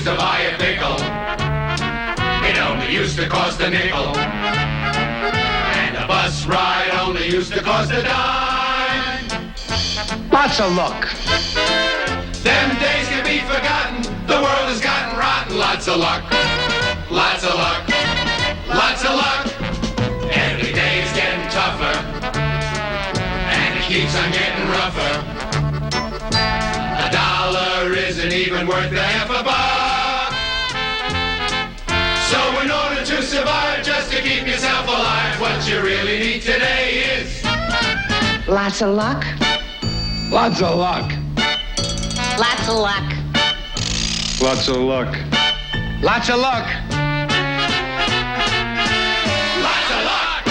used to buy a pickle. It only used to cost a nickel. And a bus ride only used to cost a dime. Lotsa Luck. Them days can be forgotten. The world has gotten rotten. Lots of luck. Lots of luck. Lots of luck. Every day's getting tougher. And it keeps on getting rougher. A dollar isn't even worth a half a buck. So in order to survive, just to keep yourself alive, what you really need today is Lots of luck. Lots of luck. Lots of luck. Lots of luck. Lots of luck. lots of luck.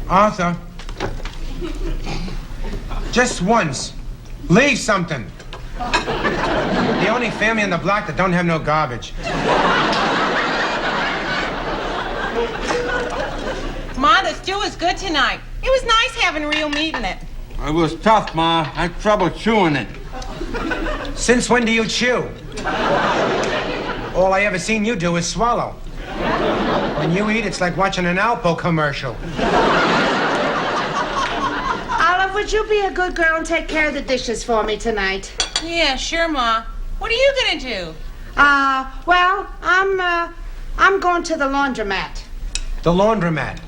Arthur, just once, leave something. The only family on the block that don't have no garbage. Ma, the stew was good tonight. It was nice having real meat in it. It was tough, Ma. I had trouble chewing it. Since when do you chew? All I ever seen you do is swallow. When you eat, it's like watching an Alpo commercial. Olive, would you be a good girl and take care of the dishes for me tonight? Yeah, sure, Ma. What are you gonna do? Well, I'm going to the laundromat. The laundromat.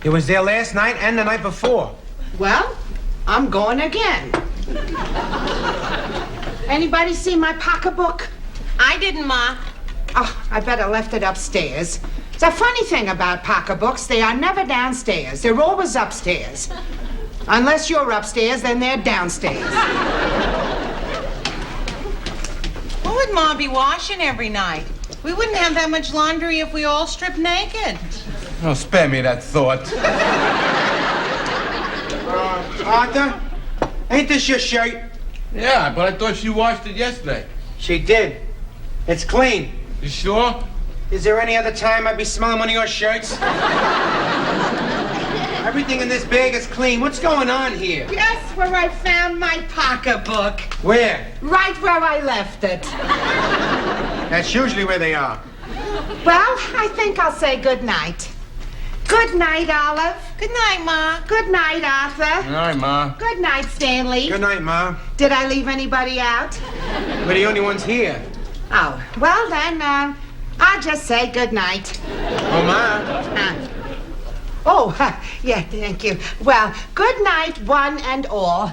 It was there last night and the night before. Well, I'm going again. Anybody see my pocketbook? I didn't, Ma. Oh, I better left it upstairs. It's a funny thing about pocketbooks. They are never downstairs. They're always upstairs. Unless you're upstairs, then they're downstairs. What would Ma be washing every night? We wouldn't have that much laundry if we all stripped naked. Oh, spare me that thought. Arthur, ain't this your shirt? Yeah, but I thought she washed it yesterday. She did. It's clean. You sure? Is there any other time I'd be smelling one of your shirts? Everything in this bag is clean. What's going on here? Guess where I found my pocketbook? Where? Right where I left it. That's usually where they are. Well, I think I'll say good night. Good night, Olive. Good night, Ma. Good night, Arthur. All right, Ma. Good night, Stanley. Good night, Ma. Did I leave anybody out? We're the only ones here. Oh, well then, I'll just say good night. Oh, Ma. Yeah, thank you. Well, good night, one and all.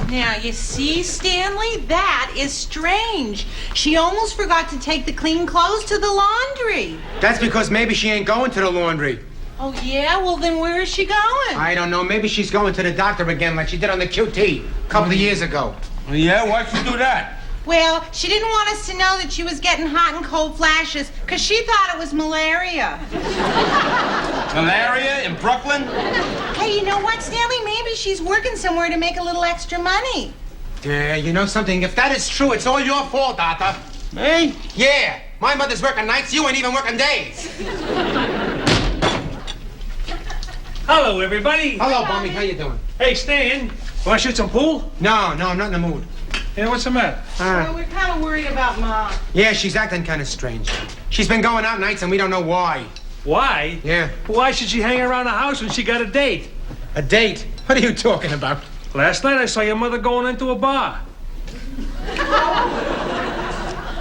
Now, you see, Stanley, that is strange. She almost forgot to take the clean clothes to the laundry. That's because maybe she ain't going to the laundry. Oh, yeah? Well, then where is she going? I don't know. Maybe she's going to the doctor again like she did on the QT a couple of years ago. Yeah, why'd she do that? Well, she didn't want us to know that she was getting hot and cold flashes because she thought it was malaria. Malaria in Brooklyn? Hey, you know what, Stanley? Maybe she's working somewhere to make a little extra money. Yeah, you know something? If that is true, it's all your fault, Arthur. Me? Yeah. My mother's working nights. You ain't even working days. Hello, everybody. Hello, Bummy. How you doing? Hey, Stan. Want to shoot some pool? No, I'm not in the mood. Yeah, what's the matter? Well, we're kind of worried about Mom. Yeah, she's acting kind of strange. She's been going out nights and we don't know why. Why? Yeah. Why should she hang around the house when she got a date? A date? What are you talking about? Last night I saw your mother going into a bar.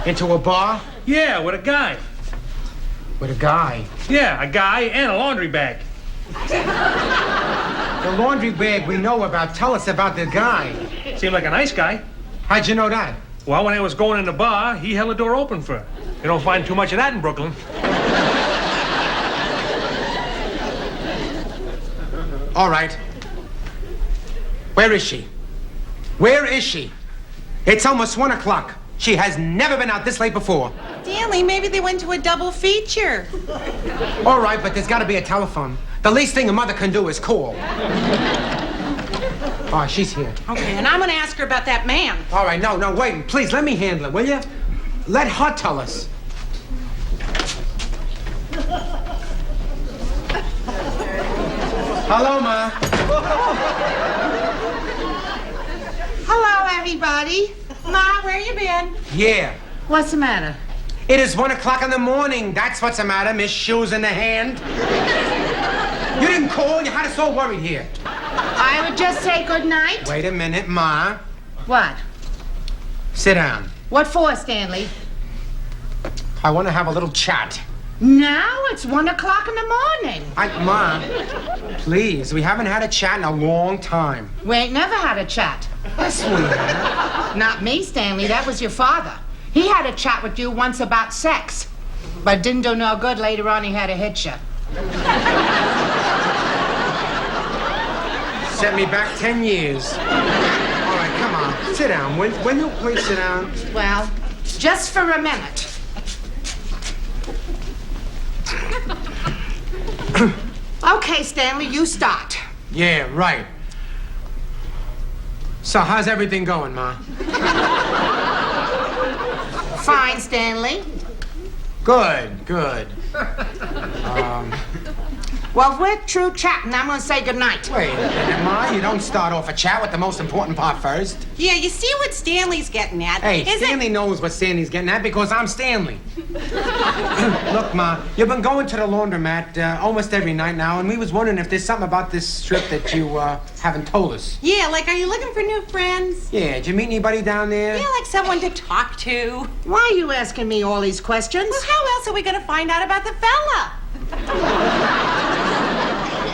Into a bar? Yeah, with a guy. With a guy? Yeah, a guy and a laundry bag. The laundry bag we know about. Tell us about the guy. Seemed like a nice guy. How'd you know that? Well, when I was going in the bar, he held the door open for her. You don't find too much of that in Brooklyn. All right. Where is she? Where is she? It's almost 1 o'clock. She has never been out this late before. Stanley, maybe they went to a double feature. All right, but there's got to be a telephone. The least thing a mother can do is call. Oh, she's here. Okay, and I'm gonna ask her about that man. All right, no, wait. Please, let me handle it, will you? Let her tell us. Hello, Ma. Hello, everybody. Ma, where you been? Yeah. What's the matter? It is 1 o'clock in the morning. That's what's the matter, Miss Shoes in the Hand. You didn't call. You had us all worried here. I would just say good night. Wait a minute, Ma. What? Sit down. What for, Stanley? I want to have a little chat. Now it's 1 o'clock in the morning. Ma, please. We haven't had a chat in a long time. We ain't never had a chat. Yes, we have. Not me, Stanley. That was your father. He had a chat with you once about sex. But didn't do no good. Later on, he had to hit you. Set me back 10 years. All right, come on. Sit down. Will you please sit down? Well, just for a minute. Okay, Stanley, you start. Yeah, right. So how's everything going, Ma? Fine, Stanley. Good. Well, if we're through chatting, I'm going to say goodnight. Wait a minute, Ma. You don't start off a chat with the most important part first. Yeah, you see what Stanley's getting at? Hey, Is Stanley knows what Stanley's getting at because I'm Stanley. Look, Ma, you've been going to the laundromat almost every night now, and we was wondering if there's something about this trip that you haven't told us. Yeah, like, are you looking for new friends? Yeah, did you meet anybody down there? Yeah, like someone to talk to. Why are you asking me all these questions? Well, how else are we gonna find out about the fella?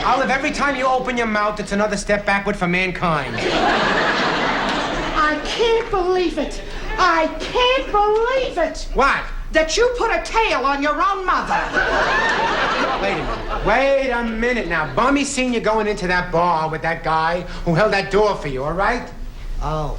Olive, every time you open your mouth, it's another step backward for mankind. I can't believe it. I can't believe it. What? That you put a tail on your own mother. Wait a minute now. Bummy seen you going into that bar with that guy who held that door for you, all right? Oh.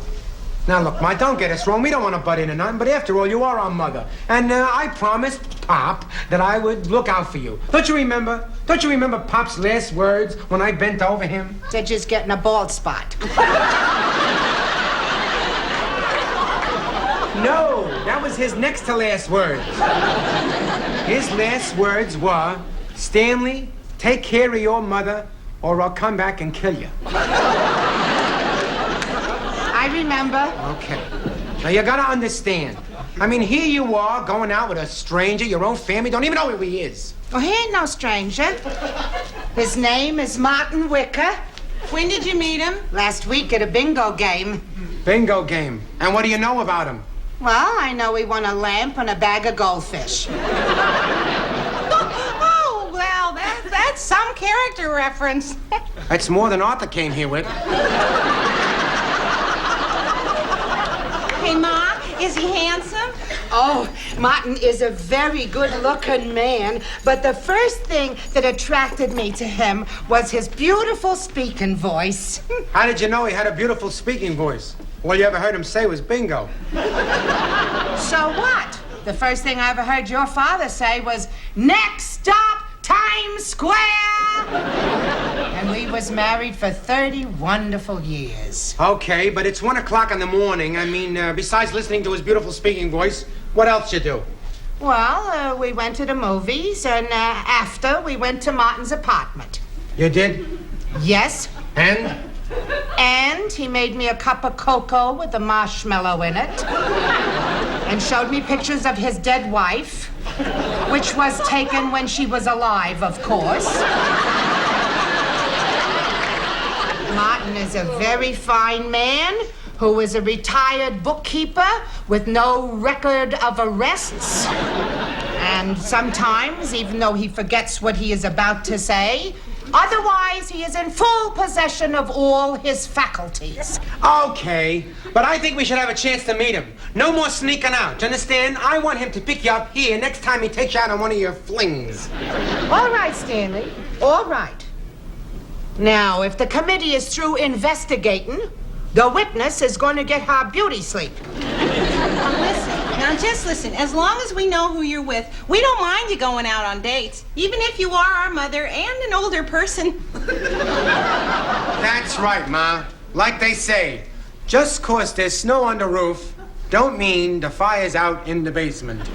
Now, look, Ma, don't get us wrong. We don't want to butt in or nothing, but after all, you are our mother. And I promised Pop that I would look out for you. Don't you remember? Don't you remember Pop's last words when I bent over him? They're just getting a bald spot. No, that was his next to last words. His last words were, Stanley, take care of your mother or I'll come back and kill you. I remember. Okay. Now, you gotta understand. I mean, here you are going out with a stranger, your own family, don't even know who he is. Well, he ain't no stranger. His name is Martin Wicker. When did you meet him? Last week at a bingo game. Bingo game. And what do you know about him? Well, I know he won a lamp and a bag of goldfish. Oh, well, that's some character reference. That's more than Arthur came here with. Hey, Ma, is he handsome? Oh, Martin is a very good-looking man, but the first thing that attracted me to him was his beautiful speaking voice. How did you know he had a beautiful speaking voice? All you ever heard him say was bingo. So what? The first thing I ever heard your father say was, next stop, Times Square! And we was married for 30 wonderful years. Okay, but it's 1 o'clock in the morning. I mean, besides listening to his beautiful speaking voice, what else you do? Well, we went to the movies, and after, we went to Martin's apartment. You did? Yes. And? And he made me a cup of cocoa with a marshmallow in it. And showed me pictures of his dead wife, which was taken when she was alive, of course. Martin is a very fine man who is a retired bookkeeper with no record of arrests. And sometimes, even though he forgets what he is about to say, otherwise he is in full possession of all his faculties. Okay, but I think we should have a chance to meet him. No more sneaking out. Do you understand? I want him to pick you up here next time he takes you out on one of your flings. All right, Stanley. All right. Now, if the committee is through investigating, the witness is going to get her beauty sleep. Now, just listen. As long as we know who you're with, we don't mind you going out on dates, even if you are our mother and an older person. That's right, Ma. like they say, just 'cause there's snow on the roof, don't mean the fire's out in the basement.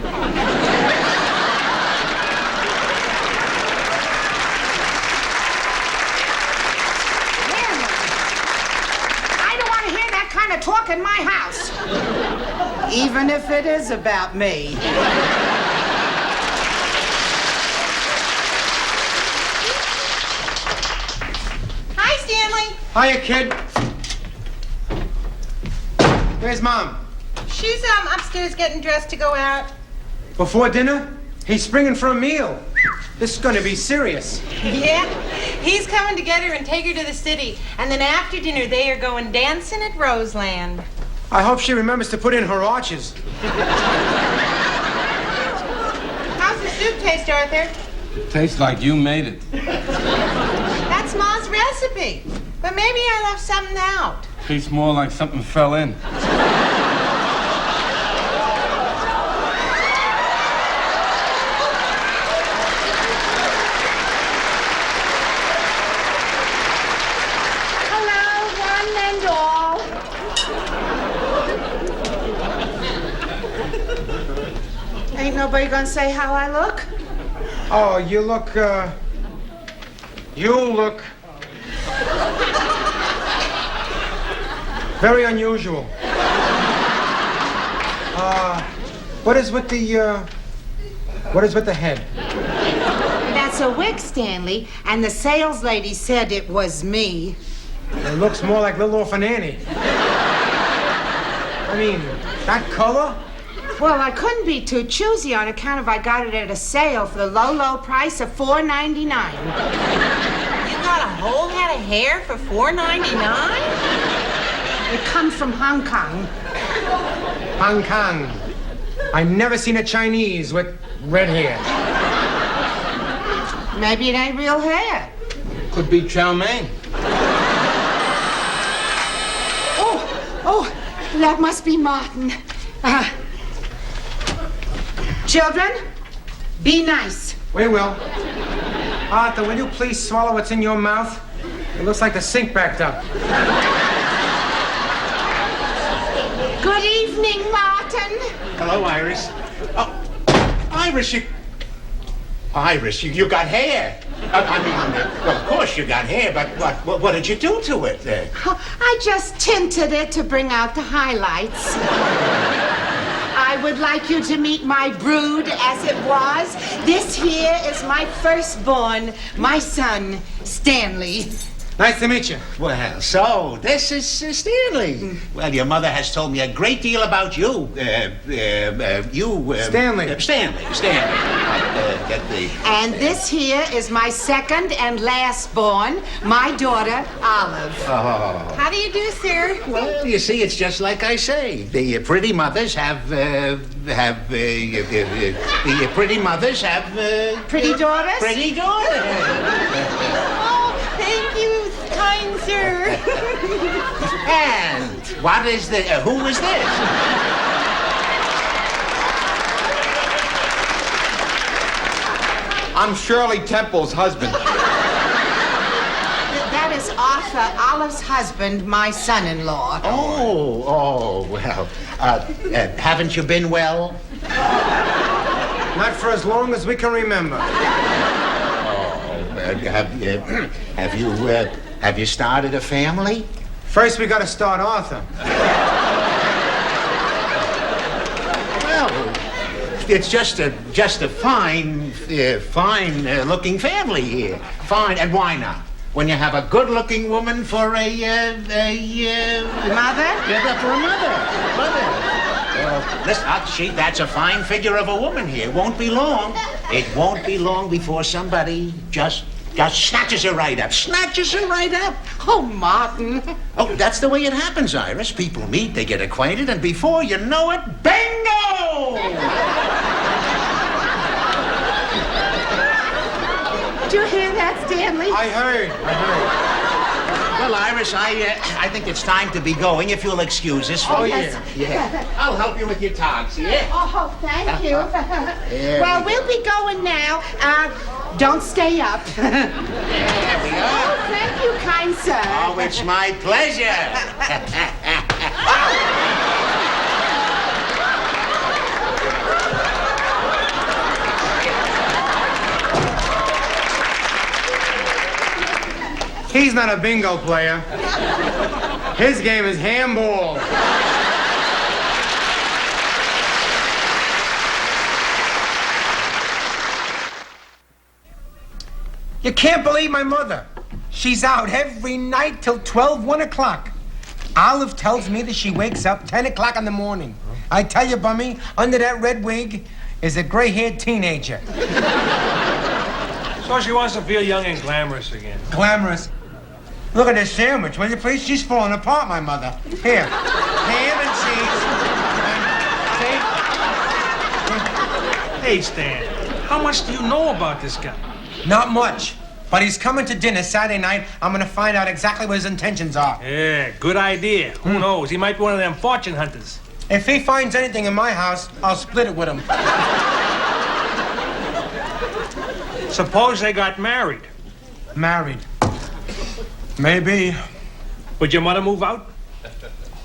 Talk in my house, even if it is about me. Hi, Stanley. Hiya, kid. Where's Mom? She's upstairs getting dressed to go out. Before dinner? He's springing for a meal. This is gonna be serious. Yeah, he's coming to get her and take her to the city. And then after dinner, they are going dancing at Roseland. I hope she remembers to put in her arches. How's the soup taste, Arthur? It tastes like you made it. That's Ma's recipe. But maybe I left something out. Tastes more like something fell in. Ain't nobody gonna say how I look? Oh, you look very unusual. What is with the head? That's a wig, Stanley, and the sales lady said it was me. It looks more like Little Orphan Annie. I mean, that color? Well, I couldn't be too choosy on account of I got it at a sale for the low, low price of $4.99. You got a whole head of hair for $4.99? It comes from Hong Kong. Hong Kong. I've never seen a Chinese with red hair. Maybe it ain't real hair. Could be chow mein. Oh, that must be Martin. Children, be nice. We will. Arthur, will you please swallow what's in your mouth? It looks like the sink backed up. Good evening, Martin. Hello, Iris. Oh, Iris, you got hair. Well, of course you got hair, but what did you do to it? I just tinted it to bring out the highlights. I would like you to meet my brood as it was. This here is my firstborn, my son, Stanley. Nice to meet you. Well, so this is Stanley. Well, your mother has told me a great deal about you. Stanley. Stanley. Get the. And this here is my second and last born, my daughter, Olive. Oh. How do you do, sir? Well, you see, it's just like I say. The pretty mothers have pretty daughters? Pretty daughters. Oh, thank you, kind sir. And what is the? Who is this? I'm Shirley Temple's husband. That is Arthur, Olive's husband, my son-in-law. Oh, well. Haven't you been well? Not for as long as we can remember. Have you started a family? First, we gotta start Arthur. Well, it's just a fine looking family here. Fine, and why not? When you have a good-looking woman for Mother? Yeah, for a mother. Listen, that's a fine figure of a woman here. Won't be long. It won't be long before somebody just snatches her right up. Snatches her right up. Oh, Martin. Oh, that's the way it happens, Iris. People meet, they get acquainted, and before you know it, bingo! Did you hear that, Stanley? I heard. Well, Iris, I think it's time to be going, if you'll excuse us. Oh, yes. Yeah. I'll help you with your togs, yeah? Oh, thank you. There Well, we we'll be going now. Don't stay up. There we Oh, are. thank you, kind sir. Oh, it's my pleasure. He's not a bingo player. His game is handball. You can't believe my mother. She's out every night till 1 o'clock. Olive tells me that she wakes up 10 o'clock in the morning. I tell you, Bummy, under that red wig is a gray-haired teenager. So she wants to feel young and glamorous again. Glamorous. Look at this sandwich, will you please? She's falling apart, my mother. Here, ham and cheese. Hey, Stan, how much do you know about this guy? Not much, but he's coming to dinner Saturday night. I'm gonna find out exactly what his intentions are. Yeah, good idea. Who knows? He might be one of them fortune hunters. If he finds anything in my house, I'll split it with him. Suppose they got married. Married. Maybe. Would your mother move out?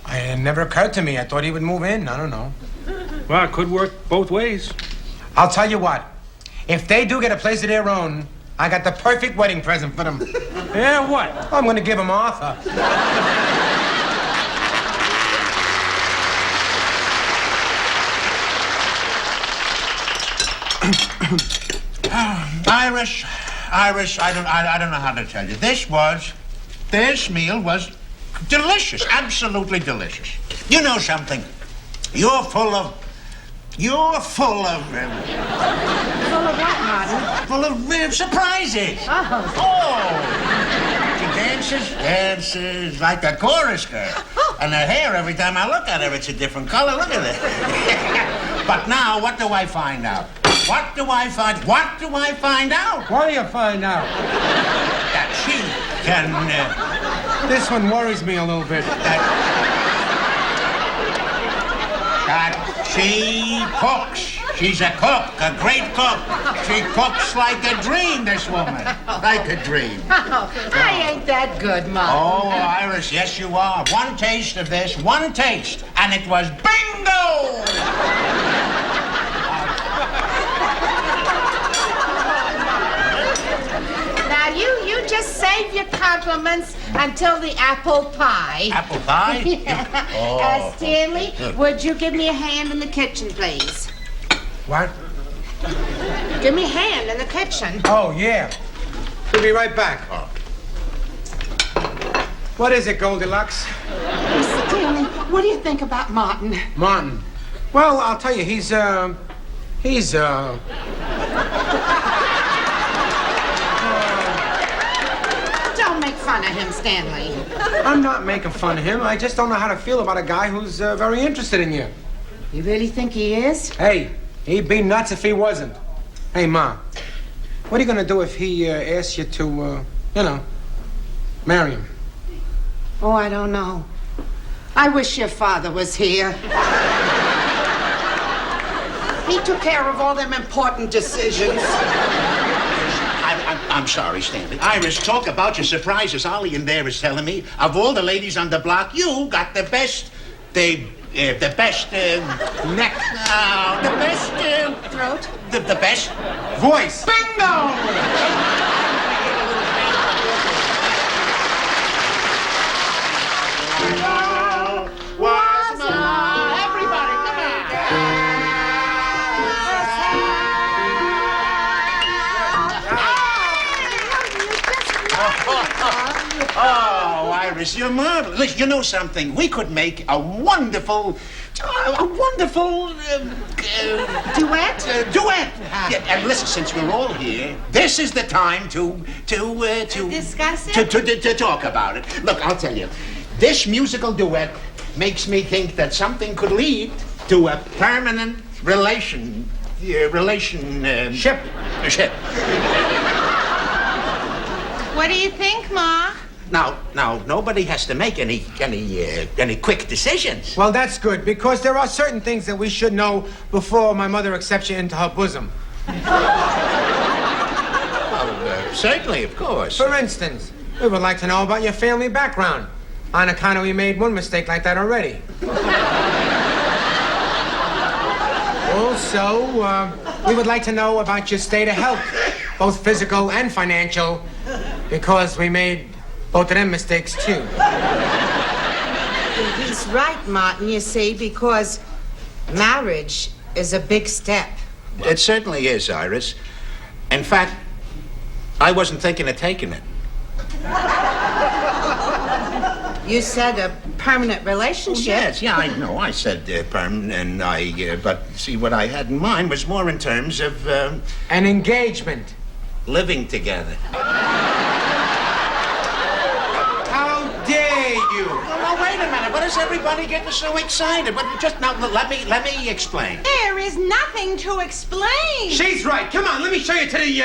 It never occurred to me. I thought he would move in. I don't know. Well, it could work both ways. I'll tell you what. If they do get a place of their own, I got the perfect wedding present for them. Yeah, what? I'm gonna give them Arthur. Irish, I don't know how to tell you. This meal was delicious, absolutely delicious. You know something? You're full of Full of what, Martin? full of surprises. Oh. She dances like a chorus girl. And her hair, every time I look at her, it's a different color. Look at it. But now, what do I find out? What do I find out? What do you find out? That she can, This one worries me a little bit. that she cooks. She's a cook, a great cook. She cooks like a dream, this woman. Like a dream. Oh, I ain't that good, Martin. Oh, Iris, yes, you are. One taste of this, one taste, and it was bingo! Now, you just save your compliments until the apple pie. Apple pie? Yeah. Oh. Stanley, would you give me a hand in the kitchen, please? What? Give me a hand in the kitchen. Oh, yeah. We'll be right back. What is it, Goldilocks? Stanley, what do you think about Martin? Martin. Well, I'll tell you, he's Don't make fun of him, Stanley. I'm not making fun of him. I just don't know how to feel about a guy who's very interested in you. You really think he is? Hey, he'd be nuts if he wasn't. Hey, Ma, what are you gonna do if he asks you to, marry him? Oh, I don't know. I wish your father was here. He took care of all them important decisions. I'm sorry, Stanley. Iris, talk about your surprises. Ollie in there is telling me, of all the ladies on the block, you got the best, the best, neck, the best, Throat? the best Voice! bingo! Everybody, come Oh, Iris, you're marvelous. Listen, you know something? We could make a wonderful Duet? duet. Yeah, and listen, since we're all here, this is the time to Discuss it? to talk about it. Look, I'll tell you, this musical duet makes me think that something could lead to a permanent relationship. What do you think, Ma? Now, nobody has to make any quick decisions. Well, that's good, because there are certain things that we should know before my mother accepts you into her bosom. Certainly, of course. For instance, we would like to know about your family background. On account of we made one mistake like that already. Also, we would like to know about your state of health, both physical and financial, because we made both of them mistakes too. He's right, Martin, you see, because marriage is a big step. It certainly is, Iris. In fact, I wasn't thinking of taking it. You said a permanent relationship. Yes, yeah, I know. I said permanent, but see, what I had in mind was more in terms of An engagement. living together. How dare you? Well, now, wait a minute. What is everybody getting so excited? But just now, let me explain. There is nothing to explain. She's right. Come on, let me show you to the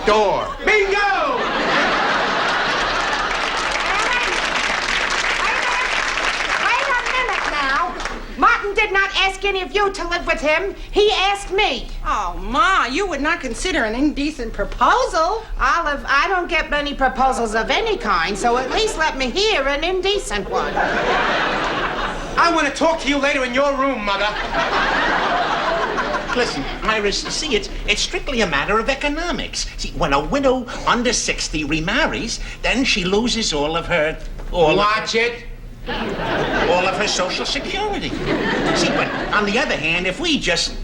door. Bingo! Wait a minute now. Martin did not ask any of you to live with him. He asked me. Oh, Ma, you would not consider an indecent proposal. Olive, I don't get many proposals of any kind, so at least let me hear an indecent one. I want to talk to you later in your room, Mother. Listen, Iris, see, it's strictly a matter of economics. See, when a widow under 60 remarries, then she loses all of her Social Security. See, but on the other hand, if we just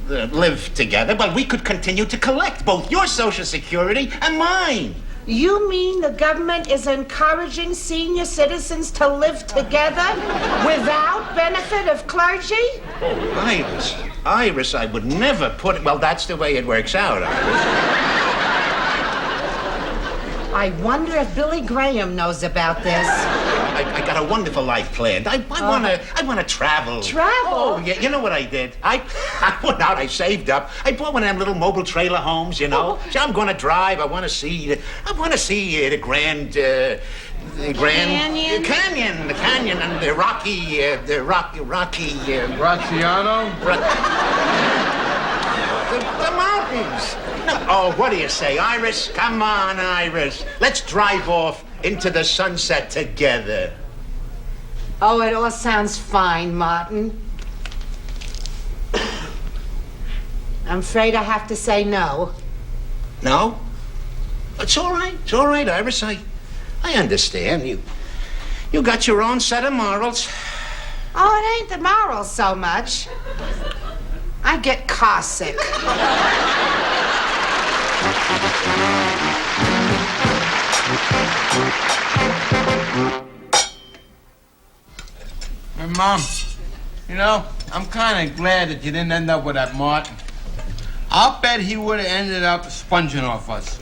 live together, well, we could continue to collect both your Social Security and mine. You mean the government is encouraging senior citizens to live together without benefit of clergy? Oh, Iris, I would never put it. Well, that's the way it works out, Iris. I wonder if Billy Graham knows about this. I got a wonderful life planned. I wanna travel. Travel? Oh, yeah, you know what I did? I went out, I saved up. I bought one of them little mobile trailer homes, you know. So I'm gonna drive. I wanna see the Grand Canyon? The canyon and the Rocky. Graziano? The mountains. No. Oh, what do you say, Iris? Come on, Iris. Let's drive off into the sunset together. Oh, it all sounds fine, Martin. I'm afraid I have to say no. No? It's all right. It's all right, Iris. I understand. You got your own set of morals. Oh, it ain't the morals so much. I get car sick. Hey, Mom, you know, I'm kind of glad that you didn't end up with that Martin. I'll bet he would have ended up sponging off us.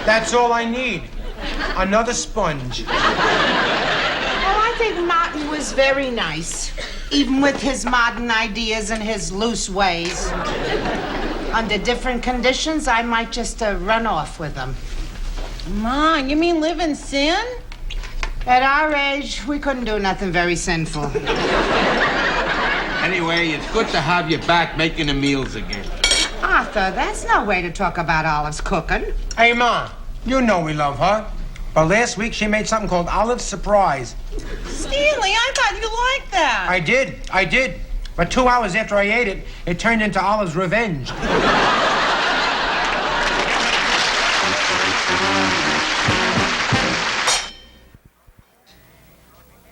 That's all I need. Another sponge. Well, I think Martin was very nice, even with his modern ideas and his loose ways. Under different conditions, I might just run off with him. Ma, you mean live in sin? At our age, we couldn't do nothing very sinful. Anyway, it's good to have you back making the meals again. Arthur, that's no way to talk about Olive's cooking. Hey, Ma, you know we love her. But last week she made something called Olive's Surprise. Stanley, I thought you liked that. I did. But 2 hours after I ate it, it turned into Olive's Revenge.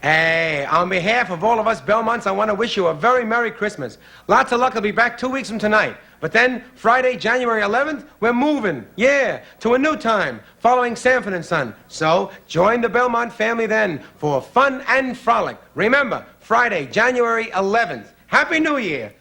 Hey, on behalf of all of us Belmonts, I want to wish you a very Merry Christmas. Lots of luck. I'll be back 2 weeks from tonight. But then, Friday, January 11th, we're moving. Yeah, to a new time, following Sanford & Son. So, join the Belmont family then for fun and frolic. Remember, Friday, January 11th. Happy New Year.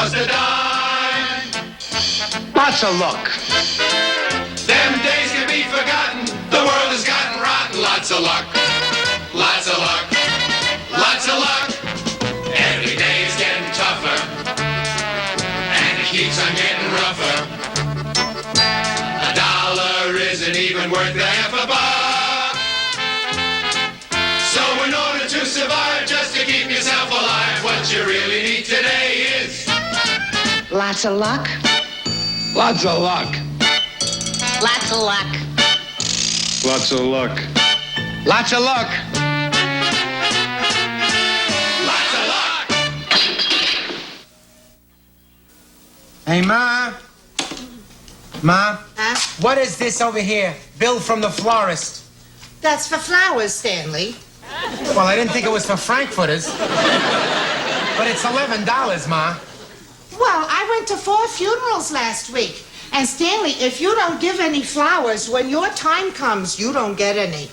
cost a dime. Lots of luck. Them days can be forgotten. The world has gotten rotten. Lots of luck. Lots of luck. Lots of luck. Every day's getting tougher. And it keeps on getting rougher. A dollar isn't even worth a half a buck. So in order to survive, just to keep yourself alive, what you really need today is Lots of luck. Lots of luck. Lots of luck. Lots of luck. Lots of luck. lots of luck. Hey, Ma. Ma, Huh? what is this over here? Bill from the florist. That's for flowers, Stanley. Well, I didn't think it was for Frankfurters. But it's $11, Ma. Well, I went to 4 funerals last week. And Stanley, if you don't give any flowers, when your time comes, you don't get any.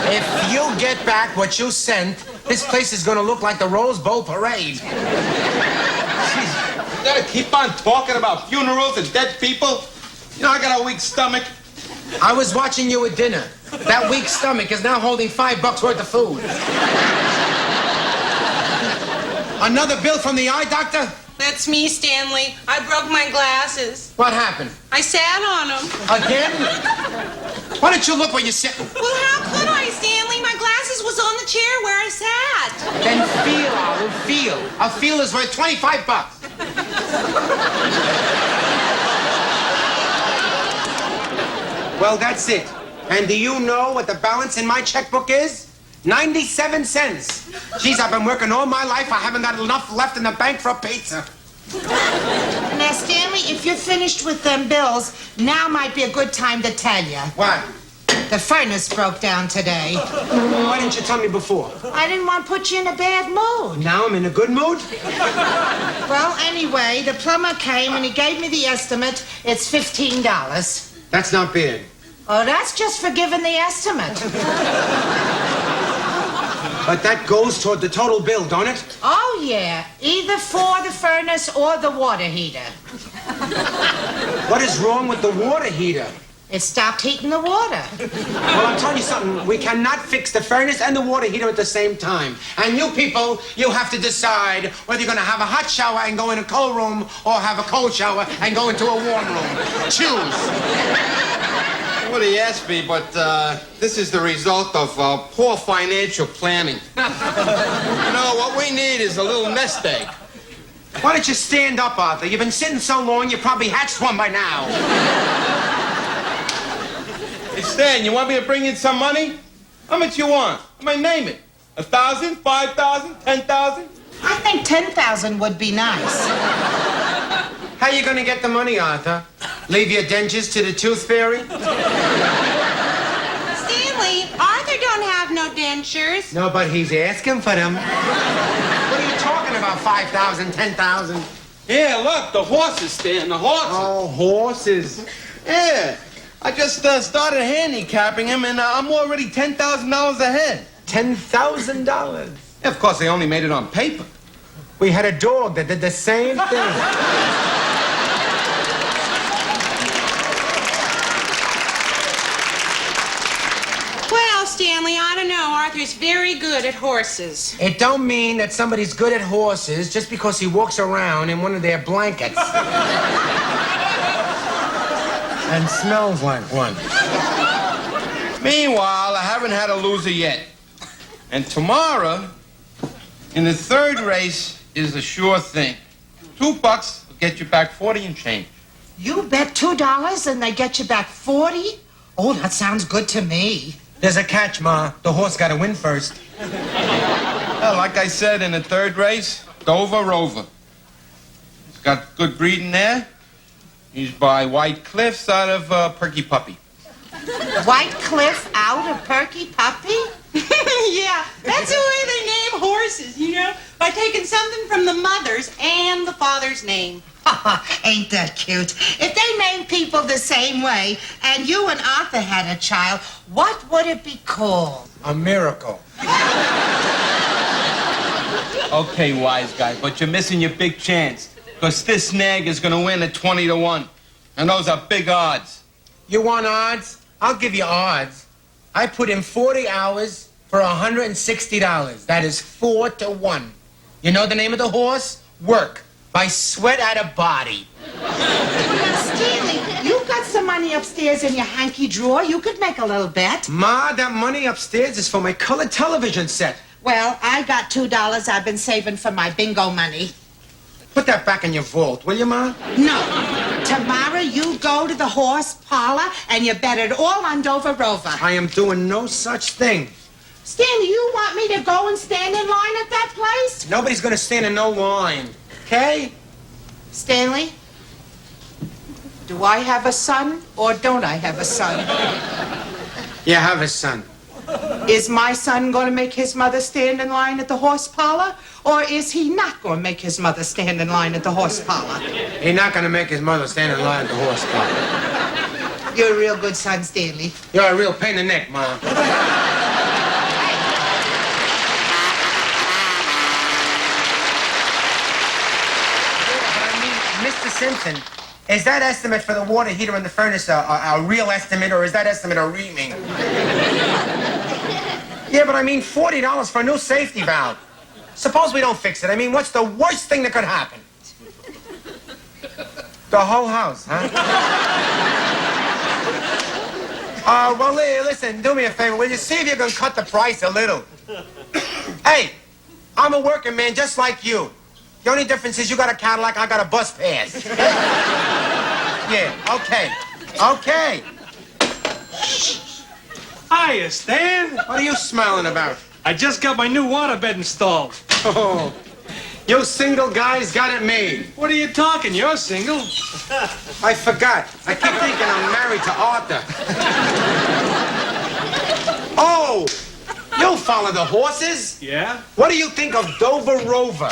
If you get back what you sent, this place is gonna look like the Rose Bowl parade. You gotta keep on talking about funerals and dead people. You know, I got a weak stomach. I was watching you at dinner. That weak stomach is now holding $5 worth of food. Another bill from the eye doctor? That's me, Stanley. I broke my glasses. What happened? I sat on them. Again? Why don't you look where you're sitting? Well, how could I, Stanley? My glasses was on the chair where I sat. Then feel, Olive, feel. A feel is worth $25. Well, that's it. And do you know what the balance in my checkbook is? 97 cents. Geez, I've been working all my life. I haven't got enough left in the bank for a pizza. Now, Stanley, if you're finished with them bills, now might be a good time to tell you. What? The furnace broke down today. Why didn't you tell me before? I didn't want to put you in a bad mood. Now I'm in a good mood? Well, anyway, the plumber came and he gave me the estimate. It's $15. That's not bad. Oh, that's just for giving the estimate. But that goes toward the total bill, don't it? Oh, yeah. Either for the furnace or the water heater. What is wrong with the water heater? It stopped heating the water. Well, I'm telling you something. We cannot fix the furnace and the water heater at the same time. And you people, you have to decide whether you're going to have a hot shower and go in a cold room or have a cold shower and go into a warm room. Choose. What he asked me, but this is the result of poor financial planning. You know, what we need is a little nest egg. Why don't you stand up, Arthur? You've been sitting so long, you probably hatched one by now. Hey, Stan, you want me to bring in some money? How much you want? I mean, name it. 1,000, 5,000, 10,000? I think 10,000 would be nice. How you going to get the money, Arthur? Leave your dentures to the tooth fairy? Stanley, Arthur don't have no dentures. No, but he's asking for them. What are you talking about, 5,000, 10,000? Yeah, look, the horses, Stan, the horses. Oh, horses. Yeah, I just started handicapping him, and I'm already $10,000 ahead. $10,000. Yeah, of course, they only made it on paper. We had a dog that did the same thing. Well, Stanley, I don't know. Arthur's very good at horses. It don't mean that somebody's good at horses just because he walks around in one of their blankets. And smells like one. Meanwhile, I haven't had a loser yet. And tomorrow, in the third race, is a sure thing. $2 will get you back 40 and change. You bet $2 and they get you back 40? Oh, that sounds good to me. There's a catch, Ma. The horse got to win first. Well, like I said, in the third race, Dover Rover. He's got good breeding there. He's by White Cliffs out of Perky Puppy. White Cliff out of Perky Puppy? Yeah, that's the way they name horses, you know, by taking something from the mother's and the father's name. Ain't that cute? If they named people the same way and you and Arthur had a child, what would it be called? A miracle. Okay, wise guy, but you're missing your big chance. Because this nag is going to win at 20 to 1. And those are big odds. You want odds? I'll give you odds. I put in 40 hours for $160. That is 4 to 1. You know the name of the horse? Work. By sweat out of body. Stanley, you've got some money upstairs in your hanky drawer. You could make a little bet. Ma, that money upstairs is for my color television set. Well, I got $2 I've been saving for my bingo money. Put that back in your vault, will you, Ma? No. Tomorrow you go to the horse parlor and you bet it all on Dover Rover. I am doing no such thing. Stanley, you want me to go and stand in line at that place? Nobody's gonna stand in no line, okay? Stanley, do I have a son or don't I have a son? You have a son. Is my son going to make his mother stand in line at the horse parlor? Or is he not going to make his mother stand in line at the horse parlor? He's not gonna make his mother stand in line at the horse parlor. You're a real good son, Stanley. You're a real pain in the neck, Ma. Mr. Simpson, is that estimate for the water heater and the furnace a real estimate, or is that estimate a reaming? Yeah, but I mean $40 for a new safety valve. Suppose we don't fix it. I mean, what's the worst thing that could happen? The whole house, huh? Well, listen, do me a favor. Will you see if you can cut the price a little? Hey, I'm a working man just like you. The only difference is you got a Cadillac, I got a bus pass. Yeah, okay. Okay. Hiya, Stan. What are you smiling about? I just got my new waterbed installed. Oh, you single guys got it made. What are you talking? You're single. I forgot. I keep thinking I'm married to Arthur. Oh, you follow the horses? Yeah? What do you think of Dover Rover?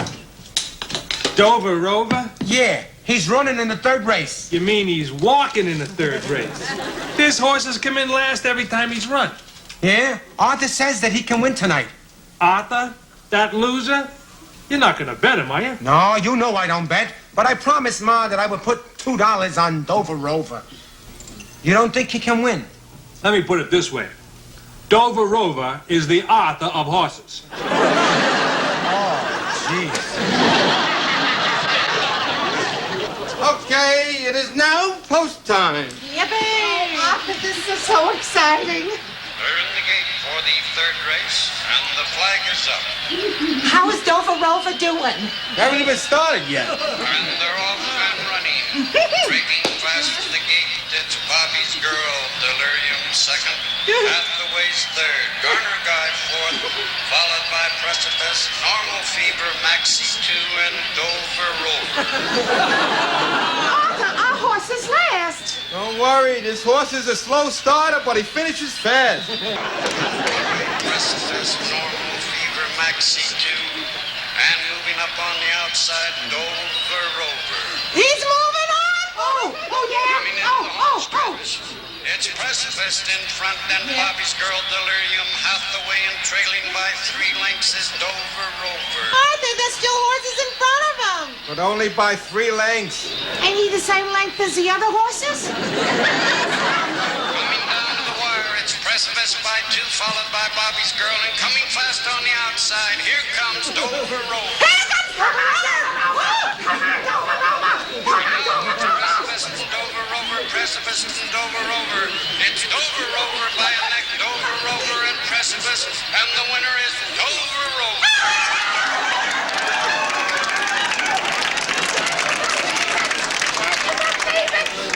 Dover Rover? Yeah, he's running in the third race. You mean he's walking in the third race? This horse has come in last every time he's run. Yeah? Arthur says that he can win tonight. Arthur? That loser? You're not gonna bet him, are you? No, you know I don't bet. But I promised Ma that I would put $2 on Dover Rover. You don't think he can win? Let me put it this way. Dover Rover is the Arthur of horses. Oh, jeez. Okay, it is now post time. Yippee! Arthur, this is so exciting. They're in the gate for the third race, and the flag is up. How is Dover Rover doing? Haven't even started yet. And they're off and running. Breaking fast to the gate, it's Bobby's girl, Delirium second. Hathaway's third, Garner Guy fourth, followed by Precipice, Normal Fever, Maxie 2, and Dover Rover. Arthur, our horse is last. Don't worry, this horse is a slow starter, but he finishes fast. Precipice, Normal Fever, Maxie 2, and moving up on the outside, Dover Rover. He's moving on. Oh yeah. Coming into the home stretch. It's Precipice in front, then Bobby's girl, Delirium, Hathaway, and trailing by 3 lengths is Dover Rover. Arthur, there's still horses in front of him. But only by 3 lengths. Ain't he the same length as the other horses? Coming down to the wire, it's Precipice by 2, followed by Bobby's girl, and coming fast on the outside, here comes Dover Rover. Precipice and Dover Rover. It's Dover Rover by a neck, Dover Rover and Precipice, and the winner is Dover Rover.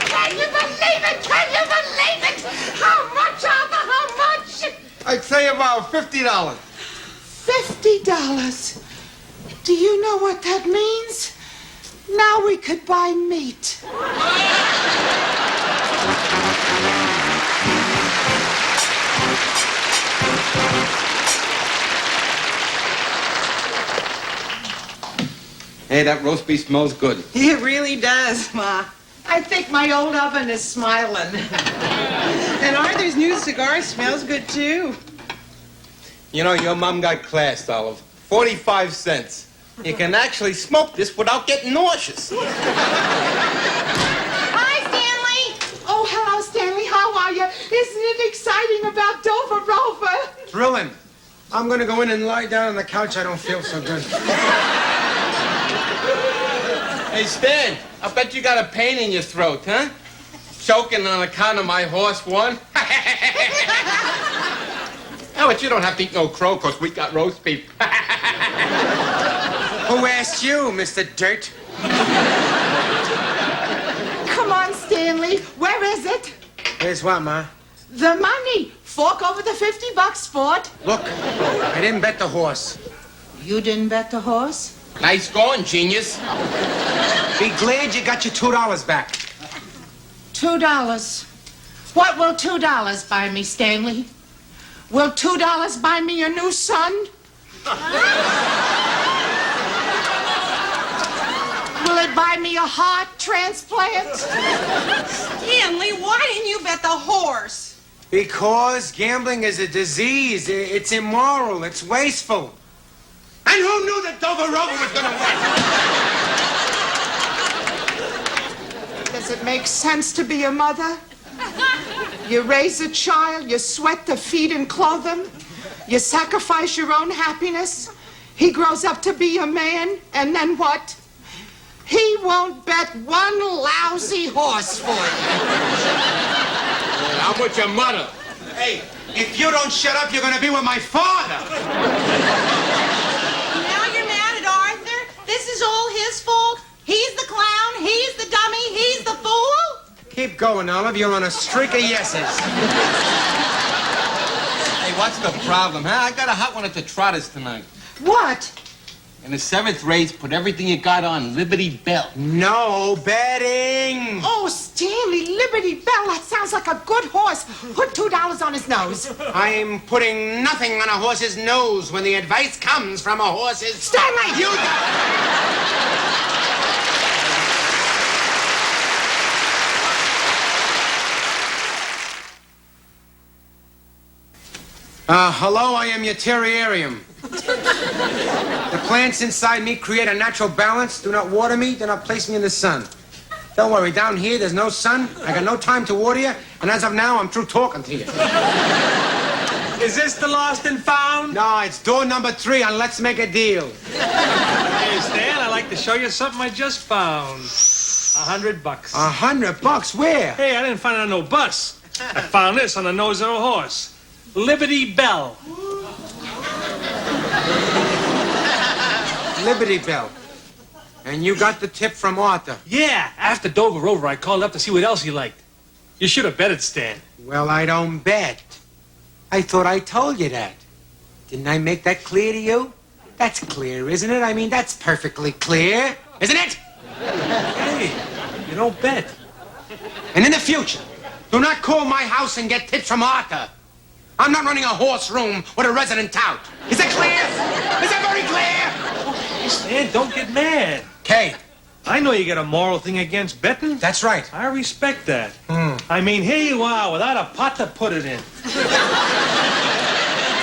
Can you believe it? Can you believe it? How much, Arthur? How much? I'd say about $50. $50. Do you know what that means? Now we could buy meat. Hey, that roast beef smells good. It really does, Ma. I think my old oven is smiling. And Arthur's new cigar smells good, too. You know, your mom got classed, Olive. 45 cents. You can actually smoke this without getting nauseous. Hi, Stanley. Oh, hello, Stanley. How are you? Isn't it exciting about Dover Rover? Thrilling. I'm gonna go in and lie down on the couch. I don't feel so good. Hey, Stan, I bet you got a pain in your throat, huh? Choking on account of my horse one? Oh, but you don't have to eat no crow, because we got roast beef. Who asked you, Mr. Dirt? Come on, Stanley. Where is it? Here's what, Ma? The money. Fork over the $50, Sport. Look, I didn't bet the horse. You didn't bet the horse? Nice going, genius. Be glad you got your $2 back. $2. What will $2 buy me, Stanley? Will $2 buy me a new son? Will it buy me a heart transplant? Stanley, why didn't you bet the horse? Because gambling is a disease. It's immoral. It's wasteful. And who knew that Dover Rover was gonna win? Does it make sense to be a mother? You raise a child, you sweat to feed and clothe him, you sacrifice your own happiness. He grows up to be a man, and then what? He won't bet one lousy horse for you. How about your mother? Hey, if you don't shut up, you're gonna be with my father. Now you're mad at Arthur? This is all his fault? He's the clown, he's the dummy, he's the fool? Keep going, Olive. You're on a streak of yeses. Hey, what's the problem, huh? I got a hot one at the Trotters tonight. What? In the 7th race, put everything you got on Liberty Bell. No betting. Oh, Stanley, Liberty Bell, that sounds like a good horse. Put $2 on his nose. I'm putting nothing on a horse's nose when the advice comes from a horse's... Stanley! You... hello, I am your terrarium. The plants inside me create a natural balance. Do not water me, do not place me in the sun. Don't worry, down here there's no sun. I got no time to water you, and as of now, I'm through talking to you. Is this the lost and found? No, it's door number 3 on Let's Make a Deal. Hey, Stan, I'd like to show you something I just found. $100. $100? Where? Hey, I didn't find it on no bus. I found this on the nose of a horse. Liberty Bell. Liberty Bell. And you got the tip from Arthur. Yeah, after Dover Rover, I called up to see what else he liked. You should have betted, Stan. Well, I don't bet. I thought I told you that. Didn't I make that clear to you? That's clear, isn't it? I mean, that's perfectly clear, isn't it? Hey, you don't bet. And in the future, do not call my house and get tips from Arthur. I'm not running a horse room with a resident tout. Is that clear? Is that very clear? Hey, Stan, don't get mad. Kay. I know you got a moral thing against betting. That's right. I respect that. I mean, here you are without a pot to put it in.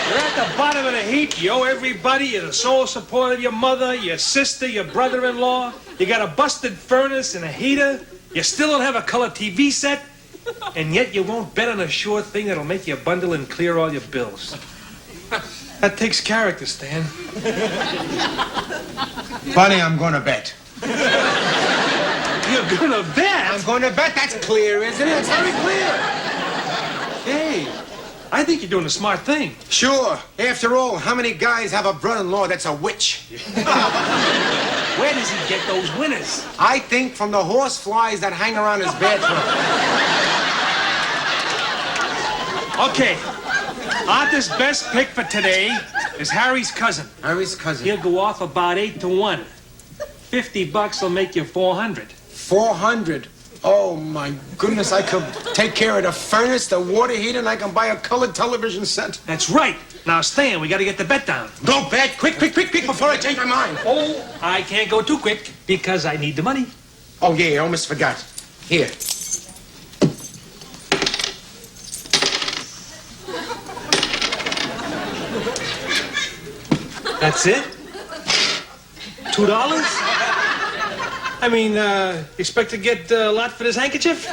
You're at the bottom of the heap. You owe everybody. You're the sole support of your mother, your sister, your brother-in-law. You got a busted furnace and a heater. You still don't have a color TV set. And yet you won't bet on a sure thing that'll make you bundle and clear all your bills. That takes character, Stan. Buddy, I'm gonna bet. You're gonna bet? I'm gonna bet. That's clear, isn't it? It's very clear. Hey, I think you're doing a smart thing. Sure. After all, how many guys have a brother-in-law that's a witch? Where does he get those winners? I think from the horse flies that hang around his bathroom. Okay. Arthur's best pick for today is Harry's cousin. Harry's cousin. He'll go off about 8-1. $50 will make you 400. 400? Oh, my goodness. I could take care of the furnace, the water heater, and I can buy a colored television set. That's right. Now, Stan, we got to get the bet down. Go bet. Quick, before I change my mind. Oh, I can't go too quick because I need the money. Oh, yeah, I almost forgot. Here. That's it? $2? I mean, expect to get a lot for this handkerchief?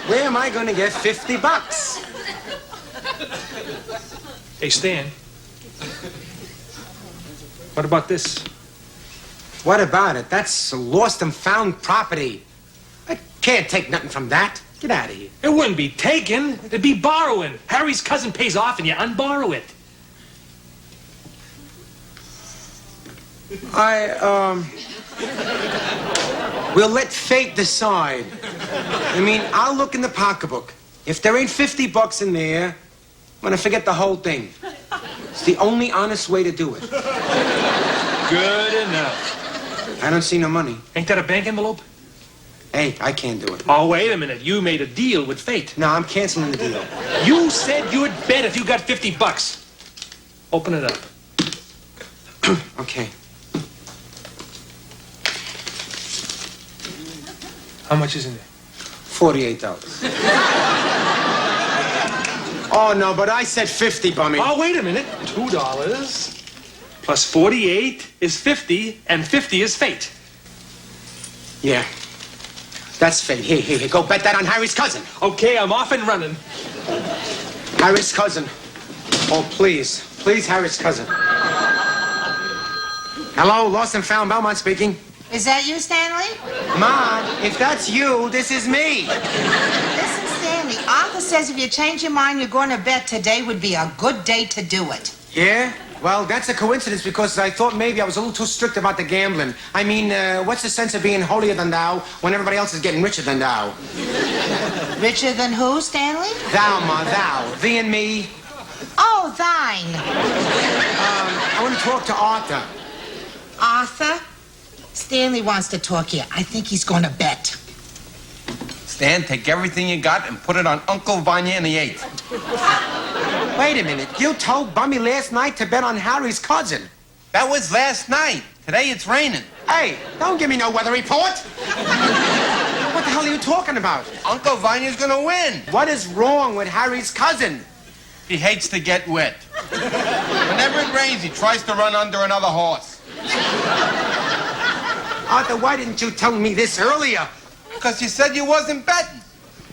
Where am I going to get $50? Hey, Stan. What about this? What about it? That's lost and found property. I can't take nothing from that. Get out of here. It wouldn't be taken. It'd be borrowing. Harry's cousin pays off and you unborrow it. We'll let fate decide. I mean, I'll look in the pocketbook. If there ain't $50 in there, I'm gonna forget the whole thing. It's the only honest way to do it. Good enough. I don't see no money. Ain't that a bank envelope? Hey, I can't do it. Oh, wait a minute. You made a deal with fate. No, I'm canceling the deal. You said you'd bet if you got $50. Open it up. Okay. How much is in there? $48. Oh, no, but I said 50, Bummy. Oh, wait a minute. $2 plus 48 is 50, and 50 is fate. Yeah. That's fate. Here. Go bet that on Harry's cousin. Okay, I'm off and running. Harry's cousin. Oh, please. Please, Harry's cousin. Hello, Lost and Found Belmont speaking. Is that you, Stanley? Ma, if that's you, this is me. Listen, Stanley, Arthur says if you change your mind, you're going to bet today would be a good day to do it. Yeah? Well, that's a coincidence because I thought maybe I was a little too strict about the gambling. I mean, what's the sense of being holier than thou when everybody else is getting richer than thou? Richer than who, Stanley? Thou, Ma, thou. Thee and me. Oh, thine. I want to talk to Arthur. Arthur? Stanley wants to talk here. I think he's going to bet. Stan, take everything you got and put it on Uncle Vanya in the 8th. Wait a minute. You told Bummy last night to bet on Harry's cousin. That was last night. Today it's raining. Hey, don't give me no weather report. What the hell are you talking about? Uncle Vanya's gonna win. What is wrong with Harry's cousin? He hates to get wet. Whenever it rains, he tries to run under another horse. Arthur, why didn't you tell me this earlier? Because you said you wasn't betting.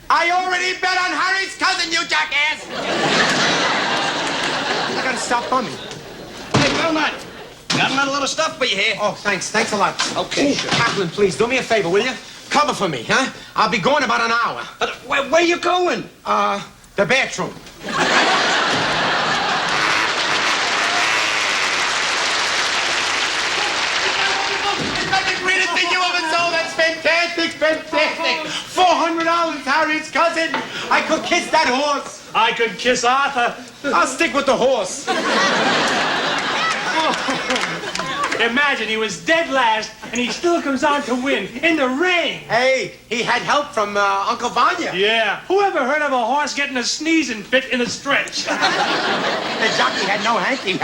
I already bet on Harry's cousin, you jackass! I gotta stop Bummy. Hey, Belmont, got another little stuff for you here. Oh, thanks. Thanks a lot. Okay, Ooh, sure. Kaplan, please, do me a favor, will you? Cover for me, huh? I'll be gone about an hour. Where you going? The bathroom. Fantastic. $400, Harry's cousin. I could kiss that horse. I could kiss Arthur. I'll stick with the horse. Imagine he was dead last, and he still comes out to win in the rain. Hey, he had help from Uncle Vanya. Yeah. Who ever heard of a horse getting a sneezing fit in a stretch? The jockey had no hanky.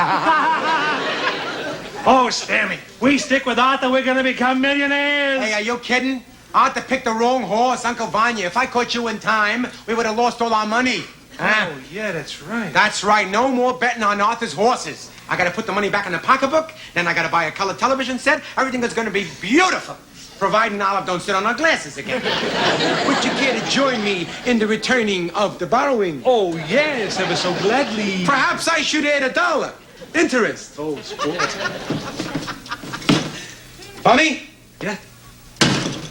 Oh, Stanley, we stick with Arthur, we're going to become millionaires. Hey, are you kidding? Arthur picked the wrong horse, Uncle Vanya. If I caught you in time, we would have lost all our money. Huh? Oh, yeah, that's right. That's right. No more betting on Arthur's horses. I got to put the money back in the pocketbook. Then I got to buy a color television set. Everything is going to be beautiful, providing Olive don't sit on her glasses again. Would you care to join me in the returning of the borrowing? Oh, yes, ever so gladly. Perhaps I should add $1. Interest. Oh, sport. Bummy, Yeah?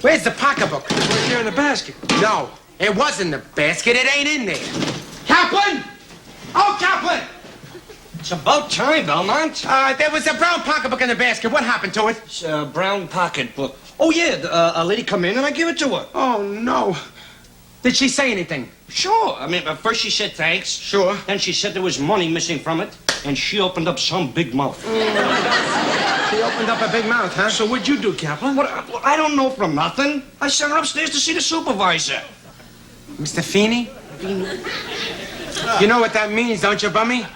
where's the pocketbook? Right there in the basket. No, it was in the basket. It ain't in there. Kaplan! Oh, Kaplan! It's about time, Belmont. There was a brown pocketbook in the basket. What happened to it? It's a brown pocketbook. Oh, yeah, a lady come in and I give it to her. Oh, no. Did she say anything? Sure. I mean, first she said thanks. Sure. Then she said there was money missing from it. And she opened up some big mouth. She opened up a big mouth, huh? So what'd you do, Kaplan? What? I don't know from nothing. I sent her upstairs to see the supervisor. Mr. Feeney? You know what that means, don't you, Bummy?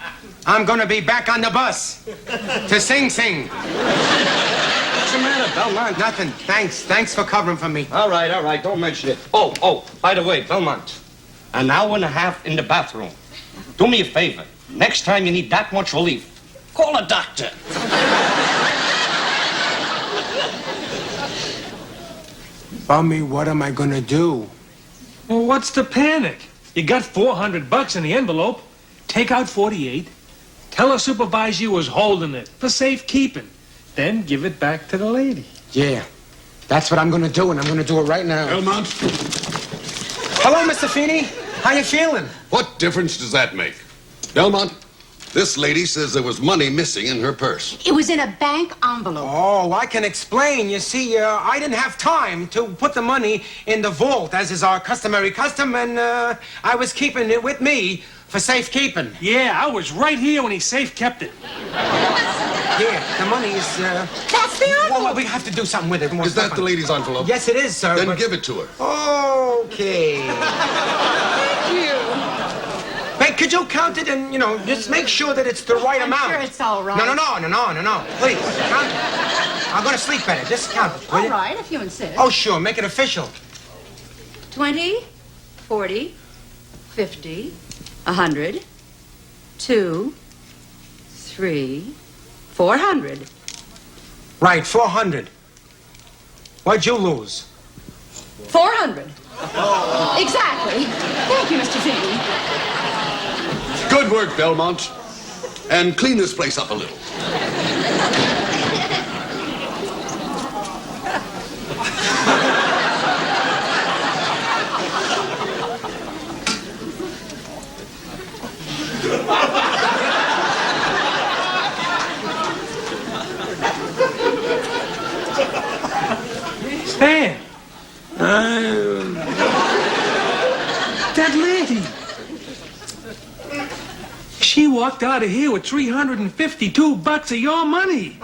I'm gonna be back on the bus to Sing Sing. What's the matter, Belmont? Nothing. Thanks for covering for me. All right, don't mention it. Oh, by the way, Belmont, an hour and a half in the bathroom. Do me a favor. Next time you need that much relief, call a doctor. Bummy, what am I gonna do? Well, what's the panic? You got $400 in the envelope. Take out 48. Tell a supervisor you was holding it for safekeeping. Then give it back to the lady. Yeah, that's what I'm gonna do, and I'm gonna do it right now. Belmont, Hello, Mr. Feeney. How you feeling? what difference does that make? Belmont, this lady says there was money missing in her purse. It was in a bank envelope. Oh, I can explain. You see, I didn't have time to put the money in the vault, as is our customary custom, and I was keeping it with me for safekeeping. Yeah, I was right here when he safe kept it. Yeah, the money is, That's the envelope. Well, we have to do something with it. Is that the lady's envelope? Yes, it is, sir. Then but- give it to her. Okay. Thank you. Hey, could you count it and, just make sure that it's the right I'm amount? sure it's all right. No. Please, count it. I'm gonna sleep better. Just count it, will All you? right, if you insist. Oh, sure. Make it official. 20, 40, 50, 100, 2, 3, 400. Right, 400. What'd you lose? 400. Exactly. Thank you, Mr. Feeney. Good work, Belmont. And clean this place up a little. Stan! That lady! She walked out of here with $352 of your money.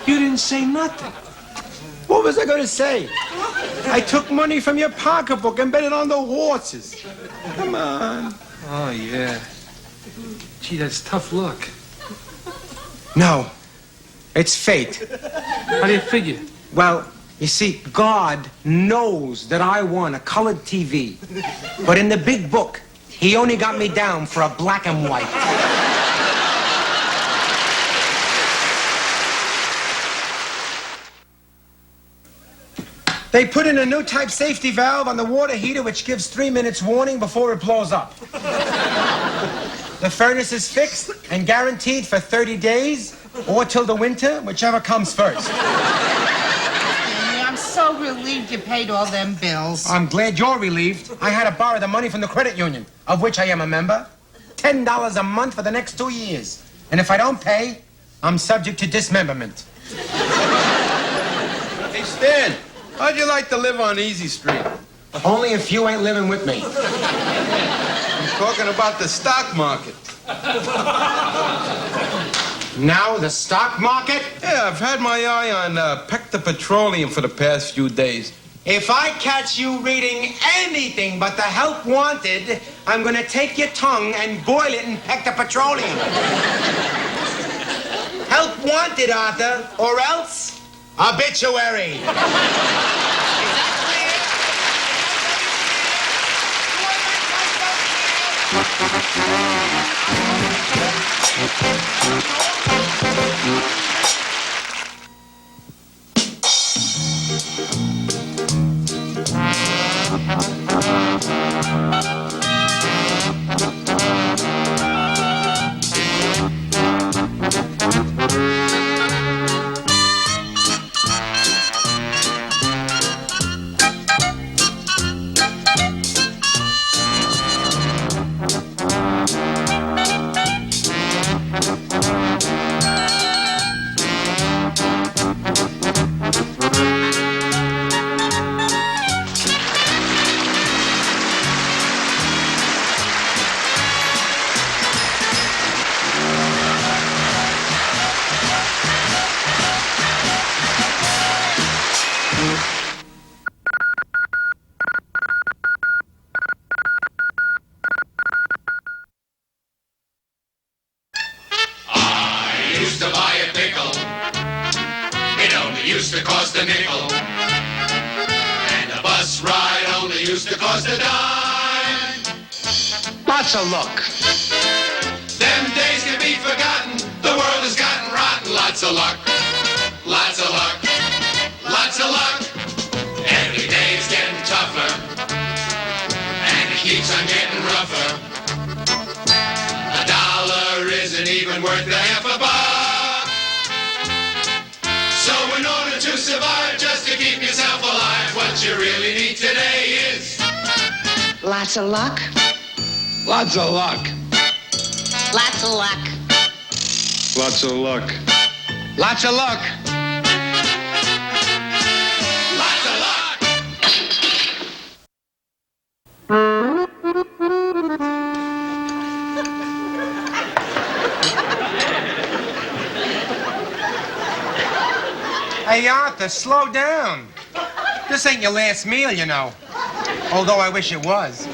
You didn't say nothing. What was I gonna say? I took money from your pocketbook and bet it on the horses. Come on. Oh, yeah. Gee, that's tough luck. No, it's fate. How do you figure? Well, you see, God knows that I won a colored TV. But in the big book, he only got me down for a black and white. They put in a new type safety valve on the water heater which gives 3 minutes warning before it blows up. The furnace is fixed and guaranteed for 30 days or till the winter, whichever comes first. I'm so relieved you paid all them bills. I'm glad you're relieved. I had to borrow the money from the credit union, of which I am a member. $10 a month for the next 2 years. And if I don't pay, I'm subject to dismemberment. Hey, Stan, how'd you like to live on Easy Street? Only if you ain't living with me. I'm talking about the stock market. Now the stock market? Yeah, I've had my eye on Pector Petroleum for the past few days. If I catch you reading anything but the help wanted, I'm gonna take your tongue and boil it in Pector Petroleum. Help wanted, Arthur, or else obituary. Used to buy a pickle. It only used to cost a nickel. And a bus ride only used to cost a dime. Lotsa Luck. Them days can be forgotten. The world has gotten rotten. a buck. So in order to survive, just to keep yourself alive, what you really need today is Lots of luck. Lots of luck. Lots of luck. Lots of luck. Lots of luck. lots of luck. Hey, Arthur, slow down. This ain't your last meal, you know. Although I wish it was.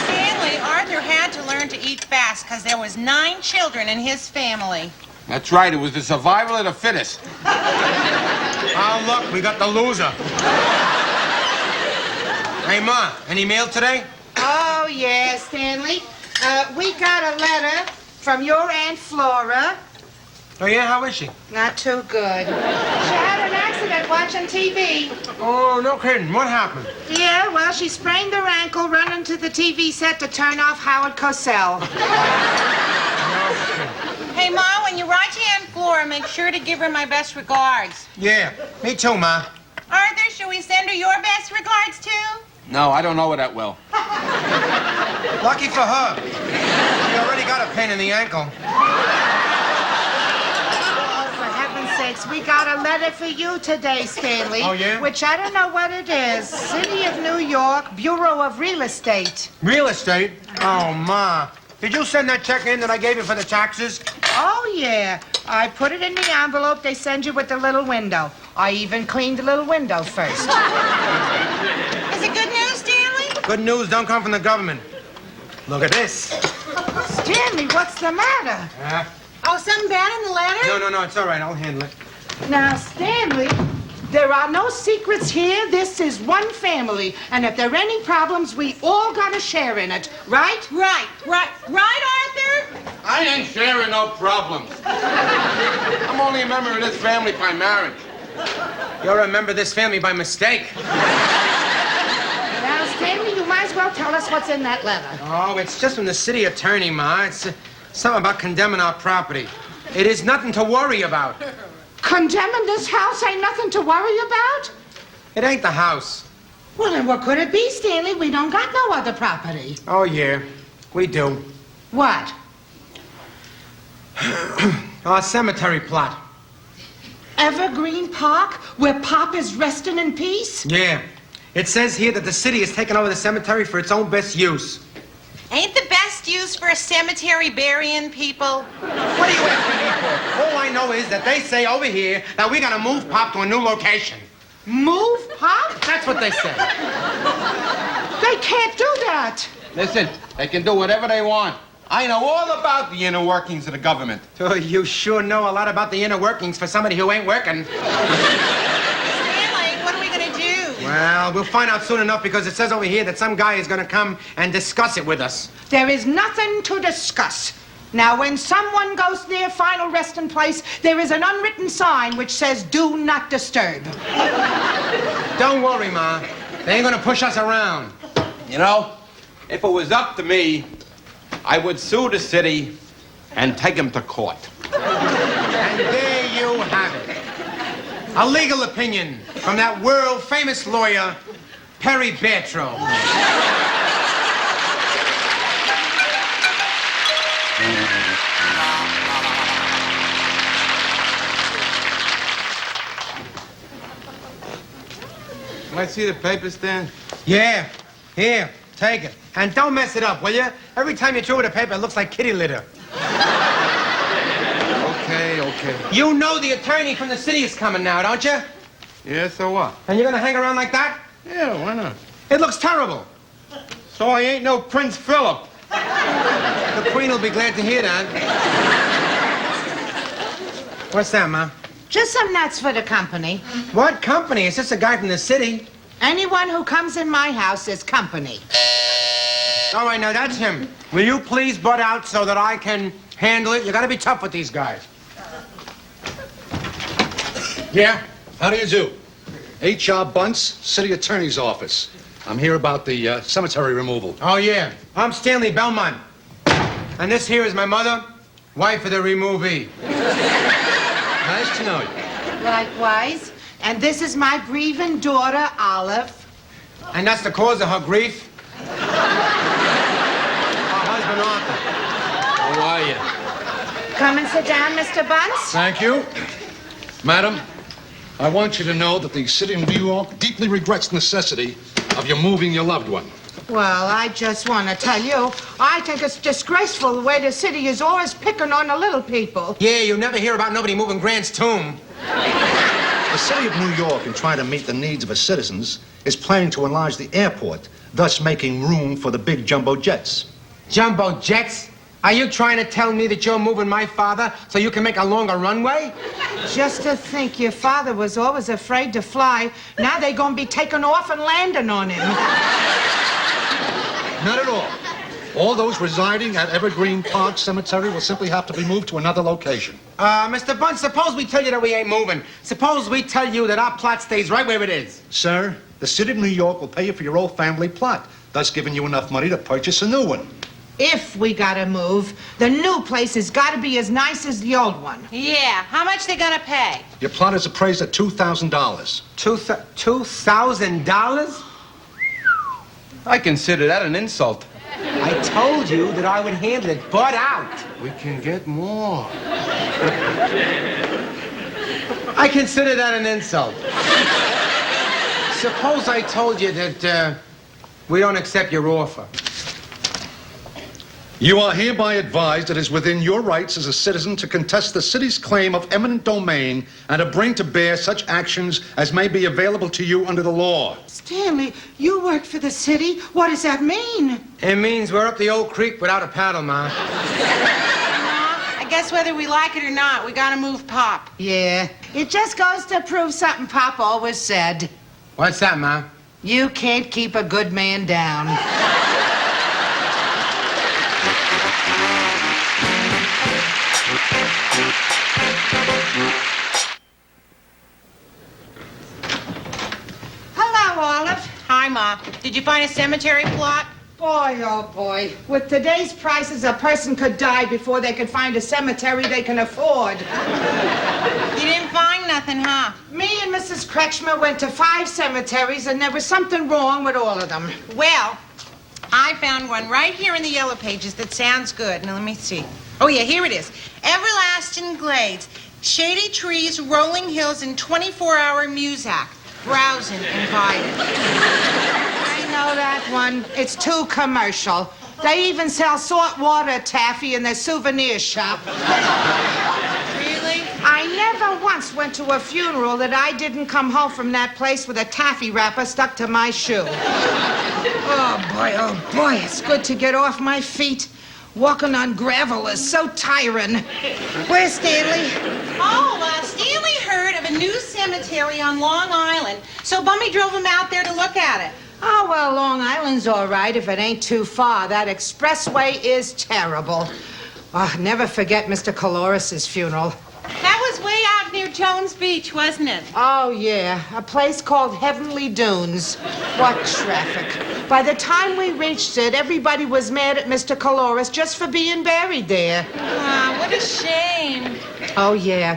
Stanley, Arthur had to learn to eat fast because there was 9 children in his family. That's right. It was the survival of the fittest. Oh, look, we got the loser. Hey, Ma, any mail today? Oh, yeah, Stanley. We got a letter from your Aunt Flora. Oh, yeah? How is she? Not too good. She had an accident watching TV. Oh, no kidding. What happened? Yeah, well, she sprained her ankle running to the TV set to turn off Howard Cosell. Hey, Ma, when you write to Aunt Flora, make sure to give her my best regards. Yeah, me too, Ma. Arthur, should we send her your best regards, too? No, I don't know her that well. Lucky for her. She already got a pain in the ankle. We got a letter for you today, Stanley. Oh, yeah? Which I don't know what it is. City of New York, Bureau of Real Estate. Real estate? Oh, Ma. Did you send that check in that I gave you for the taxes? Oh, yeah. I put it in the envelope they send you with the little window. I even cleaned the little window first. Is it good news, Stanley? Good news don't come from the government. Look at this. Stanley, what's the matter? Oh, something bad in the letter? No, it's all right. I'll handle it. Now, Stanley, there are no secrets here. This is one family. And if there are any problems, we all got a share in it. Right? Right, Arthur? I ain't sharing no problems. I'm only a member of this family by marriage. You're a member of this family by mistake. Now, Stanley, you might as well tell us what's in that letter. Oh, it's just from the city attorney, Ma. It's something about condemning our property. It is nothing to worry about. Condemning this house ain't nothing to worry about? It ain't the house. Well, then what could it be, Stanley? We don't got no other property. Oh, yeah. We do. What? Our cemetery plot. Evergreen Park, where Pop is resting in peace? Yeah. It says here that the city has taken over the cemetery for its own best use. Ain't the best use for a cemetery burying people? What are you asking me for? All I know is that they say over here that we gotta move Pop to a new location. Move Pop? That's what they say. They can't do that. Listen, they can do whatever they want. I know all about the inner workings of the government. Oh, you sure know a lot about the inner workings for somebody who ain't working. Stanley, what are we gonna do? Well, we'll find out soon enough because it says over here that some guy is gonna come and discuss it with us. There is nothing to discuss. Now, when someone goes to their final resting place, there is an unwritten sign which says, "Do not disturb." Don't worry, Ma. They ain't gonna push us around. You know, if it was up to me, I would sue the city and take him to court. And there you have it. A legal opinion from that world-famous lawyer, Perry Bertro. Can I see the paper, Stan? Yeah. Here, take it. And don't mess it up, will you? Every time you chew the paper, it looks like kitty litter. Okay. You know the attorney from the city is coming now, don't you? Yeah, so what? And you're gonna hang around like that? Yeah, why not? It looks terrible. So I ain't no Prince Philip. The Queen will be glad to hear that. What's that, Ma? Just some nuts for the company. What company? It's just a guy from the city. Anyone who comes in my house is company. All right, now that's him. Will you please butt out so that I can handle it? You gotta be tough with these guys. Yeah? How do you do? H.R. Bunce, City Attorney's Office. I'm here about the cemetery removal. Oh, yeah. I'm Stanley Belmont. And this here is my mother, wife of the removee. Nice to know you. Likewise. And this is my grieving daughter, Olive. And that's the cause of her grief? Her husband, Arthur. How are you? Come and sit down, Mr. Bunce. Thank you. Madam, I want you to know that the city of New York deeply regrets the necessity of you moving your loved one. Well, I just want to tell you, I think it's disgraceful the way the city is always picking on the little people. Yeah, you never hear about nobody moving Grant's tomb. The city of New York, in trying to meet the needs of its citizens, is planning to enlarge the airport, thus making room for the big jumbo jets. Jumbo jets? Are you trying to tell me that you're moving my father so you can make a longer runway? Just to think your father was always afraid to fly. Now they're going to be taking off and landing on him. Not at all. All those residing at Evergreen Park Cemetery will simply have to be moved to another location. Mr. Bunce, suppose we tell you that we ain't moving. Suppose we tell you that our plot stays right where it is. Sir, the city of New York will pay you for your old family plot, thus giving you enough money to purchase a new one. If we gotta move, the new place has gotta be as nice as the old one. Yeah, how much they gonna pay? Your plot is appraised at $2,000. $2,000? I consider that an insult. I told you that I would handle it, but out. We can get more. I consider that an insult. Suppose I told you that we don't accept your offer. You are hereby advised it is within your rights as a citizen to contest the city's claim of eminent domain and to bring to bear such actions as may be available to you under the law. Stanley, you work for the city. What does that mean? It means we're up the old creek without a paddle, Ma. I guess whether we like it or not, we gotta move Pop. Yeah, it just goes to prove something Pop always said. What's that, Ma? You can't keep a good man down. Hello, Olive. Hi, Ma. Did you find a cemetery plot? Boy, oh boy. With today's prices, a person could die before they could find a cemetery they can afford. You didn't find nothing, huh? Me and Mrs. Kretschmer went to 5 cemeteries, and there was something wrong with all of them. Well, I found one right here in the yellow pages that sounds good. Now, let me see. Oh, yeah, here it is. Everlasting glades, shady trees, rolling hills, and 24-hour muzak. Browsing invited. I know that one. It's too commercial. They even sell saltwater taffy in their souvenir shop. Really? I never once went to a funeral that I didn't come home from that place with a taffy wrapper stuck to my shoe. Oh, boy, it's good to get off my feet. Walking on gravel is so tiring. Where's Stanley? Oh, Stanley heard of a new cemetery on Long Island, so Bummy drove him out there to look at it. Oh, well, Long Island's all right if it ain't too far. That expressway is terrible. Oh, never forget Mr. Caloris's funeral. That was way out near Jones Beach, wasn't it? Oh, yeah. A place called Heavenly Dunes. What traffic. By the time we reached it, everybody was mad at Mr. Caloris just for being buried there. What a shame. Oh, yeah.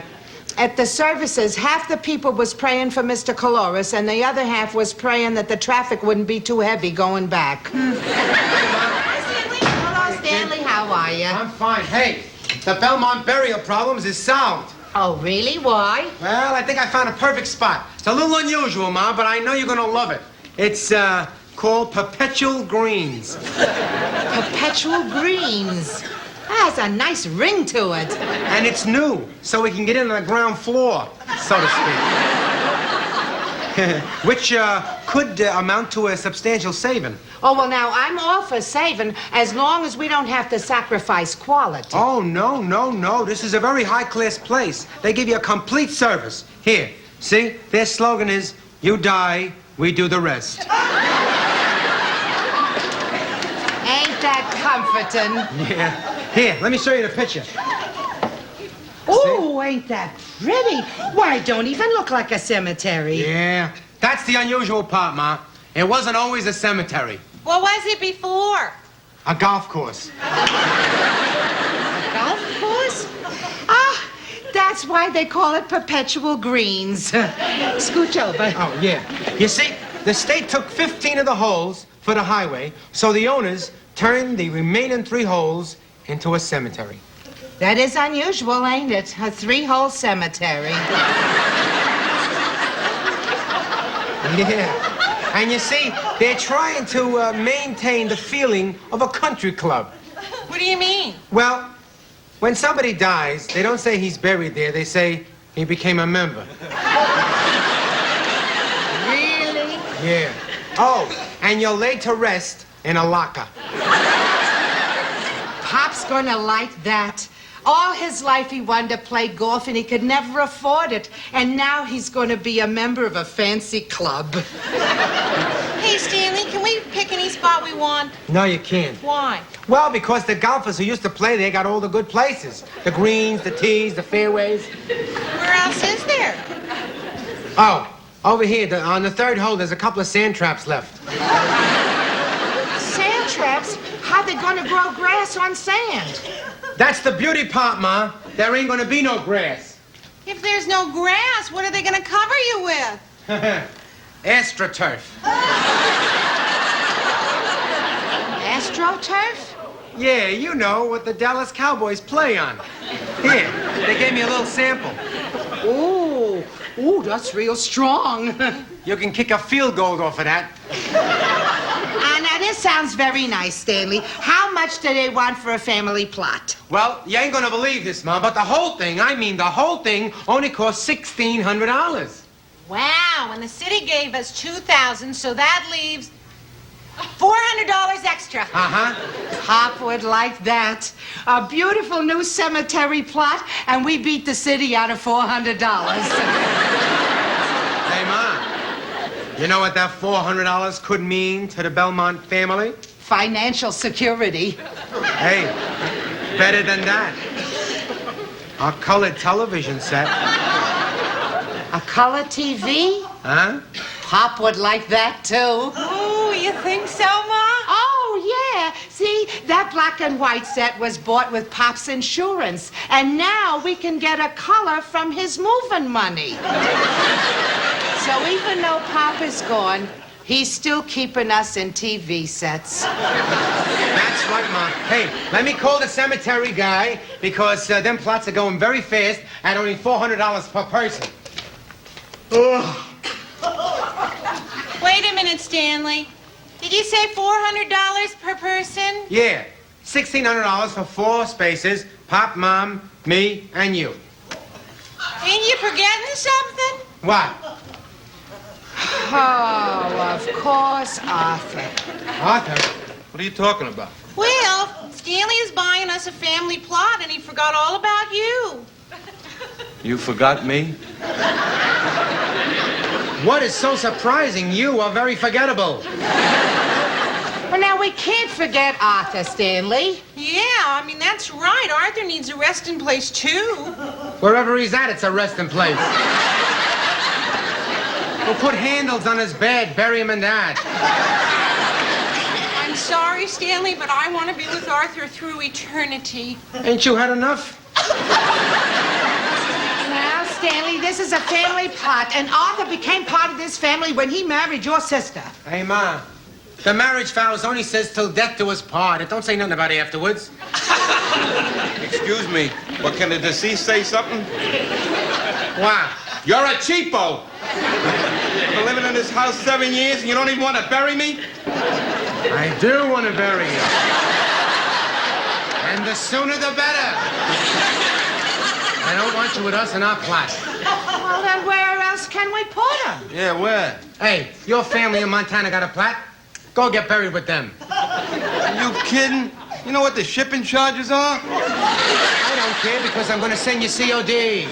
At the services, half the people was praying for Mr. Caloris, and the other half was praying that the traffic wouldn't be too heavy going back. Stanley? Hello, Stanley. How are you? I'm fine. Hey, the Belmont burial problems is solved. Oh, really? Why? Well, I think I found a perfect spot. It's a little unusual, Ma, but I know you're gonna love it. It's, called Perpetual Greens. Perpetual Greens. That has a nice ring to it. And it's new, so we can get in on the ground floor, so to speak. Which could amount to a substantial saving. Oh, well, now, I'm all for saving as long as we don't have to sacrifice quality. Oh, no. This is a very high-class place. They give you a complete service. Here, see? Their slogan is, you die, we do the rest. Ain't that comforting? Yeah. Here, let me show you the picture. Oh, ain't that pretty? Why, it don't even look like a cemetery. Yeah. That's the unusual part, Ma. It wasn't always a cemetery. What was it before? A golf course. A golf course? That's why they call it perpetual greens. Scooch over. Oh, yeah. You see, the state took 15 of the holes for the highway, so the owners turned the remaining 3 holes into a cemetery. That is unusual, ain't it? A 3-hole cemetery. Yeah. And you see, they're trying to maintain the feeling of a country club. What do you mean? Well, when somebody dies, they don't say he's buried there. They say he became a member. Really? Yeah. Oh, and you're laid to rest in a locker. Pop's gonna like that. All his life he wanted to play golf and he could never afford it. And now he's gonna be a member of a fancy club. Hey, Stanley, can we pick any spot we want? No, you can't. Why? Well, because the golfers who used to play there got all the good places. The greens, the tees, the fairways. Where else is there? Oh, over here, on the 3rd hole, there's a couple of sand traps left. Sand traps? How they gonna grow grass on sand? That's the beauty part, Ma. There ain't gonna be no grass. If there's no grass, what are they gonna cover you with? AstroTurf. AstroTurf? Yeah, you know what the Dallas Cowboys play on. Here, they gave me a little sample. Ooh, that's real strong. You can kick a field goal off of that. Now this sounds very nice, Stanley. How much do they want for a family plot? Well, you ain't gonna believe this, Mom, but the whole thing, the whole thing only cost $1,600. Wow, and the city gave us $2,000, so that leaves $400 extra. Uh-huh. Pop would like that. A beautiful new cemetery plot, and we beat the city out of $400. Hey, Ma, you know what that $400 could mean to the Belmont family? Financial security. Hey, better than that. A colored television set. A color TV? Huh? Pop would like that, too. Oh, you think so, Ma? Oh, yeah. See, that black and white set was bought with Pop's insurance. And now we can get a color from his moving money. So even though Pop is gone, he's still keeping us in TV sets. That's right, Mom. Hey, let me call the cemetery guy because them plots are going very fast at only $400 per person. Ugh. Wait a minute, Stanley. Did you say $400 per person? Yeah, $1,600 for 4 spaces. Pop, Mom, me, and you. Ain't you forgetting something? What? Oh, of course, Arthur. Arthur? What are you talking about? Well, Stanley is buying us a family plot, and he forgot all about you. You forgot me? What is so surprising? You are very forgettable. Well, now, we can't forget Arthur, Stanley. Yeah, that's right. Arthur needs a resting place, too. Wherever he's at, it's a resting place. We'll put handles on his bed, bury him in that. I'm sorry, Stanley, but I want to be with Arthur through eternity. Ain't you had enough? Now, Stanley, this is a family plot, and Arthur became part of this family when he married your sister. Hey, Ma, the marriage vows only says till death do us part. It don't say nothing about afterwards. Excuse me, but can the deceased say something? Wow. You're a cheapo! I've been living in this house 7 years and you don't even want to bury me? I do want to bury you. And the sooner the better. I don't want you with us in our plot. Well, then where else can we put him? Yeah, where? Hey, your family in Montana got a plot? Go get buried with them. Are you kidding? You know what the shipping charges are? I don't care because I'm going to send you COD.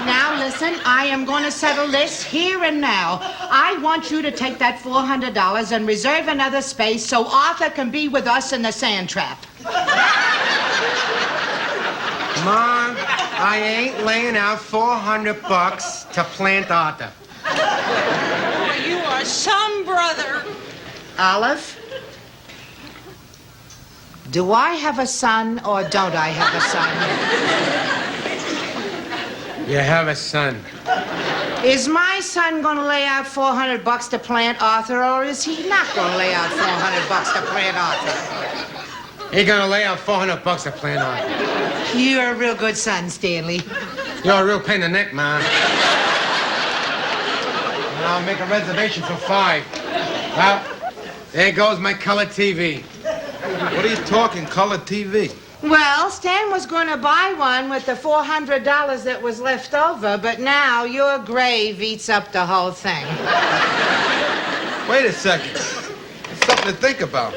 Now, listen, I am going to settle this here and now. I want you to take that $400 and reserve another space so Arthur can be with us in the sand trap. Mom, I ain't laying out $400 to plant Arthur. Oh, you are some brother. Olive, do I have a son or don't I have a son? You have a son. Is my son gonna lay out $400 to plant Arthur, or is he not gonna lay out $400 to plant Arthur? He's gonna lay out $400 to plant Arthur. You're a real good son, Stanley. You're a real pain in the neck, Ma. I'll make a reservation for 5. Well, there goes my color TV. What are you talking, color TV? Well, Stan was going to buy one with the $400 that was left over, but now your grave eats up the whole thing. Wait a second. It's something to think about.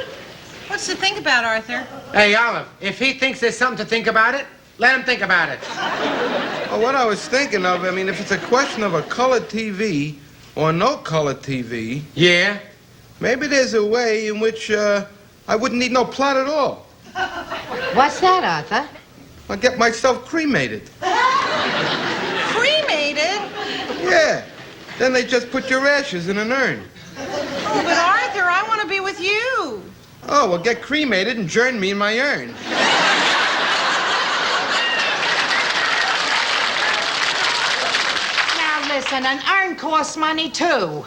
What's to think about, Arthur? Hey, Olive, if he thinks there's something to think about it, let him think about it. Well, what I was thinking of, I mean, if it's a question of a color TV or no color TV, Yeah? maybe there's a way in which I wouldn't need no plot at all. What's that, Arthur? I'll get myself cremated. Cremated? Yeah. Then they just put your ashes in an urn. Oh, but Arthur, I want to be with you. Oh, well, get cremated and join me in my urn. Now, listen, an urn costs money, too.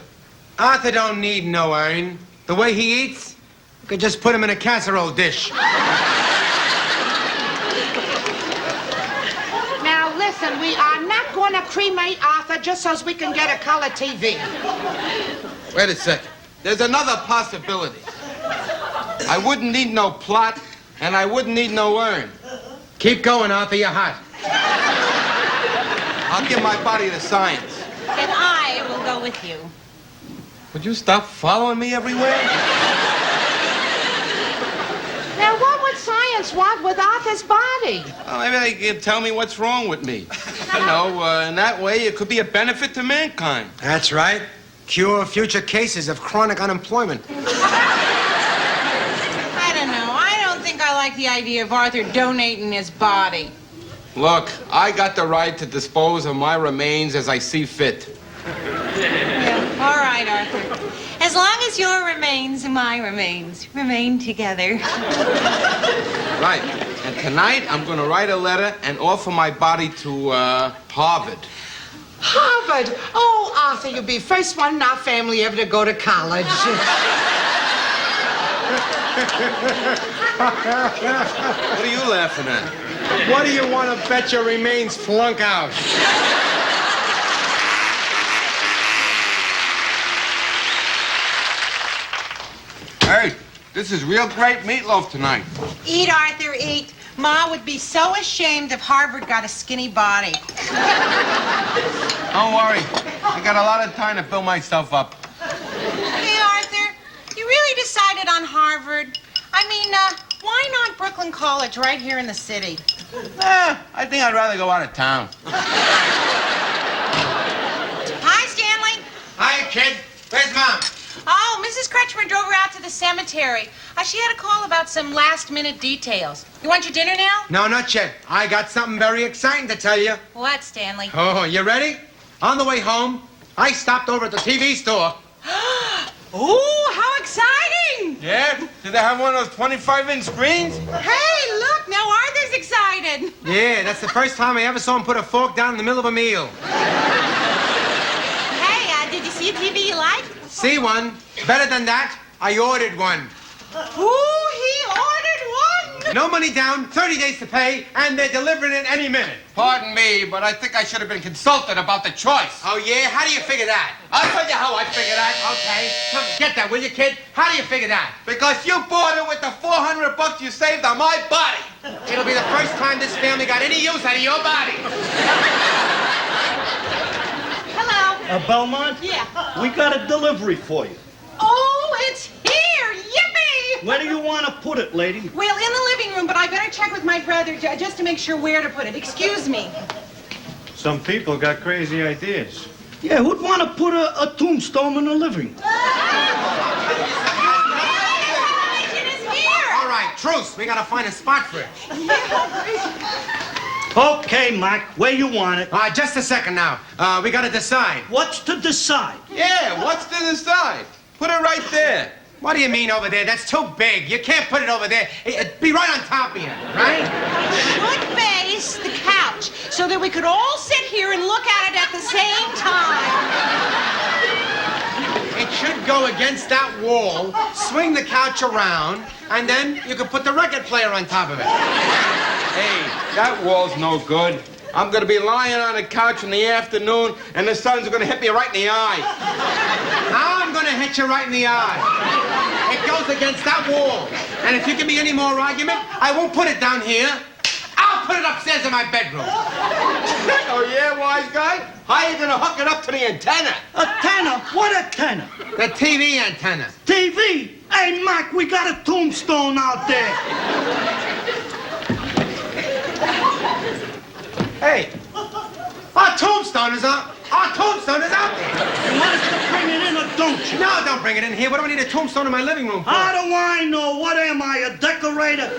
Arthur don't need no urn. The way he eats, you could just put him in a casserole dish. Now, listen, we are not going to cremate Arthur just so we can get a color TV. Wait a second. There's another possibility. I wouldn't need no plot, and I wouldn't need no urn. Keep going, Arthur, you're hot. I'll give my body to science. And I will go with you. Would you stop following me everywhere? Now, what would science want with Arthur's body? Well, maybe they can tell me what's wrong with me. You know, in that way, it could be a benefit to mankind. That's right. Cure future cases of chronic unemployment. I don't know. I don't think I like the idea of Arthur donating his body. Look, I got the right to dispose of my remains as I see fit. Yeah. All right, Arthur. As long as your remains and my remains remain together. Right. And tonight, I'm going to write a letter and offer my body to Harvard. Harvard? Oh, Arthur, you'll be first one in our family ever to go to college. What are you laughing at? What do you want to bet your remains flunk out? Hey, this is real great meatloaf tonight. Eat, Arthur, eat. Ma would be so ashamed if Harvard got a skinny body. Don't worry. I got a lot of time to build myself up. Hey, Arthur, you really decided on Harvard? I mean, why not Brooklyn College right here in the city? I think I'd rather go out of town. Hi, Stanley. Hi, kid. Where's Mom? Oh, Mrs. Kretschmer drove her out to the cemetery. She had a call about some last-minute details. You want your dinner now? No, not yet. I got something very exciting to tell you. What, Stanley? Oh, you ready? On the way home, I stopped over at the TV store. Ooh, how exciting! Yeah? Do they have one of those 25-inch screens? Hey, look, now Arthur's excited. Yeah, that's the first time I ever saw him put a fork down in the middle of a meal. Hey, did you see a TV you like? See one? Better than that, I ordered one. Ooh, he ordered one. No money down, 30 days to pay, and they're delivering it any minute. Pardon me, but I think I should have been consulted about the choice. Oh, yeah? How do you figure that? I'll tell you how I figure that. Okay, come get that, will you, kid? How do you figure that? Because you bought it with the $400 you saved on my body. It'll be the first time this family got any use out of your body. Hello. Belmont? Yeah. We got a delivery for you. Oh, it's here. Yippee! Where do you want to put it, lady? Well, in the living room, but I better check with my brother just to make sure where to put it. Excuse me. Some people got crazy ideas. Yeah, who'd want to put a tombstone in the living room? All right, truce. We gotta find a spot for it. Okay, Mac, where you want it? Just a second now. We gotta decide. What's to decide? Yeah, what's to decide? Put it right there. What do you mean over there? That's too big. You can't put it over there. It'd be right on top of you, right? Should face the couch so that we could all sit here and look at it at the same time. It should go against that wall, swing the couch around, and then you can put the record player on top of it. Hey, that wall's no good. I'm gonna be lying on the couch in the afternoon, and the sun's gonna hit me right in the eye. Now I'm gonna hit you right in the eye. It goes against that wall. And if you give me any more argument, I won't put it down here. I'll put it upstairs in my bedroom. Oh, yeah, wise guy? How are you gonna hook it up to the antenna? Antenna? What antenna? The TV antenna. TV? Hey, Mac, we got a tombstone out there. Hey, our tombstone is out. Our tombstone is out there. You want us to bring it in or don't you? No, don't bring it in here. What do I need a tombstone in my living room for? How do I know? What am I, a decorator?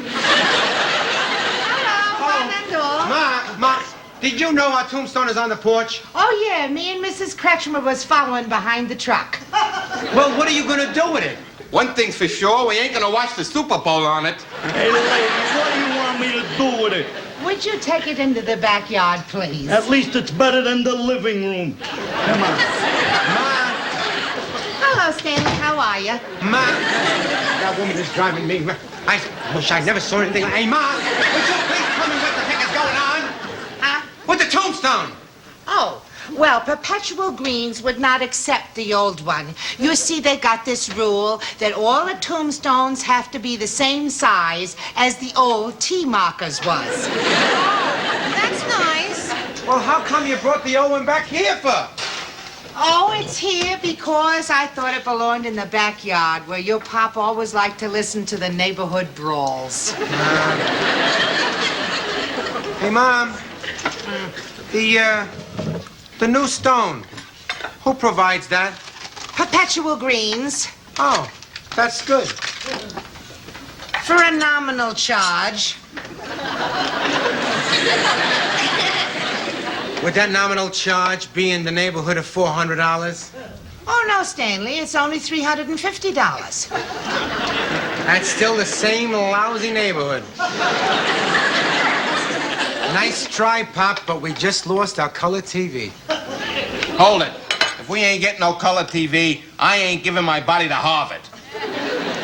Ma, did you know our tombstone is on the porch? Oh, yeah, me and Mrs. Kretschmer was following behind the truck. Well, what are you gonna do with it? One thing's for sure, we ain't gonna watch the Super Bowl on it. Hey, lady, what do you want me to do with it? Would you take it into the backyard, please? At least it's better than the living room. Come on. Ma, Hello, Stanley. How are you? Ma, that woman is driving me. I wish I never saw anything like. Hey, Ma, would you please tell me what the heck is going on? Huh? With the tombstone? Oh, well, Perpetual Greens would not accept the old one. You see, they got this rule that all the tombstones have to be the same size as the old T markers was. That's nice. Well, how come you brought the old one back here for? Oh, it's here because I thought it belonged in the backyard where your pop always liked to listen to the neighborhood brawls. Hey, Mom, the new stone, who provides that? Perpetual Greens. Oh, that's good. For a nominal charge. Would that nominal charge be in the neighborhood of $400? Oh, no, Stanley, it's only $350. That's still the same lousy neighborhood. Nice try, Pop, but we just lost our color TV. Hold it. If we ain't getting no color TV, I ain't giving my body to Harvard.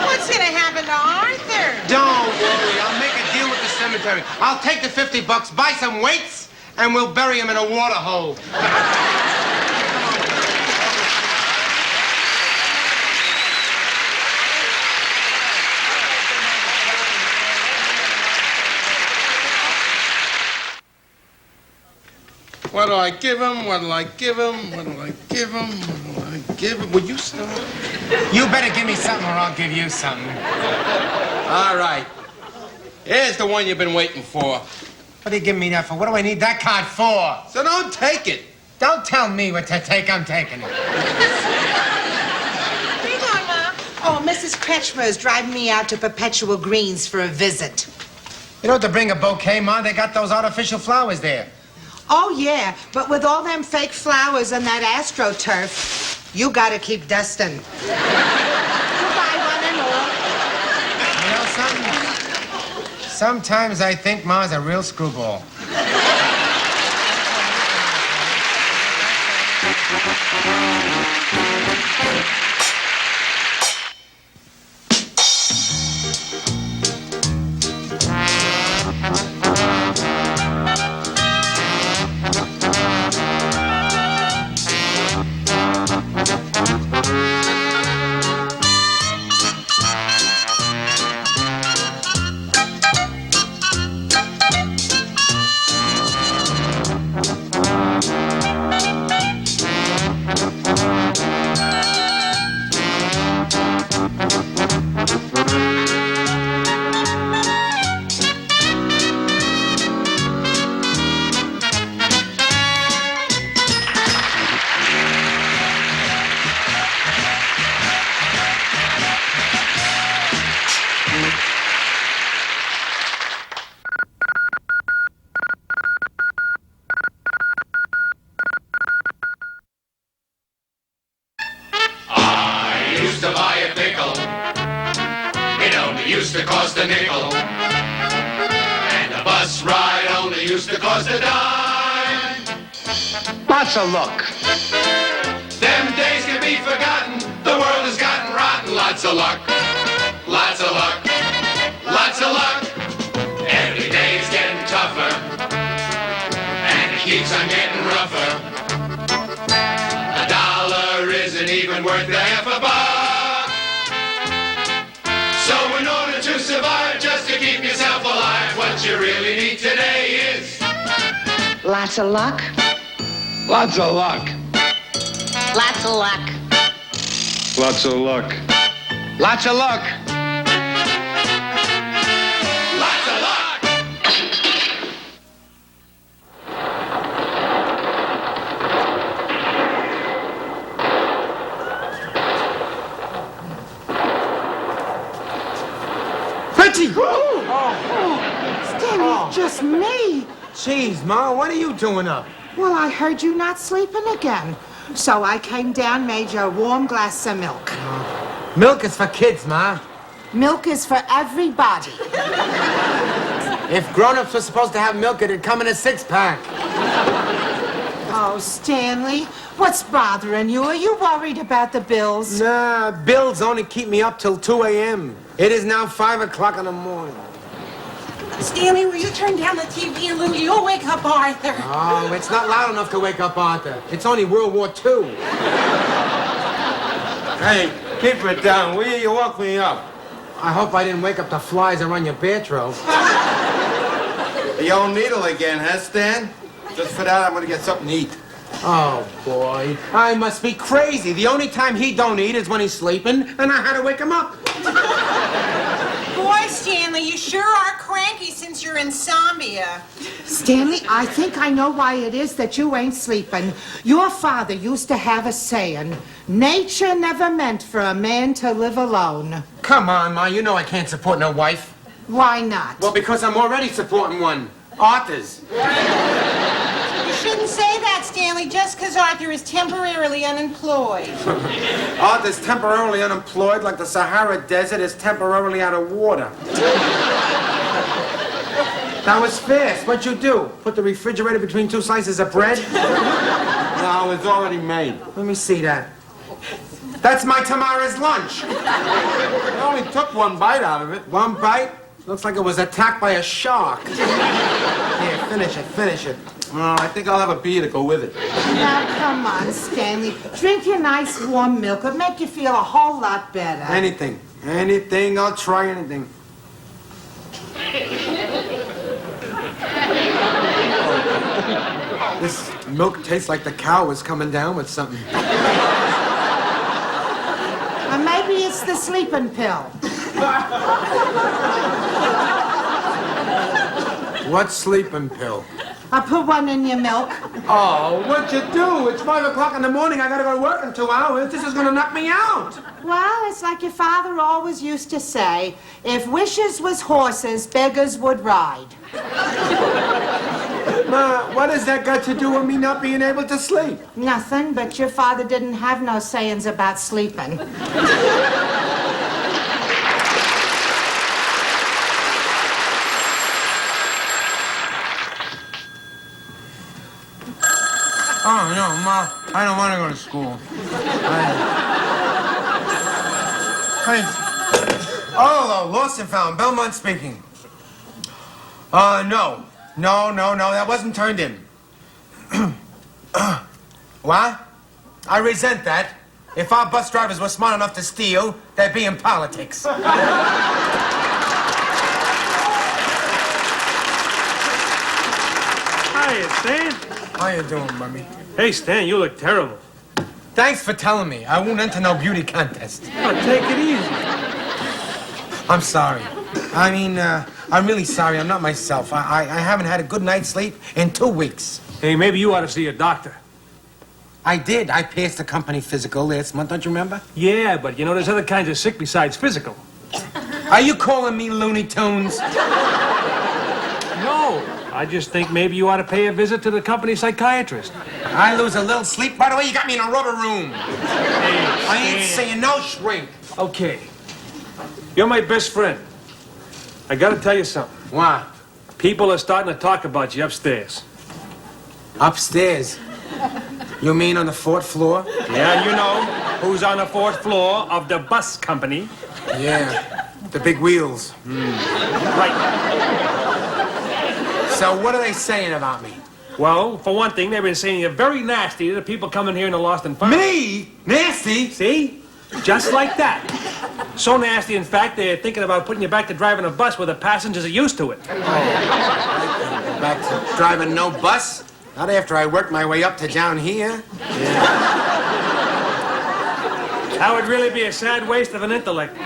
What's gonna happen to Arthur? Don't worry, I'll make a deal with the cemetery. I'll take the $50, buy some weights, and we'll bury him in a water hole. What'll I give him? What'll I give him? What'll I give him? What'll I give him? Would you stop? You better give me something or I'll give you something. All right. Here's the one you've been waiting for. What are you giving me that for? What do I need that card for? So don't take it. Don't tell me what to take. I'm taking it. Hang on, Ma. Oh, Mrs. Kretschmer is driving me out to Perpetual Greens for a visit. You don't have to bring a bouquet, Ma. They got those artificial flowers there. Oh, yeah, but with all them fake flowers and that AstroTurf, you gotta keep dusting. Goodbye, one and all. You know something? Sometimes I think Ma's a real screwball. Used to buy a pickle. It only used to cost a nickel. And a bus ride only used to cost a dime. Lotsa Luck. Them days can be forgotten. The world has gotten rotten. Lots of luck. Lots of luck. Lots of luck. Every day's getting tougher. And it keeps on getting rougher. A dollar isn't even worth a half a buck. So in order to survive, just to keep yourself alive, what you really need today is Lots of luck. Lots of luck. Lots of luck. Lots of luck. Lots of luck. lots of luck. Richie! Stanley, it's just me. Jeez, Ma, what are you doing up? Well, I heard you not sleeping again. So I came down, made you a warm glass of milk. Milk is for kids, Ma. Milk is for everybody. If grown-ups were supposed to have milk, it'd come in a six-pack. Oh, Stanley, what's bothering you? Are you worried about the bills? Nah, bills only keep me up till 2 a.m. It is now 5 o'clock in the morning. Stanley, will you turn down the TV a little? You'll wake up Arthur. Oh, it's not loud enough to wake up Arthur. It's only World War II. Hey, keep it down, will you? You woke me up. I hope I didn't wake up the flies around your bathrobe. The old needle again, huh, Stan? Just for that, I'm gonna get something to eat. Oh, boy. I must be crazy. The only time he don't eat is when he's sleeping, and I had to wake him up. Boy, Stanley, you sure are cranky since your insomnia. Stanley, I think I know why it is that you ain't sleeping. Your father used to have a saying, nature never meant for a man to live alone. Come on, Ma. You know I can't support no wife. Why not? Well, because I'm already supporting one. Arthur's. You shouldn't say that, Stanley, just because Arthur is temporarily unemployed. Arthur's temporarily unemployed like the Sahara Desert is temporarily out of water. That was fast. What'd you do? Put the refrigerator between two slices of bread? No, it's already made. Let me see that. That's my tomorrow's lunch. I only took one bite out of it. One bite? Looks like it was attacked by a shark. Here, finish it, finish it. No, I think I'll have a beer to go with it. Now, come on, Stanley. Drink your nice warm milk. It'll make you feel a whole lot better. Anything. Anything. I'll try anything. This milk tastes like the cow was coming down with something. Or maybe it's the sleeping pill. What sleeping pill? I put one in your milk. Oh, what'd you do? It's 5 o'clock in the morning. I gotta go to work in 2 hours. This is gonna knock me out. Well, it's like your father always used to say, if wishes was horses, beggars would ride. Ma, what has that got to do with me not being able to sleep? Nothing, but your father didn't have no sayings about sleeping. Oh, no, Ma, I don't want to go to school. Hey. Oh, Lawson found. Belmont speaking. No. No, that wasn't turned in. What? I resent that. If our bus drivers were smart enough to steal, they'd be in politics. Hiya, Stan. How you doing, Mummy? Hey, Stan, you look terrible. Thanks for telling me. I won't enter no beauty contest. Oh, take it easy. I'm sorry. I mean, I'm really sorry. I'm not myself. I haven't had a good night's sleep in 2 weeks. Hey, maybe you ought to see a doctor. I did. I passed the company physical last month. Don't you remember? Yeah, but you know, there's other kinds of sick besides physical. Are you calling me Looney Tunes? No, I just think maybe you ought to pay a visit to the company psychiatrist. I lose a little sleep. By the way, you got me in a rubber room. Hey, I ain't saying no shrink. Okay. You're my best friend. I gotta tell you something. What? People are starting to talk about you upstairs. Upstairs? You mean on the 4th floor? Yeah, you know who's on the 4th floor of the bus company. Yeah, the big wheels. Right. So what are they saying about me? Well, for one thing, they've been saying you're very nasty to the people coming here in the Lost and Found. Me? Nasty? See? Just like that. So nasty, in fact, they're thinking about putting you back to driving a bus where the passengers are used to it. Back to driving no bus? Not after I worked my way up to down here. That would really be a sad waste of an intellect.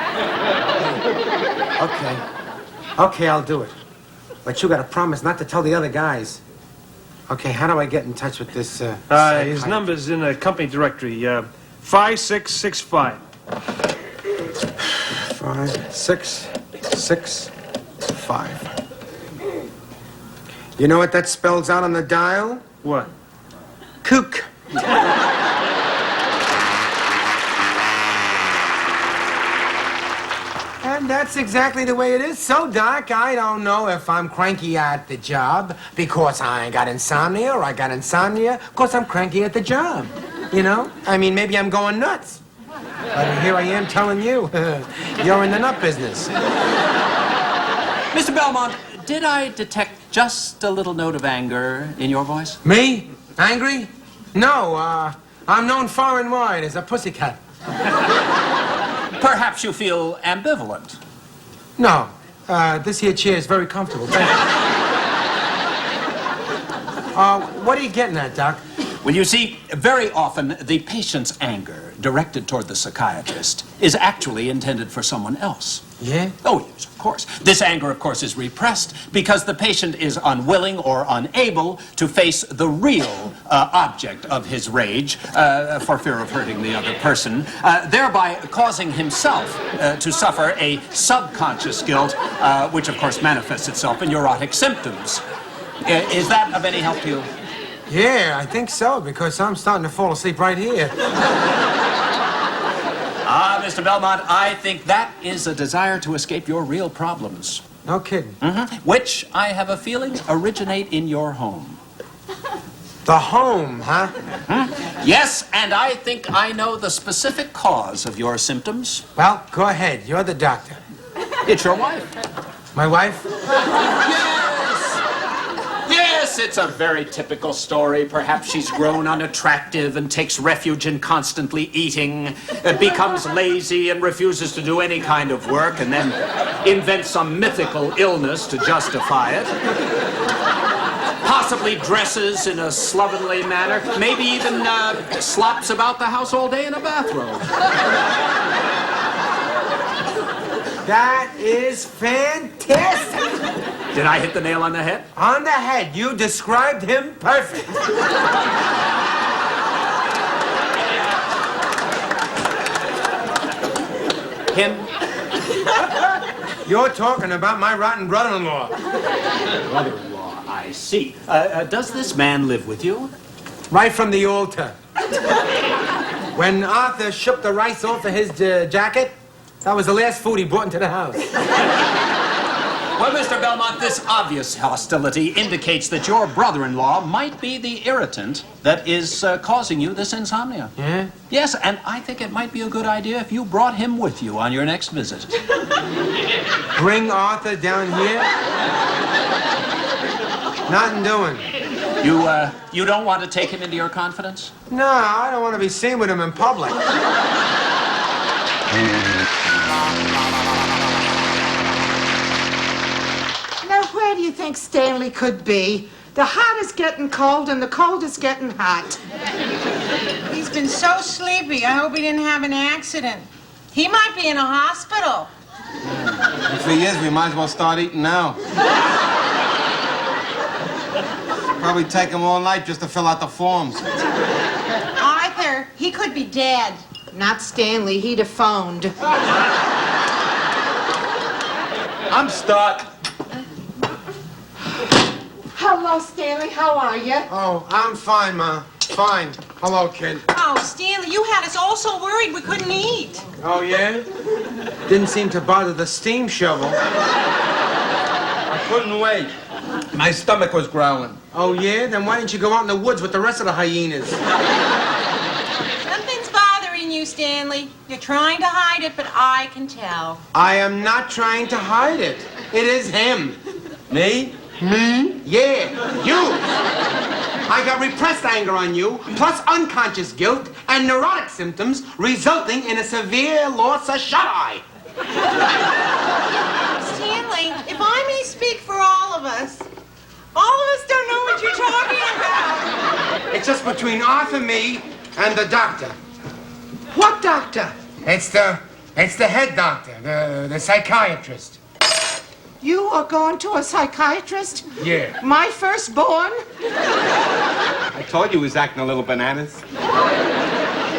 Okay, I'll do it. But you gotta promise not to tell the other guys. Okay, how do I get in touch with this, his number's in the company directory, 5665. 5665. You know what that spells out on the dial? What? Kook. And that's exactly the way it is. So, Doc, I don't know if I'm cranky at the job because I ain't got insomnia, or I got insomnia because I'm cranky at the job. You know? I mean, maybe I'm going nuts. But here I am telling you, you're in the nut business. Mr. Belmont, did I detect just a little note of anger in your voice? Me? Angry? No, I'm known far and wide as a pussycat. Perhaps you feel ambivalent. No, this here chair is very comfortable. Thank you. What are you getting at, Doc? Well, you see, very often the patient's anger directed toward the psychiatrist is actually intended for someone else. Yeah? Oh, yes, of course. This anger, of course, is repressed because the patient is unwilling or unable to face the real object of his rage for fear of hurting the other person, thereby causing himself to suffer a subconscious guilt, which, of course, manifests itself in neurotic symptoms. Is that of any help to you? Yeah, I think so, because I'm starting to fall asleep right here. Mr. Belmont, I think that is a desire to escape your real problems. No kidding. Which, I have a feeling, originate in your home. The home, huh? Yes, and I think I know the specific cause of your symptoms. Well, go ahead. You're the doctor. It's your wife. My wife? Yes, it's a very typical story. Perhaps she's grown unattractive and takes refuge in constantly eating, becomes lazy and refuses to do any kind of work, and then invents some mythical illness to justify it. Possibly dresses in a slovenly manner, maybe even slops about the house all day in a bathrobe. That is fantastic. Did I hit the nail on the head? On the head. You described him perfect. Him? You're talking about my rotten brother-in-law. Brother-in-law, I see. Does this man live with you? Right from the altar. When Arthur shook the rice off of his jacket, that was the last food he brought into the house. Well, Mr. Belmont, this obvious hostility indicates that your brother-in-law might be the irritant that is causing you this insomnia. Yeah? Yes, and I think it might be a good idea if you brought him with you on your next visit. Bring Arthur down here? Nothing doing. You don't want to take him into your confidence? No, I don't want to be seen with him in public. Now, where do you think Stanley could be? The hot is getting cold and the cold is getting hot. He's been so sleepy. I hope he didn't have an accident. He might be in a hospital. If he is, we might as well start eating now. Probably take him all night just to fill out the forms. Arthur, he could be dead. Not Stanley, he'd have phoned. I'm stuck. Hello, Stanley, how are you? Oh, I'm fine, Ma. Fine. Hello, kid. Oh, Stanley, you had us all so worried we couldn't eat. Oh, yeah? Didn't seem to bother the steam shovel. I couldn't wait. My stomach was growling. Oh, yeah? Then why didn't you go out in the woods with the rest of the hyenas? Something's bothering you, Stanley. You're trying to hide it, but I can tell. I am not trying to hide it. It is him. Me? Me? Yeah, you. I got repressed anger on you, plus unconscious guilt and neurotic symptoms resulting in a severe loss of shut-eye. Stanley, if I may speak for all of us don't know what you're talking about. It's just between Arthur, me, and the doctor. What doctor? It's the head doctor, the psychiatrist. You are going to a psychiatrist? Yeah. My firstborn? I told you he was acting a little bananas.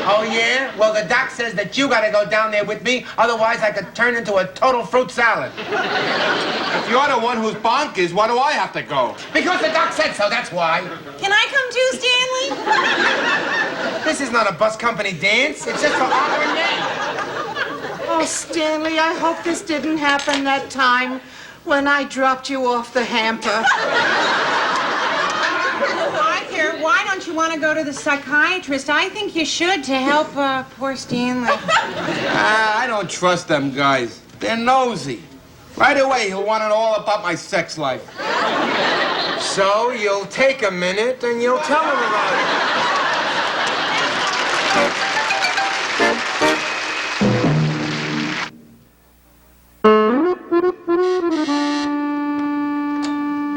Oh, yeah? Well, the doc says that you gotta go down there with me, otherwise I could turn into a total fruit salad. If you're the one who's bonkers, why do I have to go? Because the doc said so, that's why. Can I come too, Stanley? This is not a bus company dance. It's just for Arthur and me. Oh, Stanley, I hope this didn't happen that time when I dropped you off the hamper. Arthur, why don't you want to go to the psychiatrist? I think you should to help poor Stanley. I don't trust them guys. They're nosy. Right away, he'll want to know all about my sex life. So you'll take a minute and you'll tell him about it.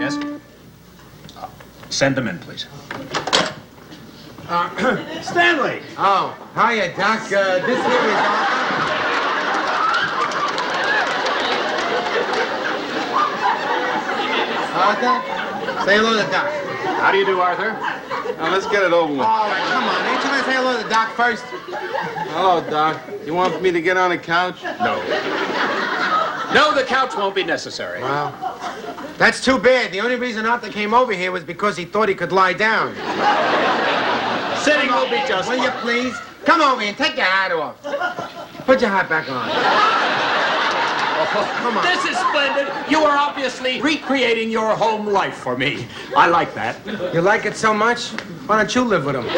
Yes? Send them in, please. Stanley! Oh, hiya, Doc. This here is Arthur. Say hello to Doc. How do you do, Arthur? Now, let's get it over with. All right, come on. Ain't you gonna say hello to Doc first? Hello, Doc. You want me to get on the couch? No. No, the couch won't be necessary. Well, that's too bad. The only reason Arthur came over here was because he thought he could lie down. Sitting will be just Will you please? Come over here and take your hat off. Put your hat back on. Come on. This is splendid. You are obviously recreating your home life for me. I like that. You like it so much? Why don't you live with him? You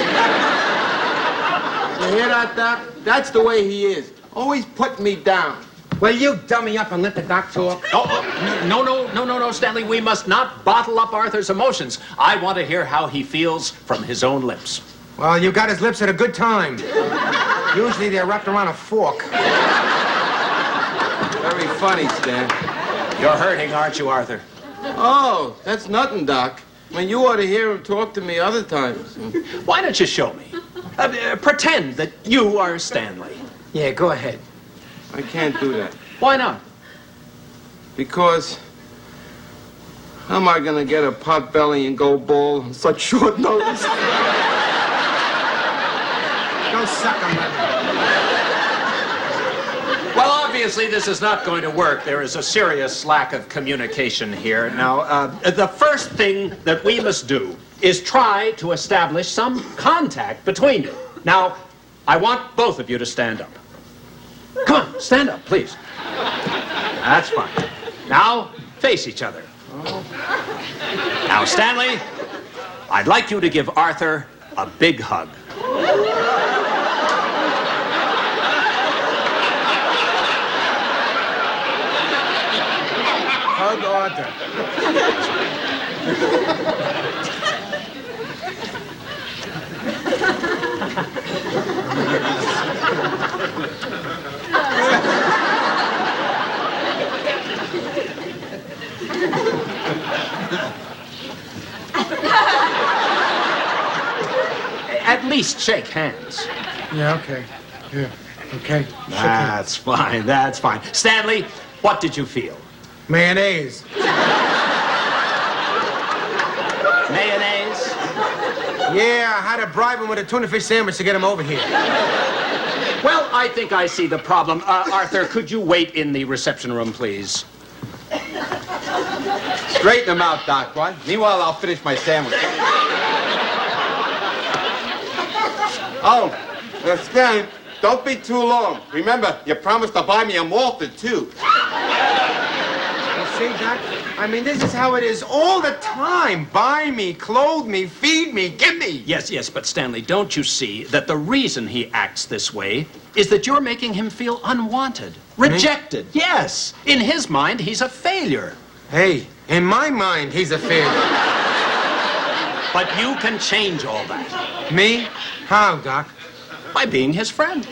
hear that, Doc? That's the way he is. Always putting me down. Will you dummy up and let the doc talk? No, Stanley. We must not bottle up Arthur's emotions. I want to hear how he feels from his own lips. Well, you got his lips at a good time. Usually they're wrapped around a fork. Very funny, Stan. You're hurting, aren't you, Arthur? Oh, that's nothing, Doc. I mean, you ought to hear him talk to me other times. Why don't you show me? Pretend that you are Stanley. Yeah, go ahead. I can't do that. Why not? Because how am I going to get a pot belly and go bald on such short notice? Go suck him, Well, obviously, this is not going to work. There is a serious lack of communication here. Now, the first thing that we must do is try to establish some contact between you. Now, I want both of you to stand up. Come on, stand up, please. That's fine. Now, face each other. Now, Stanley, I'd like you to give Arthur a big hug. Hug Arthur. At least shake hands. Yeah, okay. Yeah, okay. That's fine, that's fine. Stanley, what did you feel? Mayonnaise. Mayonnaise? Yeah, I had to bribe him with a tuna fish sandwich to get him over here. Well, I think I see the problem. Arthur, could you wait in the reception room, please? Straighten him out, Doc, what? Meanwhile, I'll finish my sandwich. Oh, Stan, don't be too long. Remember, you promised to buy me a malted, too. Well, see, Doc? I mean, this is how it is all the time. Buy me, clothe me, feed me, give me. Yes, but Stanley, don't you see that the reason he acts this way is that you're making him feel unwanted, rejected? Yes. In his mind, he's a failure. Hey, in my mind, he's a failure. But you can change all that. Me? How, Doc? By being his friend.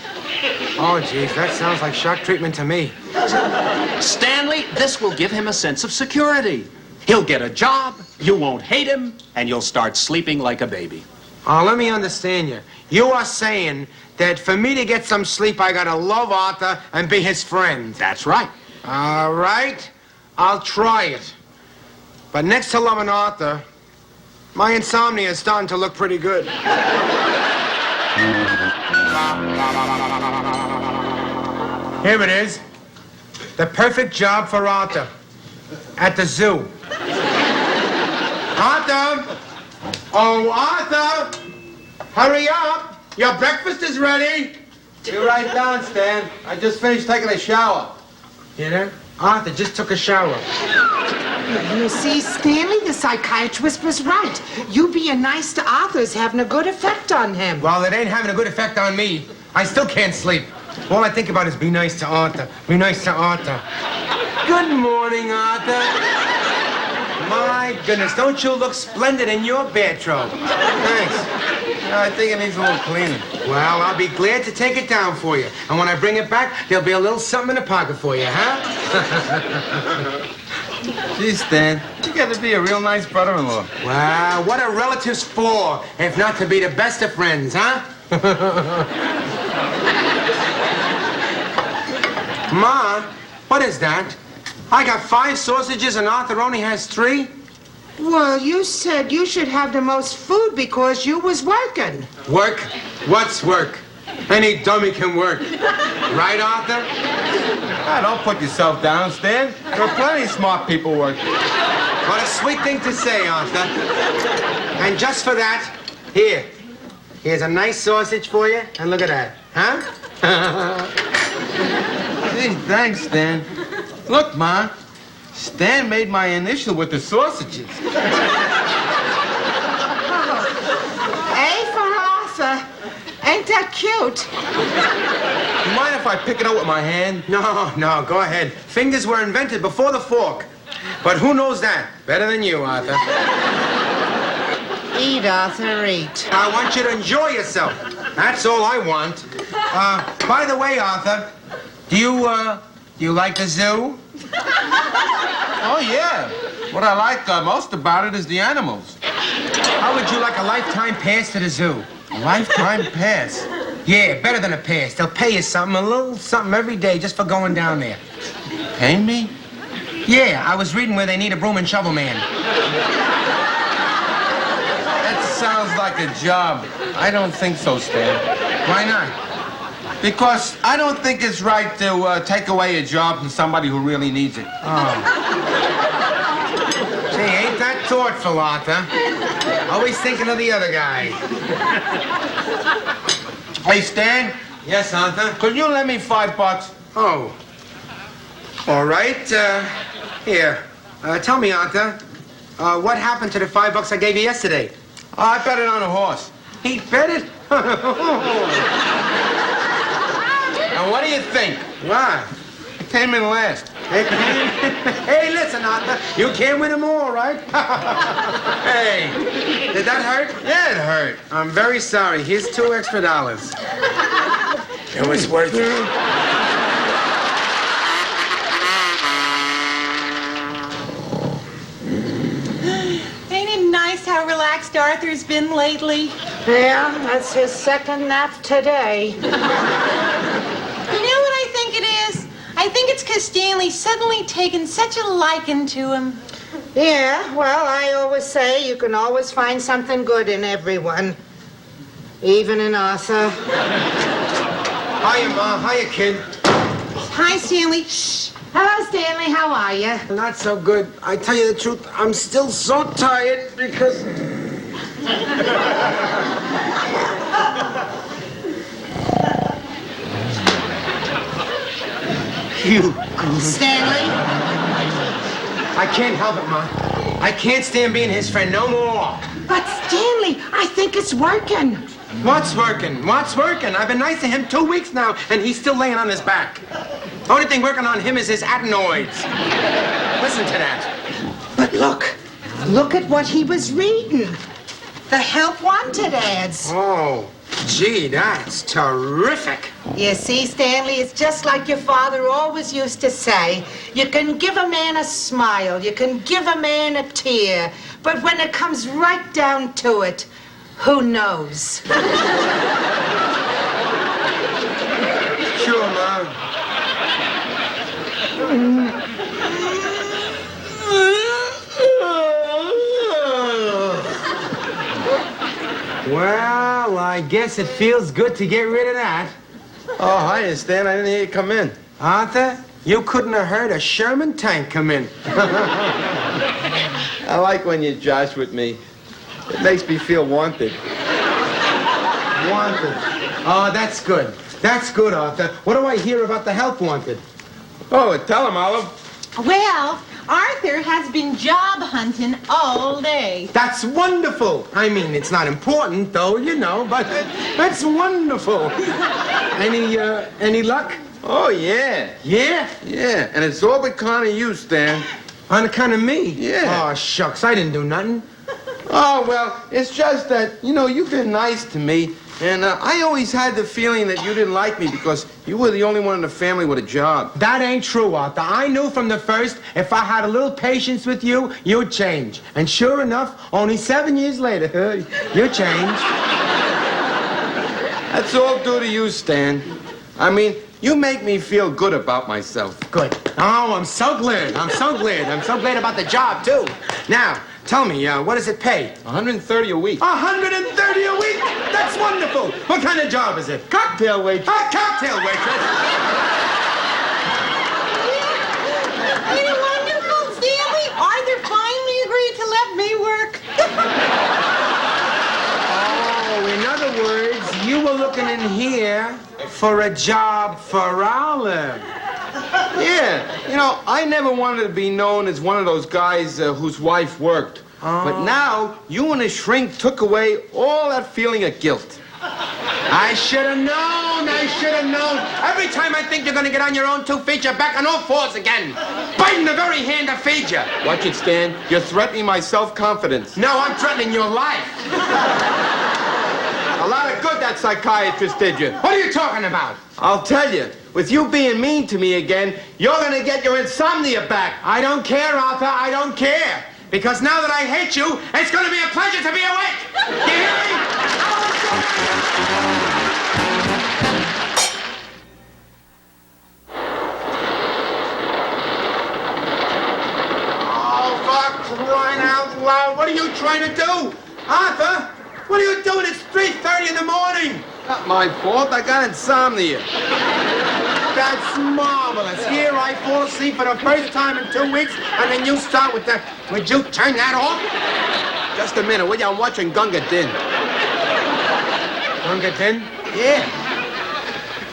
Oh, geez, that sounds like shock treatment to me. Stanley, this will give him a sense of security. He'll get a job, you won't hate him, and you'll start sleeping like a baby. Oh, let me understand you. You are saying that for me to get some sleep, I gotta love Arthur and be his friend. That's right. All right, I'll try it. But next to loving Arthur, my insomnia is starting to look pretty good. Here it is. The perfect job for Arthur. At the zoo. Arthur! Oh, Arthur! Hurry up! Your breakfast is ready! You're right down, Stan. I just finished taking a shower. You know? Arthur just took a shower. You see, Stanley, the psychiatrist was right. You being nice to Arthur is having a good effect on him. Well, it ain't having a good effect on me. I still can't sleep. All I think about is be nice to Arthur. Be nice to Arthur. Good morning, Arthur. My goodness, don't you look splendid in your bathrobe? Thanks. I think it needs a little cleaning. Well, I'll be glad to take it down for you. And when I bring it back, there'll be a little something in the pocket for you, huh? Gee, Stan, you got to be a real nice brother-in-law. Wow, what are relatives for, if not to be the best of friends, huh? Ma, what is that? I got 5 sausages and Arthur only has 3? Well, you said you should have the most food because you was working. Work? What's work? Any dummy can work. Right, Arthur? Don't put yourself down, Stan. There are plenty of smart people working. What a sweet thing to say, Arthur. And just for that, here's a nice sausage for you, and look at that, huh? Gee, thanks, Stan. Look, Ma, Stan made my initial with the sausages. A for Arthur. Ain't that cute? You mind if I pick it up with my hand? No, go ahead. Fingers were invented before the fork. But who knows that? Better than you, Arthur. Eat, Arthur, eat. I want you to enjoy yourself. That's all I want. By the way, Arthur, do you like the zoo? Oh, yeah. What I like most about it is the animals. How would you like a lifetime pass to the zoo? A lifetime pass? Yeah, better than a pass. They'll pay you something, a little something every day just for going down there. Pay me? Yeah, I was reading where they need a broom and shovel man. That sounds like a job. I don't think so, Stan. Why not? Because I don't think it's right to take away a job from somebody who really needs it. Oh. Gee, ain't that thoughtful, Arthur? Always thinking of the other guy. Hey, Stan? Yes, Arthur? Could you lend me $5? Oh. All right, here. Tell me, Arthur, what happened to the $5 I gave you yesterday? Oh, I bet it on a horse. He bet it? And what do you think? What? It came in last. Hey, listen, Arthur. You can't win them all, right? Hey, did that hurt? Yeah, it hurt. I'm very sorry. Here's $2 extra. It was worth it. Ain't it nice how relaxed Arthur's been lately? Yeah, that's his second nap today. You know what I think it is? I think it's because Stanley's suddenly taken such a liking to him. Yeah, well, I always say you can always find something good in everyone. Even in Arthur. Hiya, Ma. Hiya, kid. Hi, Stanley. Shh. Hello, Stanley. How are you? Not so good. I tell you the truth, I'm still so tired because... Stanley? I can't help it, Ma. I can't stand being his friend no more. But Stanley, I think it's working. What's working? What's working? I've been nice to him 2 weeks now, and he's still laying on his back. The only thing working on him is his adenoids. Listen to that. But look at what he was reading. The help wanted ads. Oh, gee, that's terrific. You see, Stanley, it's just like your father always used to say. You can give a man a smile, you can give a man a tear, but when it comes right down to it, who knows? Sure, Ma. Well, I guess it feels good to get rid of that. Oh, hi, Stan. I didn't hear you come in. Arthur, you couldn't have heard a Sherman tank come in. I like when you josh with me. It makes me feel wanted. Wanted. Oh, that's good. That's good, Arthur. What do I hear about the help wanted? Oh, tell him, Olive. Well, Arthur has been job hunting all day. That's wonderful. I mean, it's not important, though, you know, but that's wonderful. Any luck? Oh, yeah. Yeah? Yeah, and it's all because of you, Stan. On account of me? Yeah. Oh, shucks, I didn't do nothing. Oh, well, it's just that, you know, you've been nice to me, and I always had the feeling that you didn't like me because you were the only one in the family with a job. That ain't true, Arthur. I knew from the first if I had a little patience with you, you'd change. And sure enough, only 7 years later, you changed. That's all due to you, Stan. I mean, you make me feel good about myself. Good. Oh, I'm so glad. I'm so glad. I'm so glad about the job, too. Now, tell me, what does it pay? $130 a week. $130 a week? That's wonderful. What kind of job is it? Cocktail waitress. A cocktail waitress. Ain't it wonderful, Stanley? Arthur finally agreed to let me work. Oh, in other words, you were looking in here for a job for Olive. Yeah, you know, I never wanted to be known as one of those guys whose wife worked. But now, you and a shrink took away all that feeling of guilt. I should have known. I should have known. Every time I think you're going to get on your own 2 feet, you're back on all fours again. Biting the very hand that feeds you. Watch it, Stan. You're threatening my self-confidence. No, I'm threatening your life. A lot of good that psychiatrist did you. What are you talking about? I'll tell you. With you being mean to me again, you're going to get your insomnia back. I don't care, Arthur. I don't care. Because now that I hate you, it's going to be a pleasure to be awake. You hear me? Oh, for crying out loud. What are you trying to do? Arthur, what are you doing? It's 3:30 in the morning. Not my fault. I got insomnia. That's marvelous. Here I fall asleep for the first time in 2 weeks, and then you start with the... Would you turn that off? Just a minute, will you? I'm watching Gunga Din. Gunga Din? Yeah.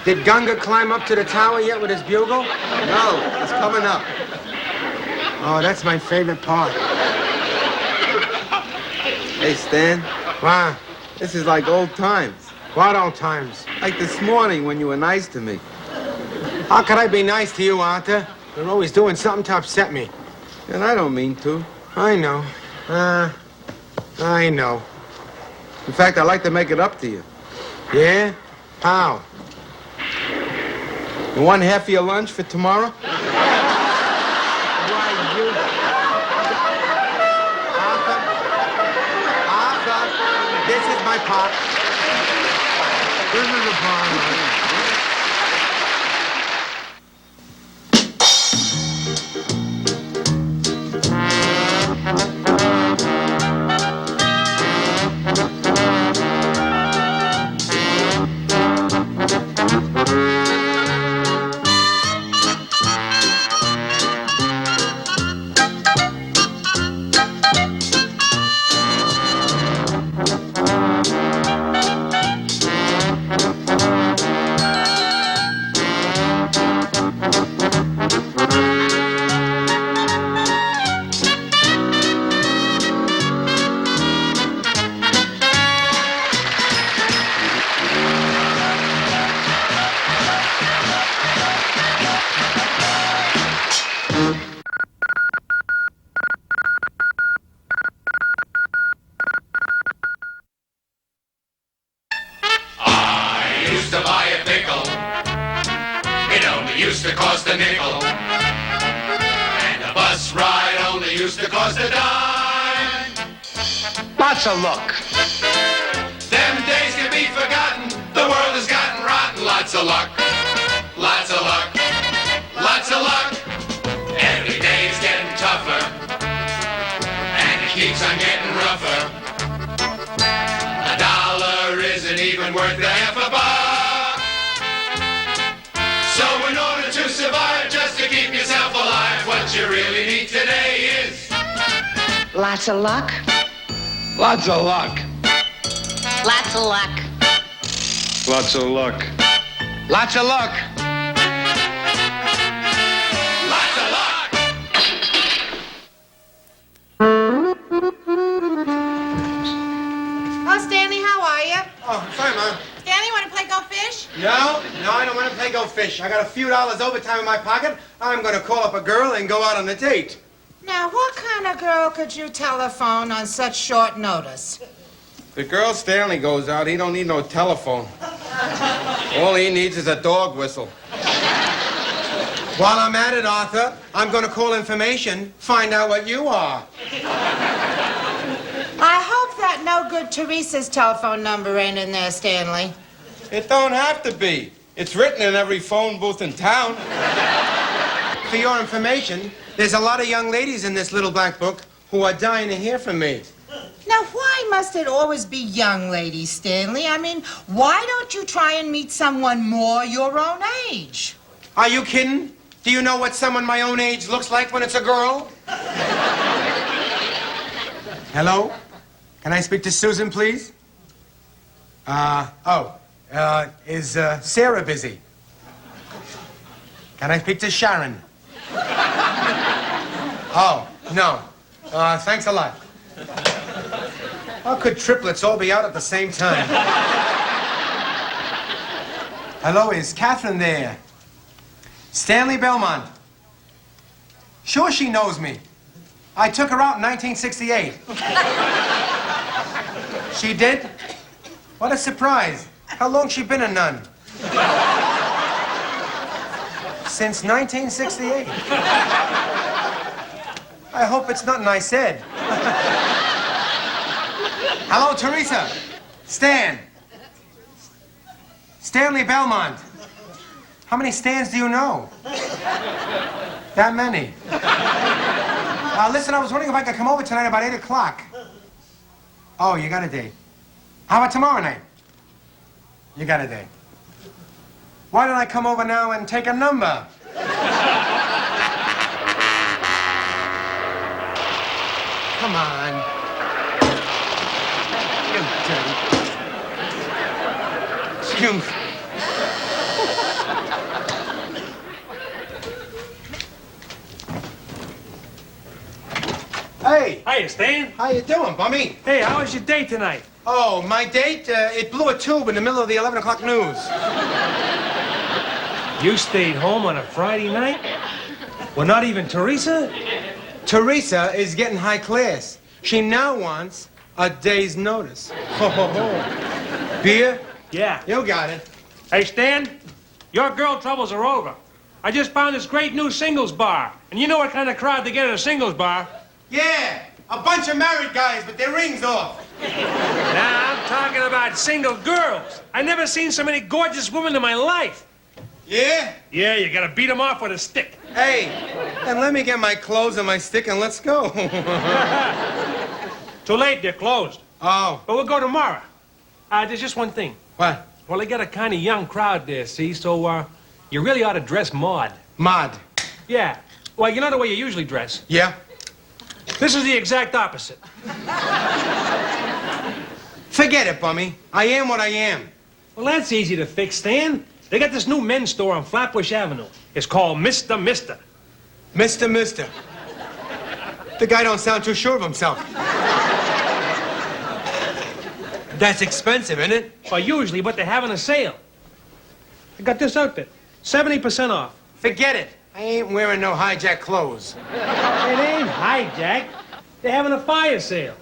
Did Gunga climb up to the tower yet with his bugle? No, it's coming up. Oh, that's my favorite part. Hey, Stan. Wow. This is like old times. What old times? Like this morning when you were nice to me. How could I be nice to you, Arthur? You're always doing something to upset me. And I don't mean to. I know. I know. In fact, I'd like to make it up to you. Yeah? How? You want half of your lunch for tomorrow? Why, you... Arthur, this is my pot. This is the pot. to buy a pickle. It only used to cost a nickel. And a bus ride only used to cost a dime. Lots of luck. Them days can be forgotten. The world has gotten rotten. Lots of luck. Lots of luck. Lots of luck. Every day's getting tougher. And it keeps on getting rougher. A dollar isn't even worth a half a buck. So in order to survive, just to keep yourself alive, what you really need today is Lots of luck. Lots of luck. Lots of luck. Lots of luck. Lots of luck. lots of luck. Oh, Stanley, how are you? Oh, sorry, Mom. Stanley, want to play Go Fish? No, I don't want to play Go Fish. I got a few dollars overtime in my pocket. I'm going to call up a girl and go out on a date. Now, what kind of girl could you telephone on such short notice? The girl Stanley goes out, he don't need no telephone. All he needs is a dog whistle. While I'm at it, Arthur, I'm going to call information, find out what you are. I hope that no good Teresa's telephone number ain't in there, Stanley. It don't have to be. It's written in every phone booth in town. For your information, there's a lot of young ladies in this little black book who are dying to hear from me. Now, why must it always be young ladies, Stanley? I mean, why don't you try and meet someone more your own age? Are you kidding? Do you know what someone my own age looks like when it's a girl? Hello? Can I speak to Susan, please? Is Sarah busy? Can I speak to Sharon? Oh, no. Thanks a lot. How could triplets all be out at the same time? Hello, is Catherine there? Stanley Belmont. Sure she knows me. I took her out in 1968. She did? What a surprise. How long she been a nun? Since 1968. I hope it's nothing I said. Hello, Teresa. Stan. Stanley Belmont. How many Stans do you know? That many. Listen, I was wondering if I could come over tonight about 8 o'clock. Oh, you got a date. How about tomorrow night? You got a date. Why don't I come over now and take a number? Come on. You dirty. You... Hey. Hiya, Stan. How you doing, bummy? Hey, how was your day tonight? Oh, my date? It blew a tube in the middle of the 11 o'clock news. You stayed home on a Friday night? Well, not even Teresa? Teresa is getting high class. She now wants a day's notice. Ho, ho, ho. Beer? Yeah. You got it. Hey, Stan, your girl troubles are over. I just found this great new singles bar. And you know what kind of crowd they get at a singles bar? Yeah, a bunch of married guys with their rings off. Now, I'm talking about single girls. I've never seen so many gorgeous women in my life. Yeah? Yeah, you gotta beat them off with a stick. Hey, and let me get my clothes and my stick and let's go. Too late, they're closed. Oh. But we'll go tomorrow. There's just one thing. What? Well, they got a kind of young crowd there, see? So, you really ought to dress mod. Mod? Yeah. Well, you know the way you usually dress. Yeah? This is the exact opposite. Forget it, bummy. I am what I am. Well, that's easy to fix, Stan. They got this new men's store on Flatbush Avenue. It's called Mr. Mister. Mr. Mister. The guy don't sound too sure of himself. That's expensive, isn't it? Well, usually, but they're having a sale. I got this outfit. 70% off. Forget it. I ain't wearing no hijack clothes. It ain't hijack. They're having a fire sale.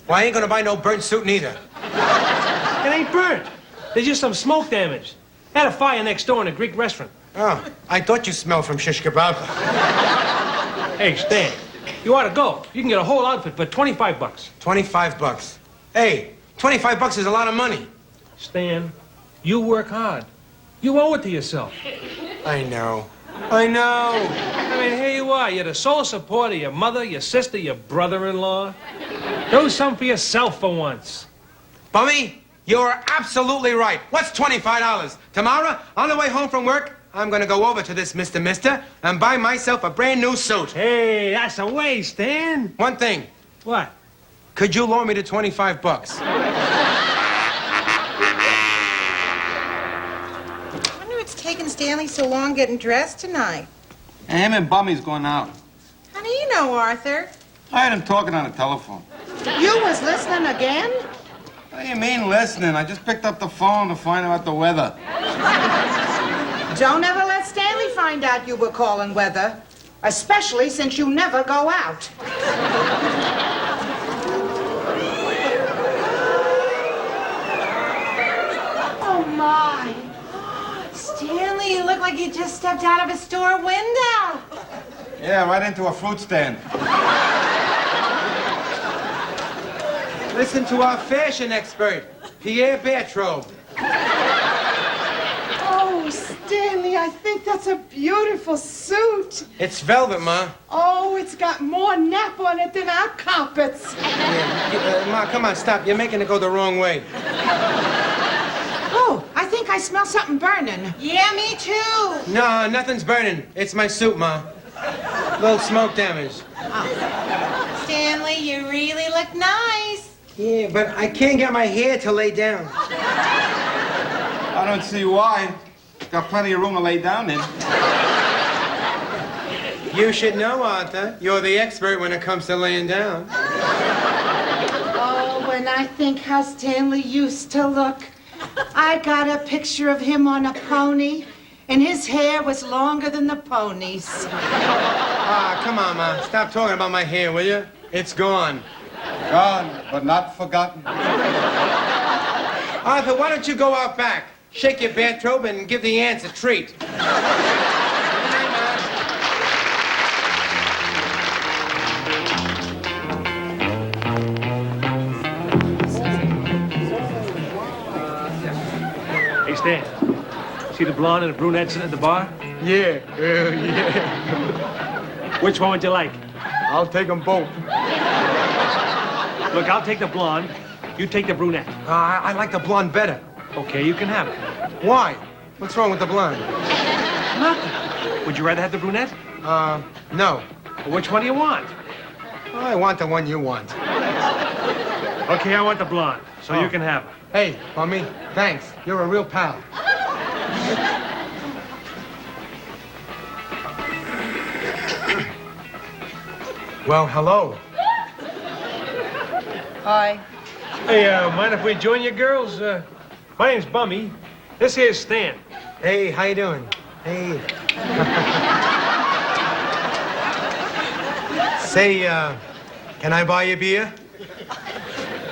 Well, I ain't gonna buy no burnt suit neither. It ain't burnt. There's just some smoke damage. Had a fire next door in a Greek restaurant. Oh, I thought you smelled from shish kebab. Hey, Stan, you ought to go. You can get a whole outfit for $25. $25. Hey, $25 is a lot of money. Stan, you work hard. You owe it to yourself. I know. I know. I mean, here you are. You're the sole support of your mother, your sister, your brother-in-law. Do something for yourself for once. Bummy, you're absolutely right. What's $25? Tomorrow, on the way home from work, I'm gonna go over to this Mr. Mister and buy myself a brand new suit. Hey, that's a waste, Stan. One thing. What? Could you loan me the $25? I wonder what's taking Stanley so long getting dressed tonight. Him and Bummy's going out. How do you know, Arthur? I heard him talking on the telephone. You was listening again? What do you mean listening? I just picked up the phone to find out the weather. Don't ever let Stanley find out you were calling weather, especially since you never go out. Oh, my. Stanley, you look like you just stepped out of a store window. Yeah, right into a fruit stand. Listen to our fashion expert, Pierre Bertraud. Oh, Stanley, I think that's a beautiful suit. It's velvet, Ma. Oh, it's got more nap on it than our carpets. Ma, come on, stop. You're making it go the wrong way. Oh, I think I smell something burning. Yeah, me too. No, nothing's burning. It's my suit, Ma. Little smoke damage. Stanley, you really look nice. Yeah, but I can't get my hair to lay down. I don't see why. Got plenty of room to lay down in. You should know, Arthur. You're the expert when it comes to laying down. Oh, when I think how Stanley used to look. I got a picture of him on a pony, and his hair was longer than the pony's. Ah, come on, Ma. Stop talking about my hair, will you? It's gone. Gone, but not forgotten. Arthur, why don't you go out back? Shake your bathrobe and give the ants a treat. Good night, Hey, Stan, see the blonde and the brunette sitting at the bar? Yeah. Which one would you like? I'll take them both. Look, I'll take the blonde. You take the brunette. I like the blonde better. Okay, you can have it. Why? What's wrong with the blonde? Nothing. Would you rather have the brunette? No. Well, which one do you want? I want the one you want. Okay, I want the blonde, so you can have her. Hey, Bummy, thanks. You're a real pal. Well, hello. Hi. Hey, mind if we join you girls? My name's Bummy. This here's Stan. Hey, how you doing? Hey. Say, can I buy you a beer?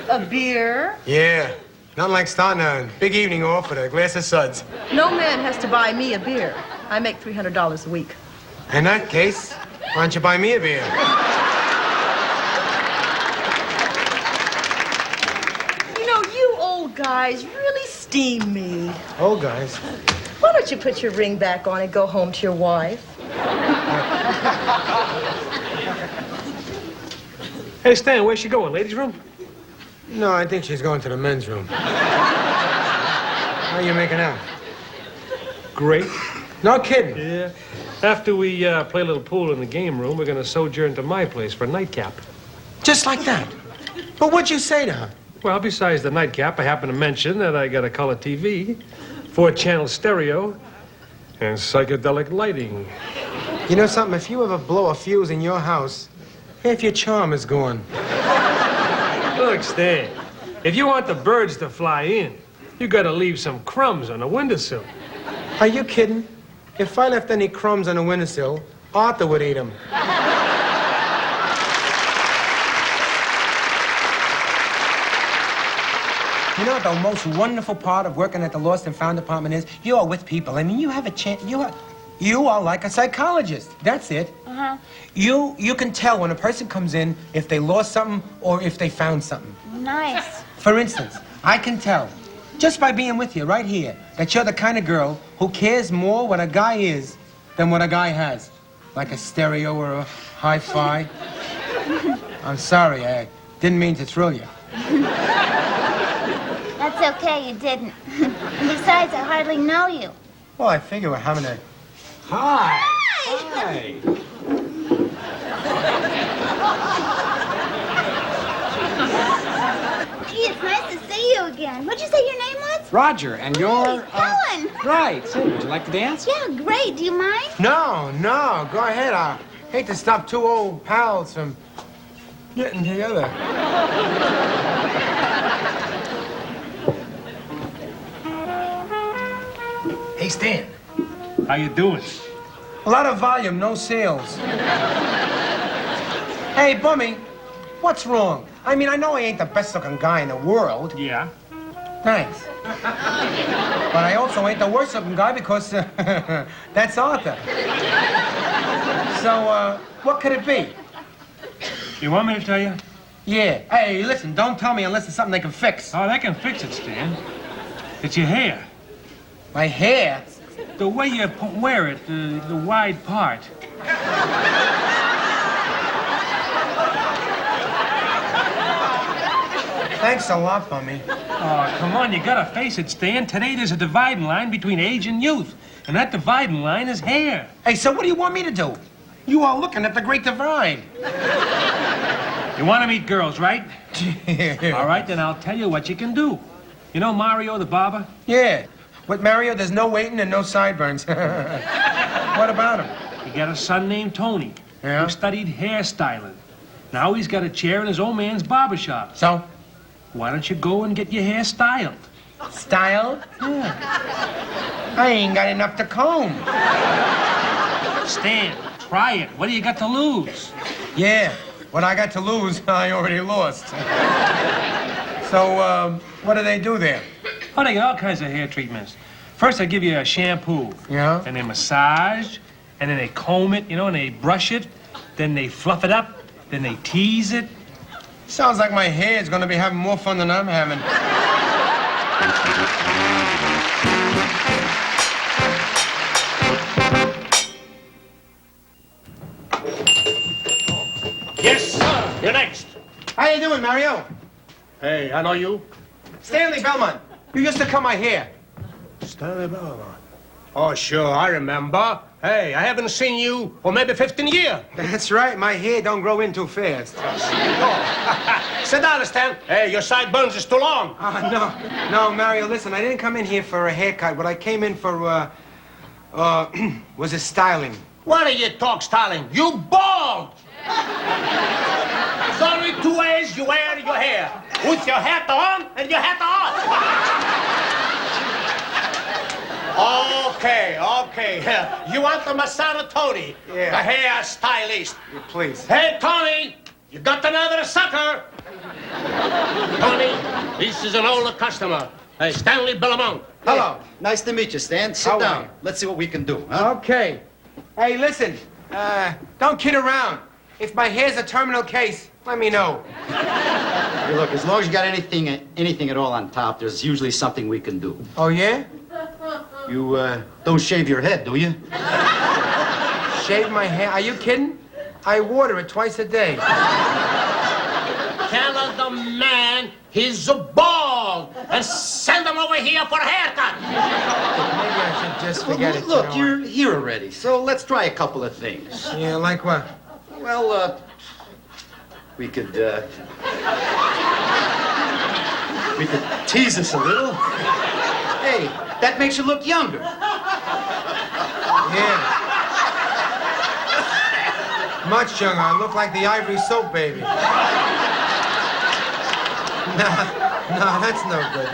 A beer? Yeah. Nothing like starting a big evening off with a glass of suds. No man has to buy me a beer. I make $300 a week. In that case, why don't you buy me a beer? You know, you old guys really steam me. Old guys. Why don't you put your ring back on and go home to your wife? Hey, Stan, where's she going? Ladies' room? No, I think she's going to the men's room. How are you making out? Great. No kidding. Yeah. After we play a little pool in the game room, we're going to sojourn to my place for a nightcap. Just like that? But what'd you say to her? Well, besides the nightcap, I happen to mention that I got a color TV, 4-channel stereo, and psychedelic lighting. You know something? If you ever blow a fuse in your house, half your charm is gone. Look, Stan, if you want the birds to fly in, you got to leave some crumbs on the windowsill. Are you kidding? If I left any crumbs on the windowsill, Arthur would eat them. You know what the most wonderful part of working at the Lost and Found Department is? You are with people. I mean, you have a chance. You are like a psychologist. That's it. Uh-huh. You can tell when a person comes in if they lost something or if they found something. Nice. For instance, I can tell, just by being with you right here, that you're the kind of girl who cares more what a guy is than what a guy has. Like a stereo or a hi-fi. I'm sorry, I didn't mean to thrill you. That's okay, you didn't. And besides, I hardly know you. Well, I figure we're having a... Hi. Hi. Gee, it's nice to see you again. What'd you say your name was? Roger, and you're... Helen. Right. Say, would you like to dance? Yeah, great. Do you mind? No, go ahead. I hate to stop two old pals from getting together. Hey, Stan. How you doing? A lot of volume, no sales. Hey, Bummy, what's wrong? I mean, I know I ain't the best-looking guy in the world. Yeah. Thanks. But I also ain't the worst-looking guy because that's Arthur. So, what could it be? You want me to tell you? Yeah. Hey, listen, don't tell me unless it's something they can fix. Oh, they can fix it, Stan. It's your hair. My hair? The way you wear it, the wide part. Thanks a lot, Bummy. Oh, come on, you gotta face it, Stan. Today there's a dividing line between age and youth. And that dividing line is hair. Hey, so what do you want me to do? You are looking at the Great Divide. You want to meet girls, right? All right, then I'll tell you what you can do. You know Mario the barber? Yeah. With Mario, there's no waiting and no sideburns. What about him? He got a son named Tony. Yeah? Who studied hairstyling. Now he's got a chair in his old man's barber shop. So? Why don't you go and get your hair styled? Styled? Yeah. I ain't got enough to comb. Stan, try it. What do you got to lose? Yeah. What I got to lose, I already lost. So, what do they do there? Oh, they got all kinds of hair treatments. First, they give you a shampoo. Yeah? And they massage, and then they comb it, and they brush it. Then they fluff it up. Then they tease it. Sounds like my hair's gonna be having more fun than I'm having. Yes, sir. You're next. How you doing, Mario? Hey, I know you. Stanley Belmont. You used to cut my hair. Stanley Belmont. Oh, sure, I remember. Hey, I haven't seen you for maybe 15 years. That's right. My hair don't grow in too fast. Sit down, Stan. Hey, your sideburns is too long. No, Mario, listen, I didn't come in here for a haircut. What I came in for, was a styling. What are you talk styling? You bald! There's only two ways you wear your hair. With your hat on and your hat off. Okay. You want the Masana Tony, Yeah. the hair stylist. Please. Hey, Tony, you got another sucker. Tony, this is an older customer. Hey, Stanley Belmont. Hello. Nice to meet you, Stan. Sit How are down. you? Let's see what we can do, huh? Okay. Hey, listen, don't kid around. If my hair's a terminal case, let me know. Hey, look, as long as you got anything at all on top, there's usually something we can do. Oh, yeah? You, don't shave your head, do you? Shave my hair? Are you kidding? I water it twice a day. Tell the man he's bald and send him over here for a haircut. Maybe I should just forget it. Look, you know you're here already, so let's try a couple of things. what? Yeah, like what? Well, we could tease us a little. Hey, that makes you look younger. Yeah. Much younger. I look like the Ivory Soap baby. No, that's no good.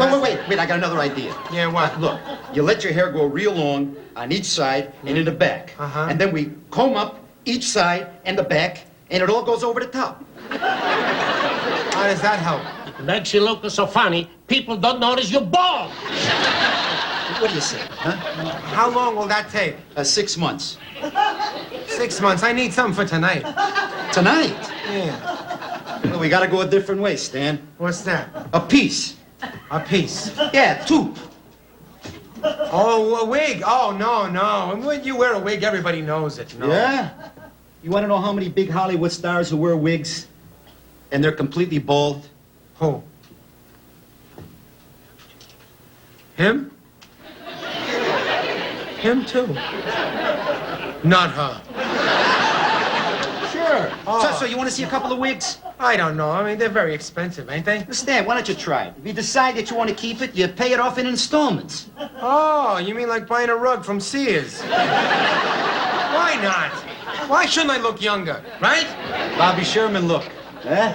Wait, I got another idea. Yeah, what? Look, you let your hair grow real long on each side and in the back. Uh-huh. And then we comb up each side and the back, and it all goes over the top. How does that help? Makes you look so funny, people don't notice you're bald. What do you say, huh? How long will that take? 6 months. 6 months. I need something for tonight. Tonight? Yeah. Well, we gotta go a different way, Stan. What's that? A piece. A piece. Yeah, 2. Oh, a wig. Oh, no. And when you wear a wig, everybody knows it. No. Yeah? You wanna know how many big Hollywood stars who wear wigs and they're completely bald? Who? Him? Him too. Not her. Sure. Oh. So you want to see a couple of wigs? I don't know. I mean, they're very expensive, ain't they? Stan, why don't you try it? If you decide that you want to keep it, you pay it off in installments. Oh, you mean like buying a rug from Sears? Why not? Why shouldn't I look younger, right? Bobby Sherman look. Huh?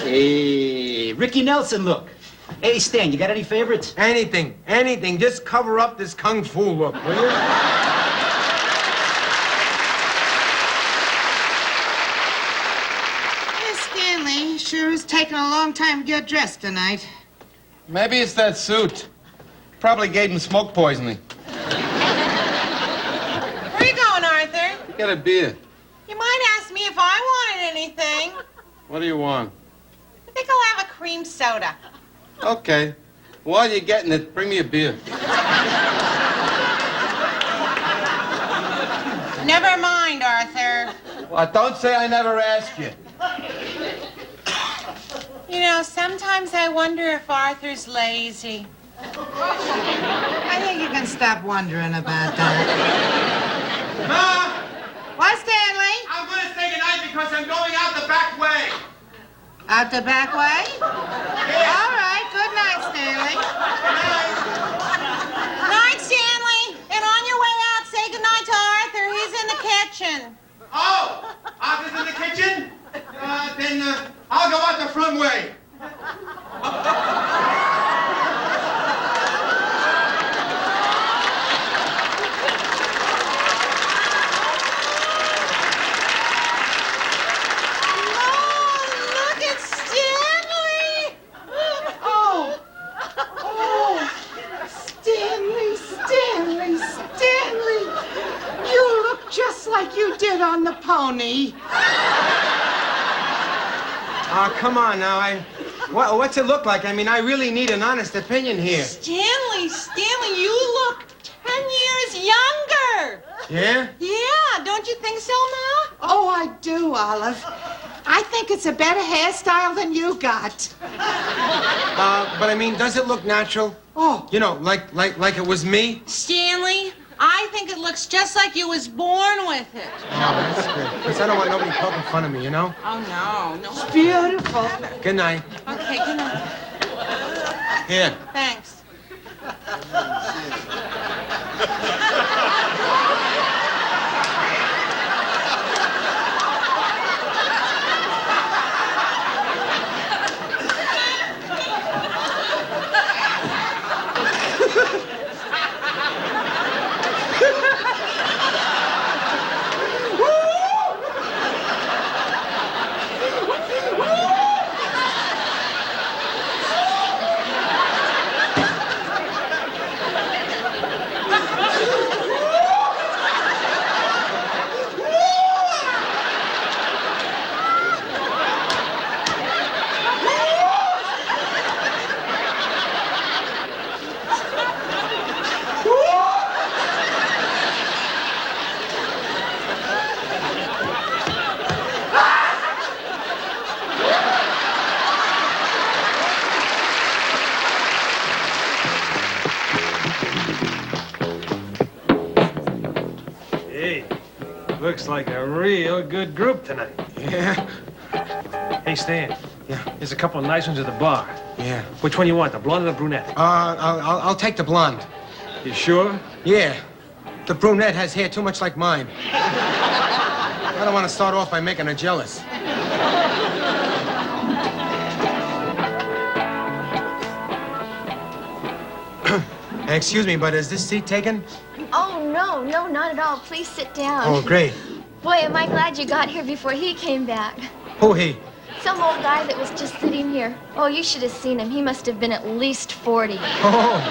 Hey, Ricky Nelson look. Hey, Stan, you got any favorites? Anything. Just cover up this kung fu look, will you? Stanley, sure is taking a long time to get dressed tonight. Maybe it's that suit. Probably gave him smoke poisoning. Where are you going, Arthur? Get a beer. You might ask me if I wanted anything. What do you want? I think I'll have a cream soda. Okay. While you're getting it, bring me a beer. Never mind, Arthur. Well, don't say I never asked you. You know, sometimes I wonder if Arthur's lazy. I think you can stop wondering about that. Ma! What, Stanley? I'm going to say goodnight because I'm going out the back way. Out the back way? Yeah. All right, good night, Stanley. Night, Stanley. And on your way out, say goodnight to Arthur. He's in the kitchen. Oh, Arthur's in the kitchen? Then I'll go out the front way. Look at Stanley. Stanley. You look just like you did on the pony. Oh, come on now. What's it look like? I mean, I really need an honest opinion here. Stanley, you look 10 years younger. Yeah? Yeah, don't you think so, Ma? Oh, I do, Olive. I think it's a better hairstyle than you got. But I mean, does it look natural? Oh. You know, like it was me? Stanley, I think it looks just like you was born with it. Oh, that's good. Because I don't want nobody poking fun of me, you know? Oh, no. It's beautiful. Good night. Okay, good night. Here. Thanks. Looks like a real good group tonight. Yeah. Hey, Stan. Yeah. There's a couple of nice ones at the bar. Yeah. Which one you want, the blonde or the brunette? I'll take the blonde. You sure? Yeah. The brunette has hair too much like mine. I don't want to start off by making her jealous. Excuse me, but is this seat taken? Oh, no, not at all. Please sit down. Oh, great. Boy, am I glad you got here before he came back. Who he? Some old guy that was just sitting here. Oh, you should have seen him. He must have been at least 40. Oh,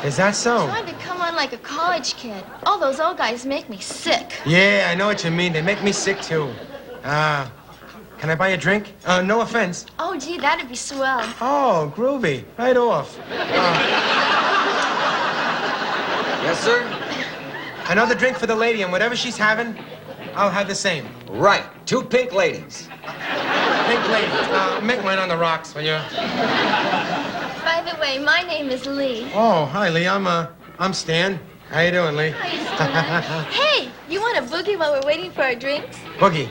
is that so? Tried to come on like a college kid. All those old guys make me sick. Yeah, I know what you mean. They make me sick, too. Can I buy a drink? No offense. Oh, gee, that'd be swell. Oh, groovy. Right off. Yes, sir? Another drink for the lady, and whatever she's having, I'll have the same. Right. 2 pink ladies. Pink lady. Make mine on the rocks, will you? By the way, my name is Lee. Oh, hi, Lee. I'm Stan. How you doing, Lee? Hey, you want a boogie while we're waiting for our drinks? Boogie.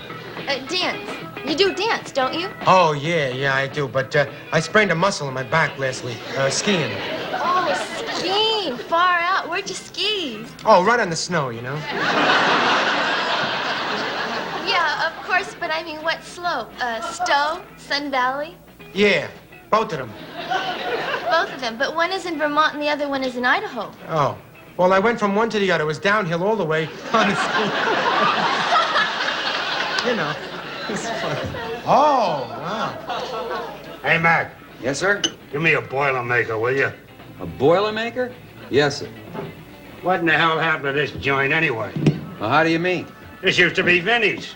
Dance. You do dance, don't you? Oh, yeah, I do. But I sprained a muscle in my back last week, skiing. Oh, skiing. Far out. Where'd you ski? Oh, right on the snow, you know. Yeah, of course, but I mean, what slope? Stowe? Sun Valley? Yeah, both of them. Both of them, but one is in Vermont and the other one is in Idaho. Oh. Well, I went from one to the other. It was downhill all the way on the ski. You know, it's funny. Oh, wow. Hey, Mac. Yes, sir? Give me a Boilermaker, will you? A Boilermaker? Yes, sir. What in the hell happened to this joint anyway? Well, how do you mean? This used to be Vinny's.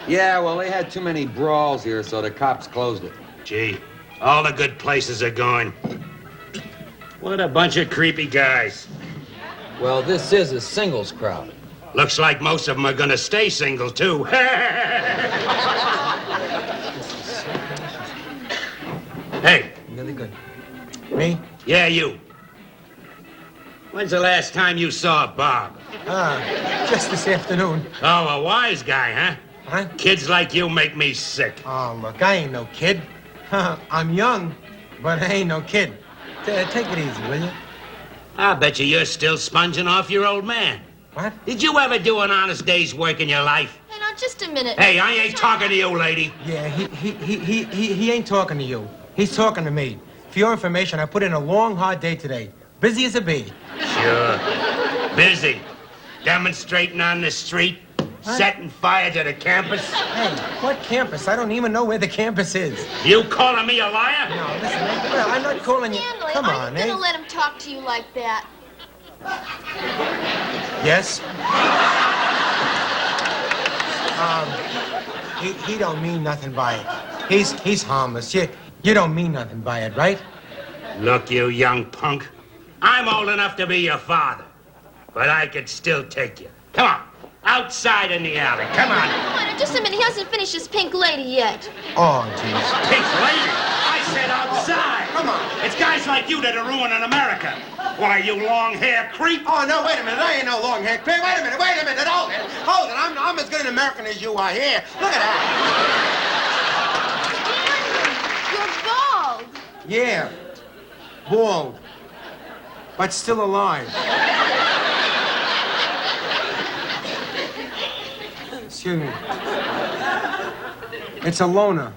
Yeah, well, they had too many brawls here, so the cops closed it. Gee, all the good places are gone. What a bunch of creepy guys. Well, this is a singles crowd. Looks like most of them are gonna stay single, too. Hey. Really good. Me? Yeah, you. When's the last time you saw Bob? Just this afternoon. Oh, a wise guy, huh? Huh? Kids like you make me sick. Oh, look, I ain't no kid. I'm young, but I ain't no kid. Take it easy, will you? I bet you're still sponging off your old man. What? Did you ever do an honest day's work in your life? Hey, now, just a minute. Hey, I ain't talking to you, lady. Yeah, he ain't talking to you. He's talking to me. For your information, I put in a long, hard day today. Busy as a bee. Sure. Busy. Demonstrating on the street. What? Setting fire to the campus. Hey, what campus? I don't even know where the campus is. You calling me a liar? No, listen, I'm not calling you. Stanley, Come on, are you gonna let him talk to you like that? Yes? He don't mean nothing by it. He's harmless. You don't mean nothing by it, right? Look, you young punk. I'm old enough to be your father. But I could still take you. Come on. Outside in the alley. Come on. Come on, just a minute. He hasn't finished his pink lady yet. Oh, jeez. Pink lady? I said outside. Come on. It's guys like you that are ruining America. Why, you long-haired creep? Oh, no, wait a minute. I ain't no long-haired creep. Wait a minute. Hold it. I'm as good an American as you are here. Look at that. You're bald. Yeah. Bald. But still alive. Excuse me. It's a loner.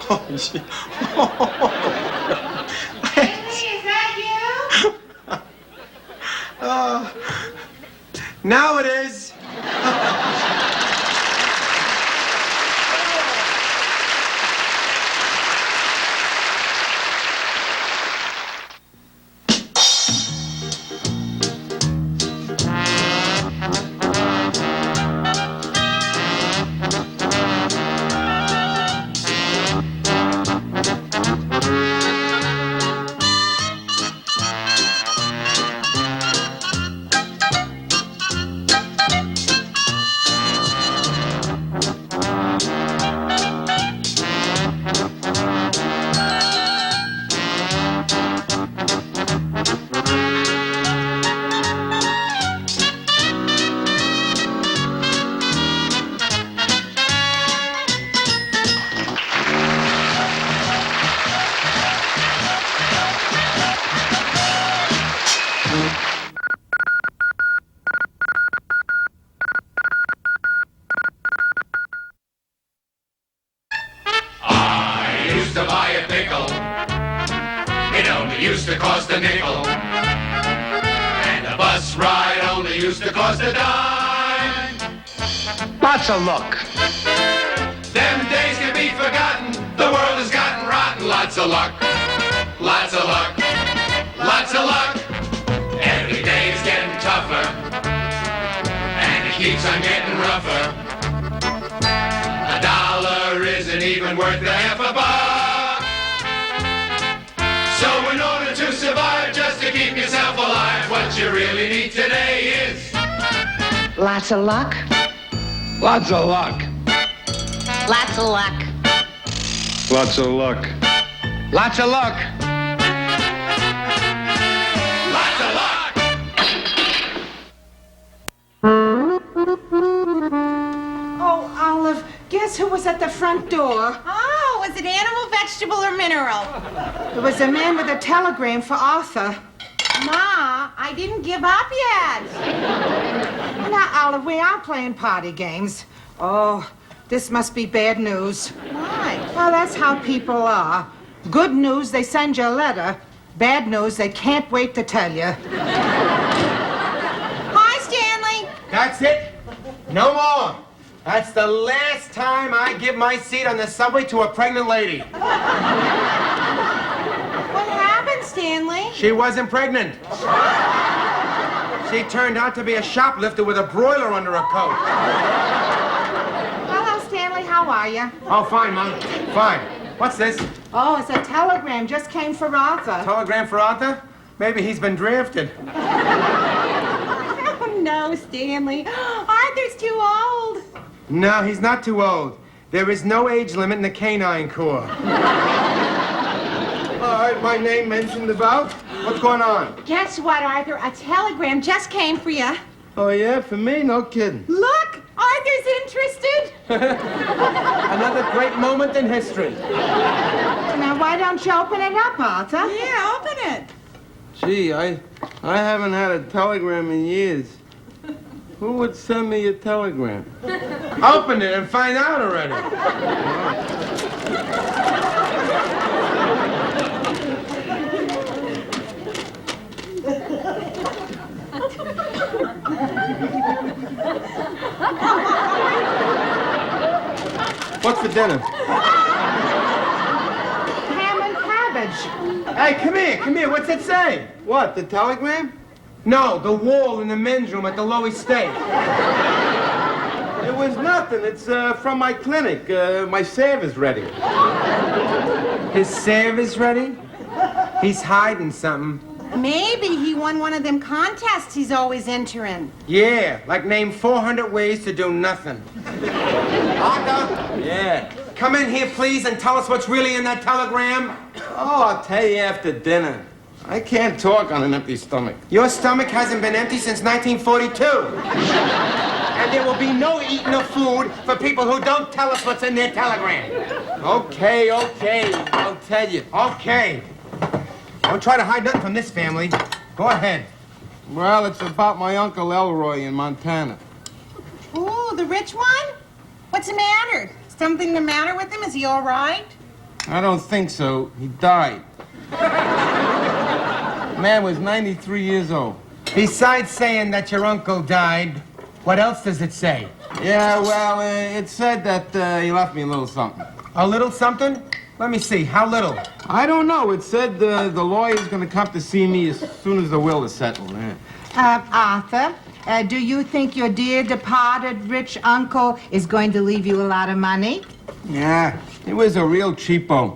Oh, shit. Is that you? Now it is. I used to buy a pickle. It only used to cost a nickel. And a bus ride only used to cost a dime. Lotsa Luck. Them days can be forgotten. The world has gotten rotten. Lots of luck. Lots of luck. Lots of luck. Every day's getting tougher. And it keeps on getting rougher. A dollar isn't even worth a half a buck. So in order to survive, just to keep yourself alive, what you really need today is Lots of luck. Lots of luck. Lots of luck. Lots of luck. Lots of luck. lots of luck. Oh, Olive, guess who was at the front door? Oh, was it animal, vegetable, or mineral? It was a man with a telegram for Arthur. Ma, I didn't give up yet. Now, Olive, we are playing party games. Oh, this must be bad news. Why? Well, that's how people are. Good news, they send you a letter. Bad news, they can't wait to tell you. Hi, Stanley. That's it? No more. That's the last time I give my seat on the subway to a pregnant lady. What happened, Stanley? She wasn't pregnant. She turned out to be a shoplifter with a broiler under her coat. Hello, Stanley, how are you? Oh, fine, Mom. Fine. What's this? Oh, it's a telegram. Just came for Arthur. Telegram for Arthur? Maybe he's been drafted. Oh, no, Stanley. Arthur's too old. No, he's not too old. There is no age limit in the canine corps. All right, my name mentioned about. What's going on? Guess what, Arthur? A telegram just came for you. Oh, yeah? For me? No kidding. Look, Arthur's interested. Another great moment in history. Now, why don't you open it up, Arthur? Yeah, open it. Gee, I haven't had a telegram in years. Who would send me a telegram? Open it and find out already. What's for dinner? Ham and cabbage. Hey, come here. What's it say? What, the telegram? No, the wall in the men's room at the Lower State. It was nothing. It's from my clinic. My salve is ready. His salve is ready? He's hiding something. Maybe he won one of them contests he's always entering. Yeah, like name 400 ways to do nothing. Arthur? Yeah. Come in here, please, and tell us what's really in that telegram. Oh, I'll tell you after dinner. I can't talk on an empty stomach. Your stomach hasn't been empty since 1942. And there will be no eating of food for people who don't tell us what's in their telegram. Okay. I'll tell you. Okay. Don't try to hide nothing from this family. Go ahead. Well, it's about my Uncle Elroy in Montana. Ooh, the rich one? What's the matter? Something the matter with him? Is he all right? I don't think so. He died. Man was 93 years old. Besides saying that your uncle died, what else does it say? Yeah, well, it said that he left me a little something. A little something? Let me see. How little? I don't know. It said the lawyer's going to come to see me as soon as the will is settled. Arthur, do you think your dear departed rich uncle is going to leave you a lot of money? Yeah, he was a real cheapo.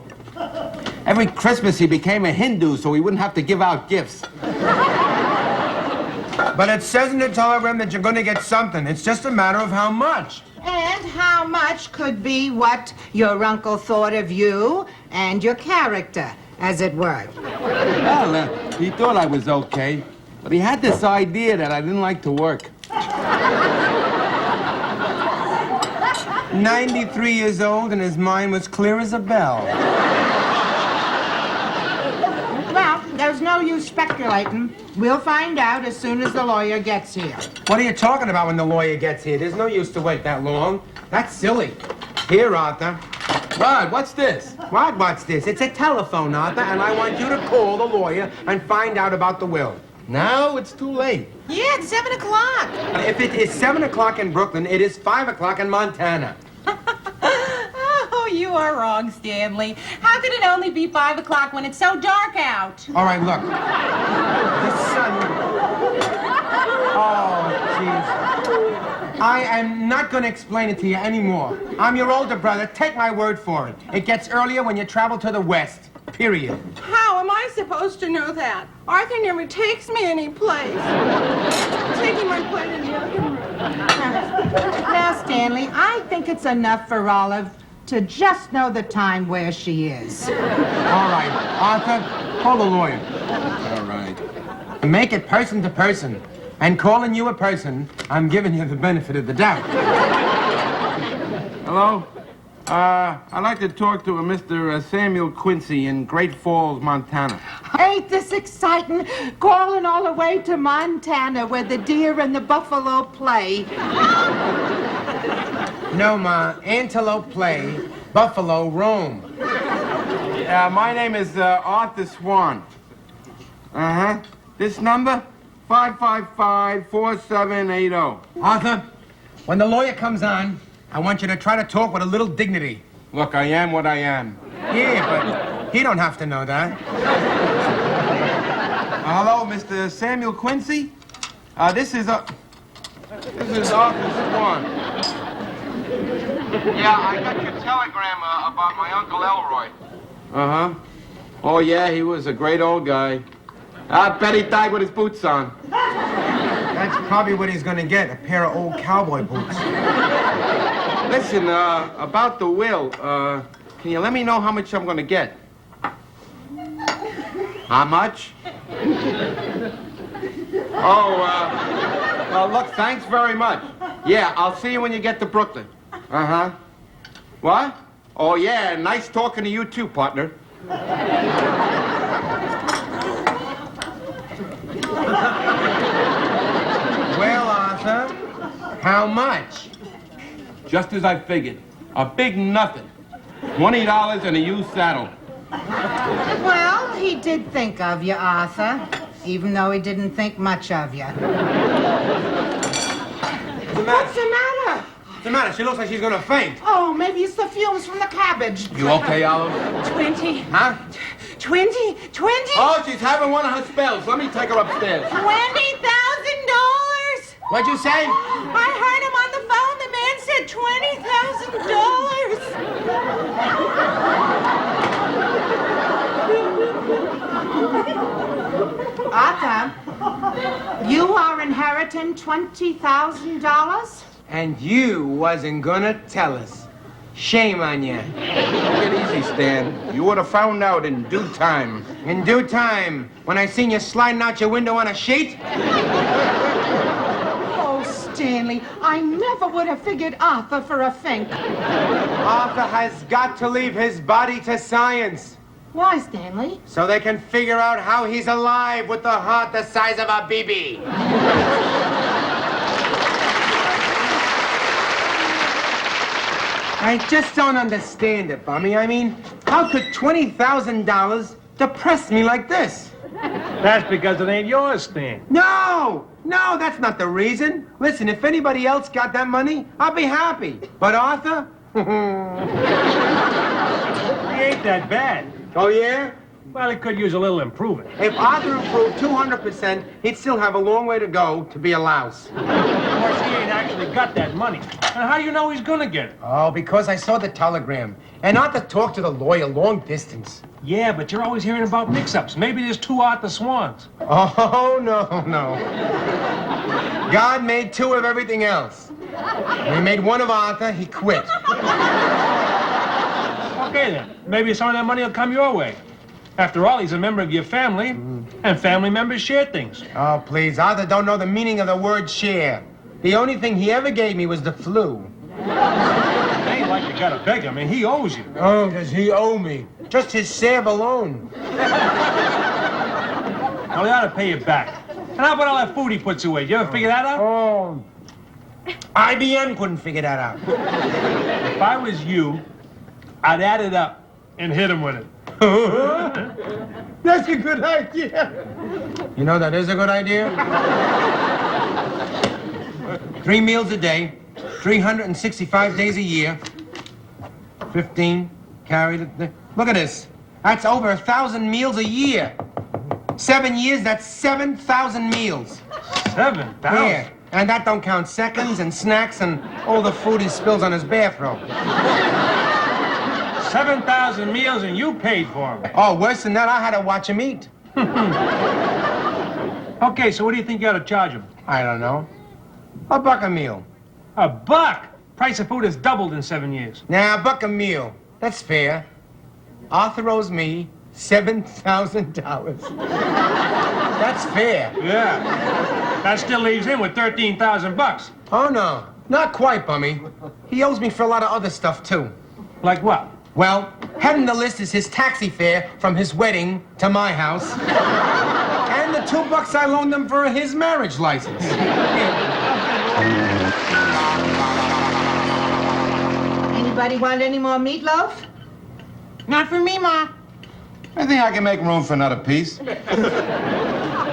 Every Christmas he became a Hindu so he wouldn't have to give out gifts. But it says in the telegram that you're going to get something. It's just a matter of how much. And how much could be what your uncle thought of you and your character, as it were. Well, he thought I was okay, but he had this idea that I didn't like to work. 93 years old and his mind was clear as a bell. Well, there's no use speculating. We'll find out as soon as the lawyer gets here. What are you talking about when the lawyer gets here? There's no use to wait that long. That's silly. Here, Arthur. What? What's this? What's this? It's a telephone, Arthur, and I want you to call the lawyer and find out about the will. Now it's too late. Yeah, it's 7 o'clock. If it is 7 o'clock in Brooklyn, it is 5 o'clock in Montana. Oh, you are wrong, Stanley. How could it only be 5 o'clock when it's so dark out? All right, look. The sun... Oh, jeez. I am not going to explain it to you anymore. I'm your older brother. Take my word for it. It gets earlier when you travel to the west. Period. How am I supposed to know that? Arthur never takes me any place. Taking my place in the other room. Now, Stanley, I think it's enough for Olive to just know the time where she is. All right, Arthur, call the lawyer. All right. Make it person to person. And calling you a person, I'm giving you the benefit of the doubt. Hello? I'd like to talk to a Mr. Samuel Quincy in Great Falls, Montana. Ain't this exciting? Calling all the way to Montana where the deer and the buffalo play. No, Ma. Antelope play, buffalo roam. My name is Arthur Swan. Uh-huh. This number? 555-4780. Arthur, when the lawyer comes on, I want you to try to talk with a little dignity. Look, I am what I am. Yeah, but he don't have to know that. Hello, Mr. Samuel Quincy? This is Arthur Swan. Yeah, I got your telegram about my Uncle Elroy. Uh-huh. Oh, yeah, he was a great old guy. I bet he died with his boots on. That's probably what he's gonna get, a pair of old cowboy boots. Listen, about the will, can you let me know how much I'm gonna get? How much? Oh, look, thanks very much. Yeah, I'll see you when you get to Brooklyn. Uh-huh. What? Oh, yeah, nice talking to you too, partner. Well, Arthur, how much? Just as I figured. A big nothing. $20 and a used saddle. Well, he did think of you, Arthur, even though he didn't think much of you. What's the matter? What's the matter? She looks like she's gonna faint. Oh, maybe it's the fumes from the cabbage. You okay, Olive? 20. Huh? 20? Oh, she's having one of her spells. Let me take her upstairs. $20,000! What'd you say? I heard him on the phone. The man said $20,000. Arthur, you are inheriting $20,000? And you wasn't gonna tell us. Shame on you. Take it easy, Stan. You would have found out in due time. In due time, when I seen you sliding out your window on a sheet? Oh, Stanley, I never would have figured Arthur for a fink. Arthur has got to leave his body to science. Why, Stanley? So they can figure out how he's alive with the heart the size of a BB. I just don't understand it, Bummy. I mean, how could $20,000 depress me like this? That's because it ain't yours, Stan. No, that's not the reason. Listen, if anybody else got that money, I'll be happy. But Arthur? He ain't that bad. Oh, yeah? Well, he could use a little improving. If Arthur improved 200%, he'd still have a long way to go to be a louse. Of course, he ain't actually got that money. And how do you know he's gonna get it? Oh, because I saw the telegram. And Arthur talked to the lawyer long distance. Yeah, but you're always hearing about mix-ups. Maybe there's two Arthur Swans. Oh, no. God made two of everything else. When he made one of Arthur, he quit. Okay, then. Maybe some of that money will come your way. After all, he's a member of your family, and family members share things. Oh, please. Arthur don't know the meaning of the word share. The only thing he ever gave me was the flu. It ain't like you gotta beg him. I mean, he owes you. Oh, does he owe me? Just his salve alone. Well, he ought to pay you back. And how about all that food he puts away? You ever figure that out? Oh, IBM couldn't figure that out. If I was you, I'd add it up and hit him with it. That's a good idea. You know, that is a good idea. 3 meals a day, 365 days a year, 15 carried. Look at this. That's over 1,000 meals a year. 7 years, that's 7,000 meals. 7,000? Yeah, and that don't count seconds and snacks and all the food he spills on his bathrobe. 7,000 meals and you paid for them. Oh, worse than that, I had to watch him eat. Okay, so what do you think you ought to charge him? I don't know. $1 a meal. $1? Price of food has doubled in 7 years. Now, $1 a meal. That's fair. Arthur owes me $7,000. That's fair. Yeah. That still leaves him with $13,000. Oh, no. Not quite, Bummy. He owes me for a lot of other stuff, too. Like what? Well, head in the list is his taxi fare from his wedding to my house. And the $2 I loaned him for his marriage license. Anybody want any more meatloaf? Not for me, Ma. I think I can make room for another piece.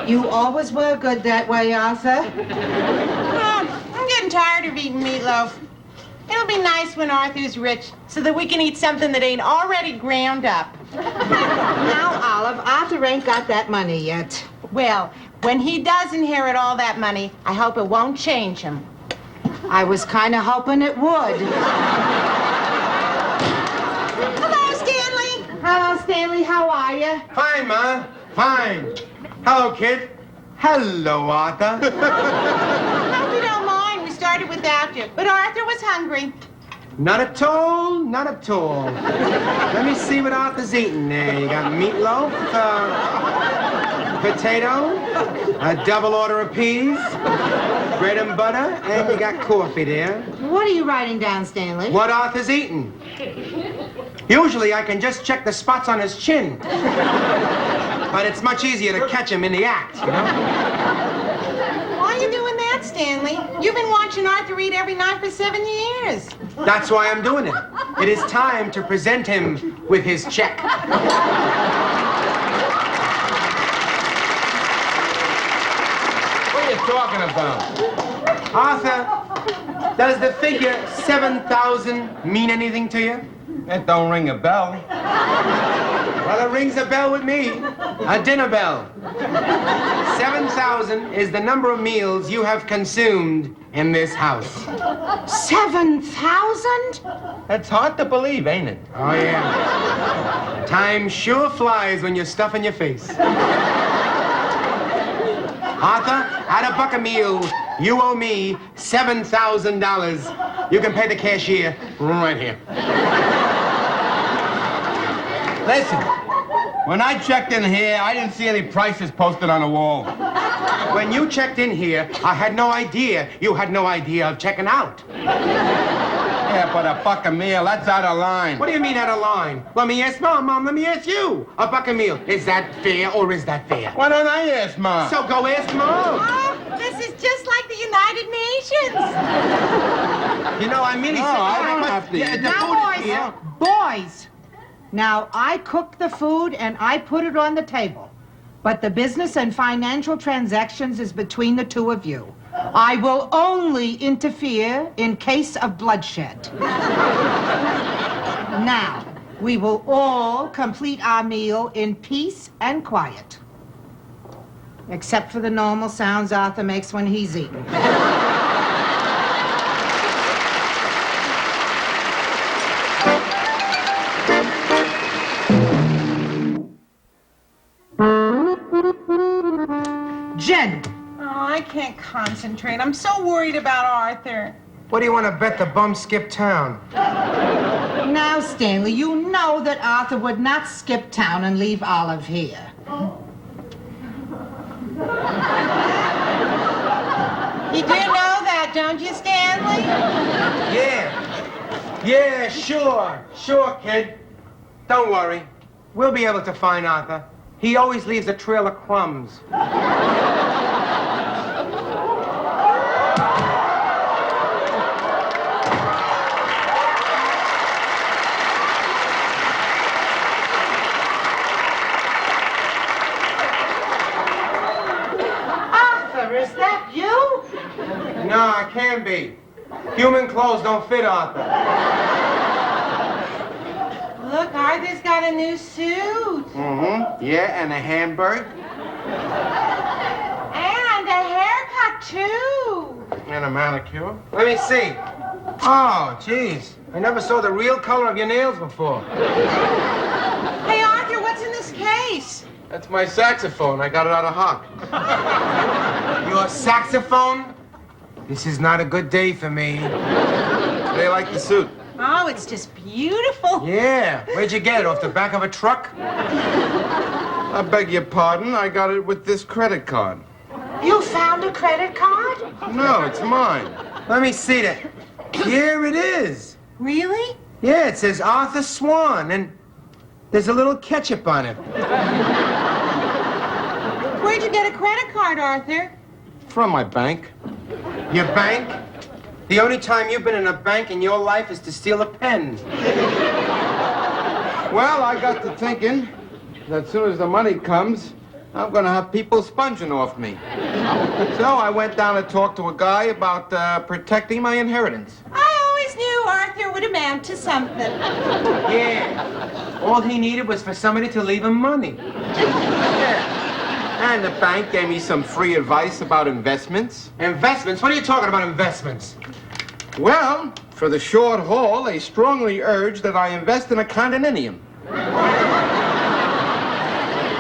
You always were good that way, Arthur. Oh, I'm getting tired of eating meatloaf. It'll be nice when Arthur's rich so that we can eat something that ain't already ground up. Now, Olive, Arthur ain't got that money yet. Well, when he does inherit all that money, I hope it won't change him. I was kind of hoping it would. Hello, Stanley. Hello, Stanley. How are you? Fine, Ma. Fine. Hello, kid. Hello, Arthur. Hope you don't mind. We started without you, but Arthur was hungry. Not at all, not at all. Let me see what Arthur's eating there. You got meatloaf, potato, a double order of peas, bread and butter, and you got coffee there. What are you writing down, Stanley? What Arthur's eating. Usually I can just check the spots on his chin. But it's much easier to catch him in the act, you know? Why are you doing that, Stanley? You've been watching Arthur eat every night for 7 years. That's why I'm doing it. It is time to present him with his check. What are you talking about? Arthur, does the figure 7,000 mean anything to you? That don't ring a bell. Well, it rings a bell with me. A dinner bell. 7,000 is the number of meals you have consumed in this house. 7,000? That's hard to believe, ain't it? Oh, yeah. Time sure flies when you're stuffing your face. Arthur, at $1 a meal, you owe me $7,000. You can pay the cashier right here. Listen, when I checked in here, I didn't see any prices posted on the wall. When you checked in here, I had no idea you had no idea of checking out. Yeah, but $1 a meal, that's out of line. What do you mean out of line? Let me ask Mom. Mom, let me ask you. $1 a meal. Is that fair or is that fair? Why don't I ask Mom? So go ask Mom. Oh, this is just like the United Nations. You know, I merely said... I don't have to. Yeah, the Now, food is boys, here. boys. Now, I cook the food and I put it on the table. But the business and financial transactions is between the two of you. I will only interfere in case of bloodshed. Now, we will all complete our meal in peace and quiet. Except for the normal sounds Arthur makes when he's eating. Jen! Oh, I can't concentrate. I'm so worried about Arthur. What do you want to bet the bum skip town? Now, Stanley, you know that Arthur would not skip town and leave Olive here. You do know that, don't you, Stanley? Yeah, sure. Sure, kid. Don't worry. We'll be able to find Arthur. He always leaves a trail of crumbs. is that you? No, it can't be. Human clothes don't fit Arthur. Look, Arthur's got a new suit. Mm-hmm. Yeah, and a hamburger. And a haircut, too. And a manicure. Let me see. Oh, jeez. I never saw the real color of your nails before. Hey, Arthur, what's in this case? That's my saxophone. I got it out of Hawk. Your saxophone? This is not a good day for me. They like the suit. Oh, it's just beautiful. Yeah. Where'd you get it? Off the back of a truck? I beg your pardon. I got it with this credit card. You found a credit card? No, it's mine. Let me see that. Here it is. Really? Yeah, it says Arthur Swan, and there's a little ketchup on it. Where'd you get a credit card, Arthur? From my bank. Your bank? The only time you've been in a bank in your life is to steal a pen. Well, I got to thinking that as soon as the money comes, I'm going to have people sponging off me. So I went down and talked to a guy about protecting my inheritance. I always knew Arthur would amount to something. Yeah. All he needed was for somebody to leave him money. Yeah. And the bank gave me some free advice about investments. Investments? What are you talking about, investments? Well, for the short haul, they strongly urge that I invest in a condominium.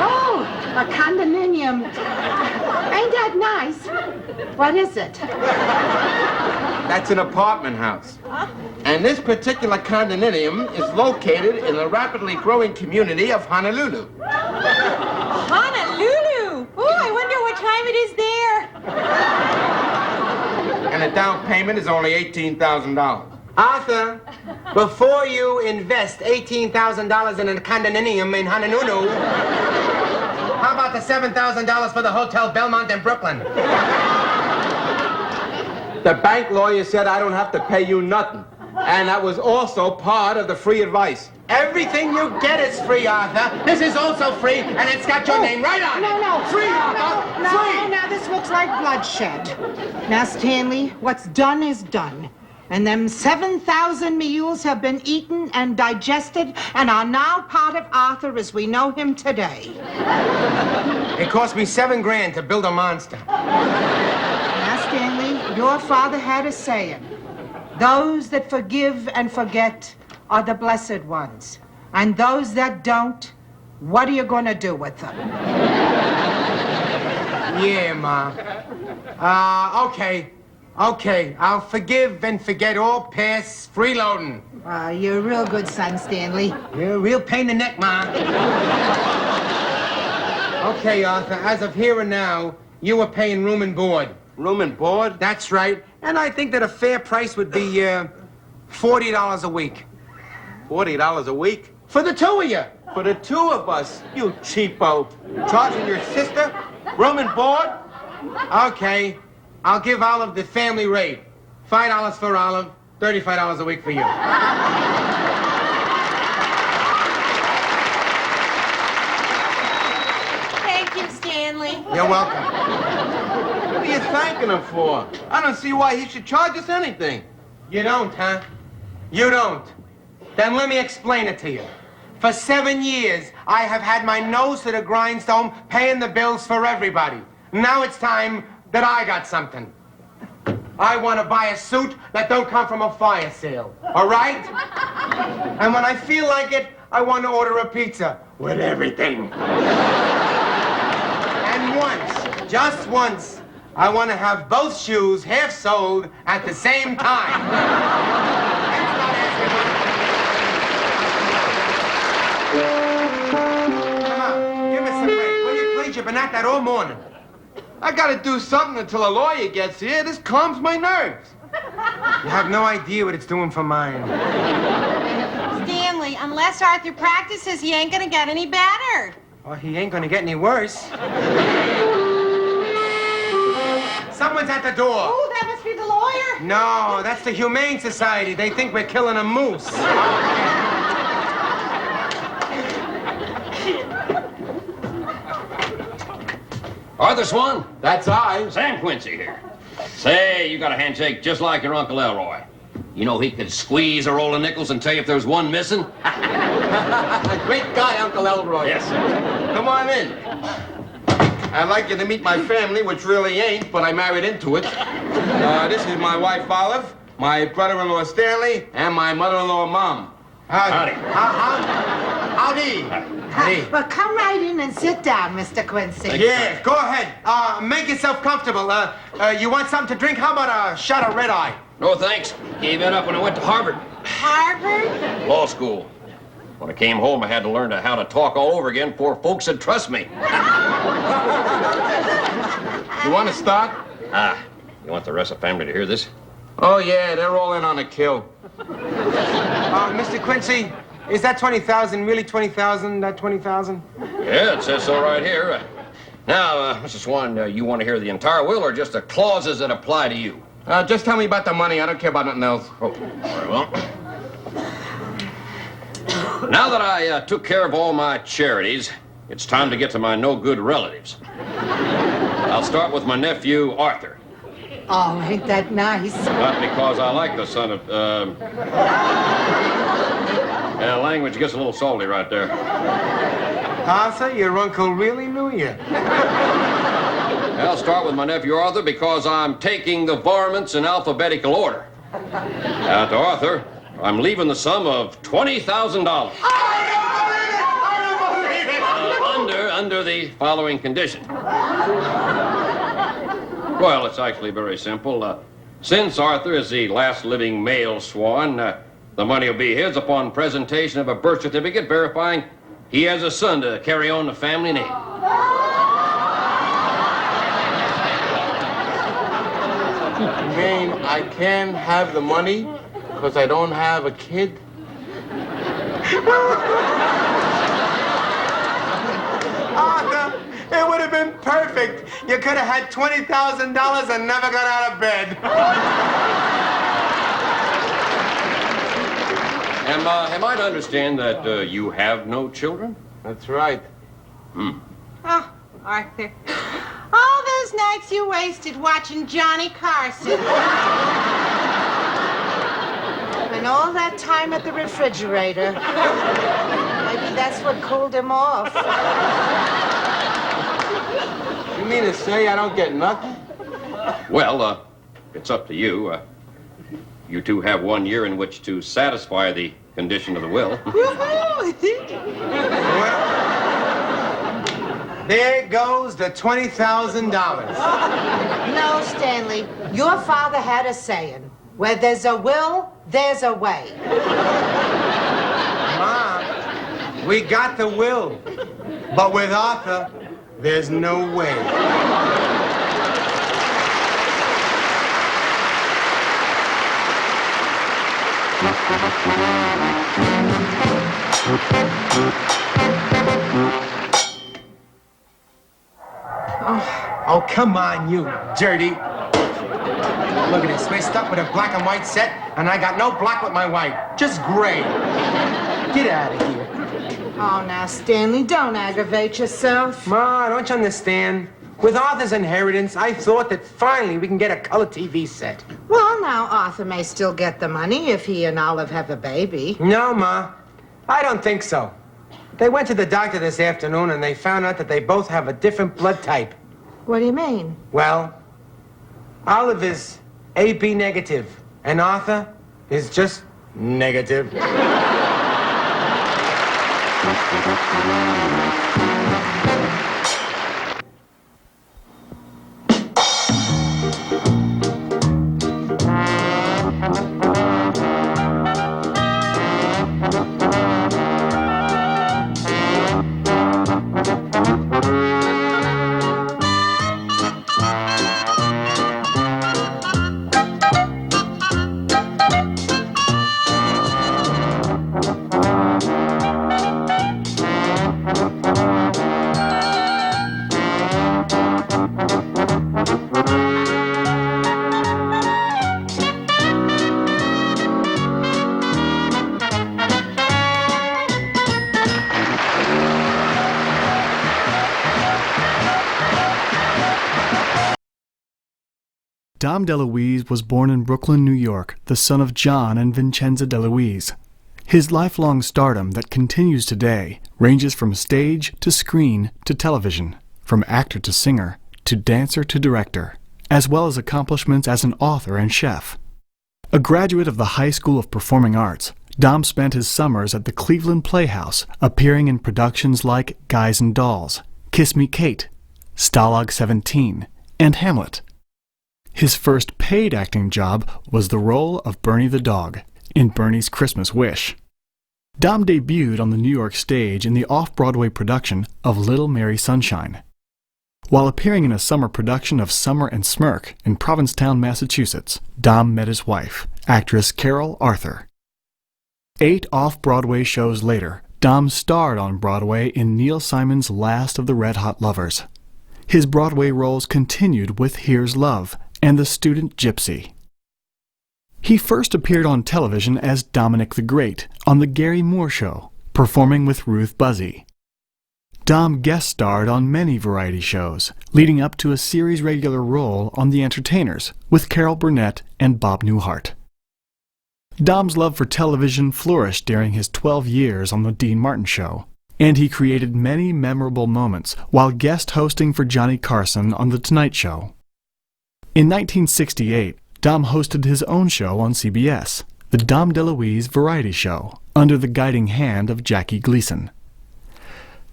Oh, a condominium. Ain't that nice? What is it? That's an apartment house. And this particular condominium is located in the rapidly growing community of Honolulu. Honolulu? Oh, I wonder what time it is there. And the down payment is only $18,000. Arthur, before you invest $18,000 in a condominium in Honolulu, how about the $7,000 for the Hotel Belmont in Brooklyn? The bank lawyer said I don't have to pay you nothing. And that was also part of the free advice. Everything you get is free, Arthur. This is also free, and it's got your name right on it. No. Free, Arthur. No, Free. now this looks like bloodshed. Now, Stanley, what's done is done. And them 7,000 mules have been eaten and digested and are now part of Arthur as we know him today. It cost me $7 grand to build a monster. Now, Stanley, your father had a saying. Those that forgive and forget are the blessed ones. And those that don't, what are you going to do with them? Yeah, Ma. Okay, I'll forgive and forget all past freeloading. You're a real good son, Stanley. You're a real pain in the neck, Ma. Okay, Arthur, as of here and now, you are paying room and board. Room and board? That's right. And I think that a fair price would be $40 a week. $40 a week? For the two of you. For the two of us, you cheapo. Charging your sister? Room and board? Okay. I'll give Olive the family rate. $5 for Olive, $35 a week for you. Thank you, Stanley. You're welcome. What are you thanking him for? I don't see why he should charge us anything. You don't, huh? You don't. Then let me explain it to you. For 7 years, I have had my nose to the grindstone paying the bills for everybody. Now it's time that I got something. I want to buy a suit that don't come from a fire sale, all right? And when I feel like it, I want to order a pizza with everything. And once, just once, I want to have both shoes half soled at the same time. Come on, give us a break, will you please? You've been at that all morning. I gotta do something until a lawyer gets here. This calms my nerves. You have no idea what it's doing for mine. Stanley, unless Arthur practices, he ain't gonna get any better. Well, he ain't gonna get any worse. Someone's at the door. Oh, that must be the lawyer. No, that's the Humane Society. They think we're killing a moose. Arthur Swan? That's I. Sam Quincy here. Say, you got a handshake just like your Uncle Elroy. You know he could squeeze a roll of nickels and tell you if there's one missing? Great guy, Uncle Elroy. Yes, sir. Come on in. I'd like you to meet my family, which really ain't, but I married into it. This is my wife, Olive, my brother-in-law, Stanley, and my mother-in-law, Mom. Howdy. Howdy. Howdy. Well, come right in and sit down, Mr. Quincy. Yeah, go ahead. Make yourself comfortable. You want something to drink? How about a shot of red eye? No, thanks. Gave that up when I went to Harvard. Harvard? Law school. When I came home, I had to learn how to talk all over again before folks would trust me. You want to start? You want the rest of the family to hear this? Oh, yeah, they're all in on a kill. Mr. Quincy, is that 20,000 really 20,000, that 20,000? Yeah, it says so right here. Now, Mr. Swan, you want to hear the entire will or just the clauses that apply to you? Just tell me about the money. I don't care about nothing else. Oh, very well. Now that I took care of all my charities, it's time to get to my no-good relatives. I'll start with my nephew, Arthur. Oh, ain't that nice? Not because I like the son of, language gets a little salty right there. Arthur, your uncle really knew you. I'll start with my nephew Arthur because I'm taking the varmints in alphabetical order. To Arthur, I'm leaving the sum of $20,000. Under the following condition. Well, it's actually very simple. Since Arthur is the last living male Swan, the money will be his upon presentation of a birth certificate verifying he has a son to carry on the family name. You mean I can't have the money because I don't have a kid? Arthur, it would have been perfect. You could have had $20,000 and never got out of bed. Am I to understand that you have no children? That's right. Oh, Arthur. All those nights you wasted watching Johnny Carson. And all that time at the refrigerator. Maybe that's what cooled him off. You mean to say I don't get nothing? Well, it's up to you. You two have 1 year in which to satisfy the condition of the will. There goes the $20,000. No, Stanley. Your father had a saying, where there's a will, there's a way. Mom, we got the will. But with Arthur, there's no way. Oh, come on, you dirty. Look at this. We're stuck with a black and white set, and I got no black with my white. Just gray. Get out of here. Oh, now, Stanley, don't aggravate yourself. Ma, don't you understand? With Arthur's inheritance, I thought that finally we can get a color TV set. Well, now, Arthur may still get the money if he and Olive have a baby. No, Ma. I don't think so. They went to the doctor this afternoon, and they found out that they both have a different blood type. What do you mean? Well, Olive is AB negative, and Arthur is just negative. Dom DeLuise was born in Brooklyn, New York, the son of John and Vincenza DeLuise. His lifelong stardom that continues today ranges from stage to screen to television, from actor to singer, to dancer to director, as well as accomplishments as an author and chef. A graduate of the High School of Performing Arts, Dom spent his summers at the Cleveland Playhouse, appearing in productions like Guys and Dolls, Kiss Me Kate, Stalag 17, and Hamlet. His first paid acting job was the role of Bernie the dog in Bernie's Christmas Wish. Dom debuted on the New York stage in the off-Broadway production of Little Mary Sunshine. While appearing in a summer production of Summer and Smirk in Provincetown, Massachusetts, Dom met his wife, actress Carol Arthur. 8 off-Broadway shows later, Dom starred on Broadway in Neil Simon's Last of the Red Hot Lovers. His Broadway roles continued with Here's Love and The Student Gypsy. He first appeared on television as Dominic the Great on The Gary Moore Show, performing with Ruth Buzzy. Dom guest starred on many variety shows, leading up to a series regular role on The Entertainers with Carol Burnett and Bob Newhart. Dom's love for television flourished during his 12 years on The Dean Martin Show, and he created many memorable moments while guest hosting for Johnny Carson on The Tonight Show. In 1968, Dom hosted his own show on CBS, the Dom DeLuise Variety Show, under the guiding hand of Jackie Gleason.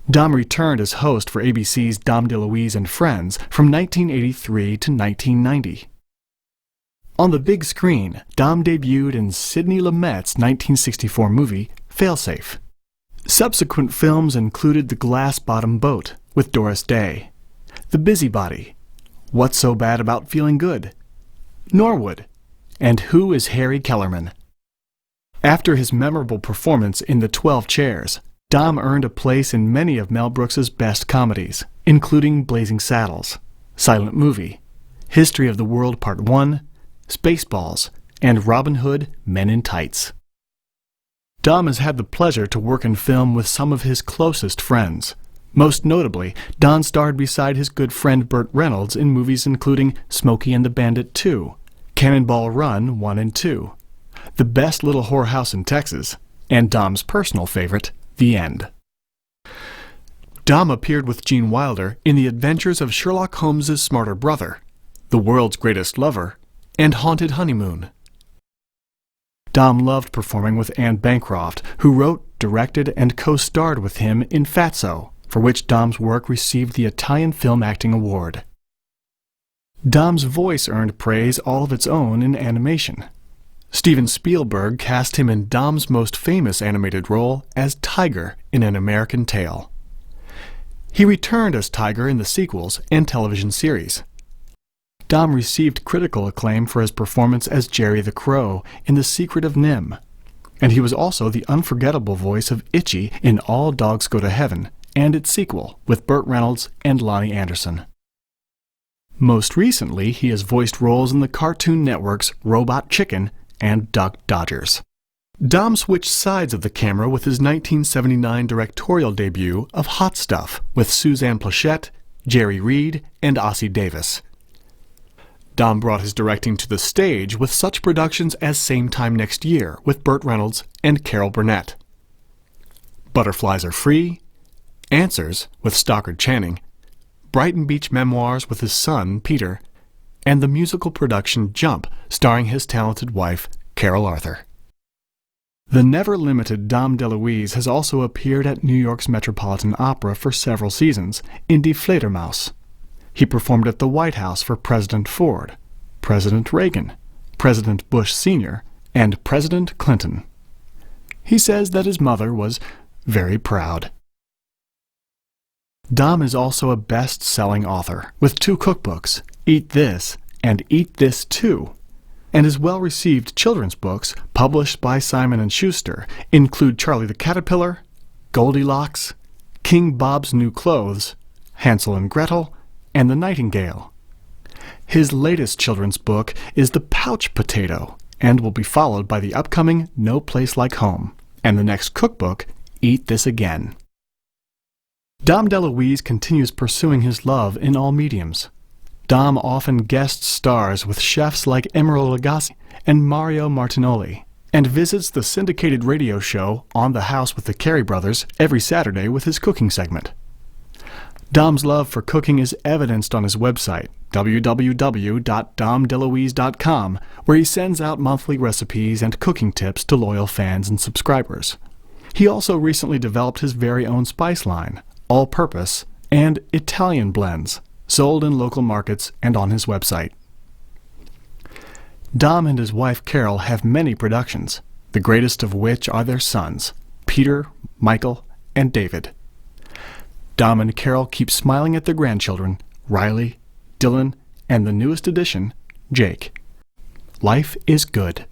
Dom returned as host for ABC's Dom DeLuise and Friends from 1983 to 1990. On the big screen, Dom debuted in Sidney Lumet's 1964 movie, Failsafe. Subsequent films included The Glass Bottom Boat with Doris Day, The Busybody, What's So Bad About Feeling Good, Norwood, and Who is Harry Kellerman? After his memorable performance in The 12 Chairs, Dom earned a place in many of Mel Brooks's best comedies, including Blazing Saddles, Silent Movie, History of the World Part 1, Spaceballs, and Robin Hood, Men in Tights. Dom has had the pleasure to work in film with some of his closest friends. Most notably, Dom starred beside his good friend Burt Reynolds in movies including Smokey and the Bandit 2, Cannonball Run 1 and 2, The Best Little Whorehouse in Texas, and Dom's personal favorite, The End. Dom appeared with Gene Wilder in The Adventures of Sherlock Holmes's Smarter Brother, The World's Greatest Lover, and Haunted Honeymoon. Dom loved performing with Anne Bancroft, who wrote, directed, and co-starred with him in Fatso, for which Dom's work received the Italian Film Acting Award. Dom's voice earned praise all of its own in animation. Steven Spielberg cast him in Dom's most famous animated role as Tiger in An American Tail. He returned as Tiger in the sequels and television series. Dom received critical acclaim for his performance as Jerry the Crow in The Secret of Nim, and he was also the unforgettable voice of Itchy in All Dogs Go to Heaven and its sequel with Burt Reynolds and Lonnie Anderson. Most recently, he has voiced roles in the Cartoon Network's Robot Chicken and Duck Dodgers. Dom switched sides of the camera with his 1979 directorial debut of Hot Stuff with Suzanne Plachette, Jerry Reed, and Ossie Davis. Dom brought his directing to the stage with such productions as Same Time Next Year with Burt Reynolds and Carol Burnett, Butterflies Are Free, Answers with Stockard Channing, Brighton Beach Memoirs with his son, Peter, and the musical production Jump, starring his talented wife, Carol Arthur. The never-limited Dom DeLuise has also appeared at New York's Metropolitan Opera for several seasons in Die Fledermaus. He performed at the White House for President Ford, President Reagan, President Bush Sr., and President Clinton. He says that his mother was very proud. Dom is also a best-selling author with 2 cookbooks, Eat This and Eat This Too, and his well-received children's books, published by Simon & Schuster, include Charlie the Caterpillar, Goldilocks, King Bob's New Clothes, Hansel and Gretel, and The Nightingale. His latest children's book is The Pouch Potato, and will be followed by the upcoming No Place Like Home, and the next cookbook, Eat This Again. Dom DeLuise continues pursuing his love in all mediums. Dom often guest stars with chefs like Emeril Lagasse and Mario Martinoli, and visits the syndicated radio show On the House with the Carey Brothers every Saturday with his cooking segment. Dom's love for cooking is evidenced on his website, www.domdeluise.com, where he sends out monthly recipes and cooking tips to loyal fans and subscribers. He also recently developed his very own spice line, all-purpose, and Italian blends, sold in local markets and on his website. Dom and his wife Carol have many productions, the greatest of which are their sons, Peter, Michael, and David. Dom and Carol keep smiling at their grandchildren, Riley, Dylan, and the newest addition, Jake. Life is good.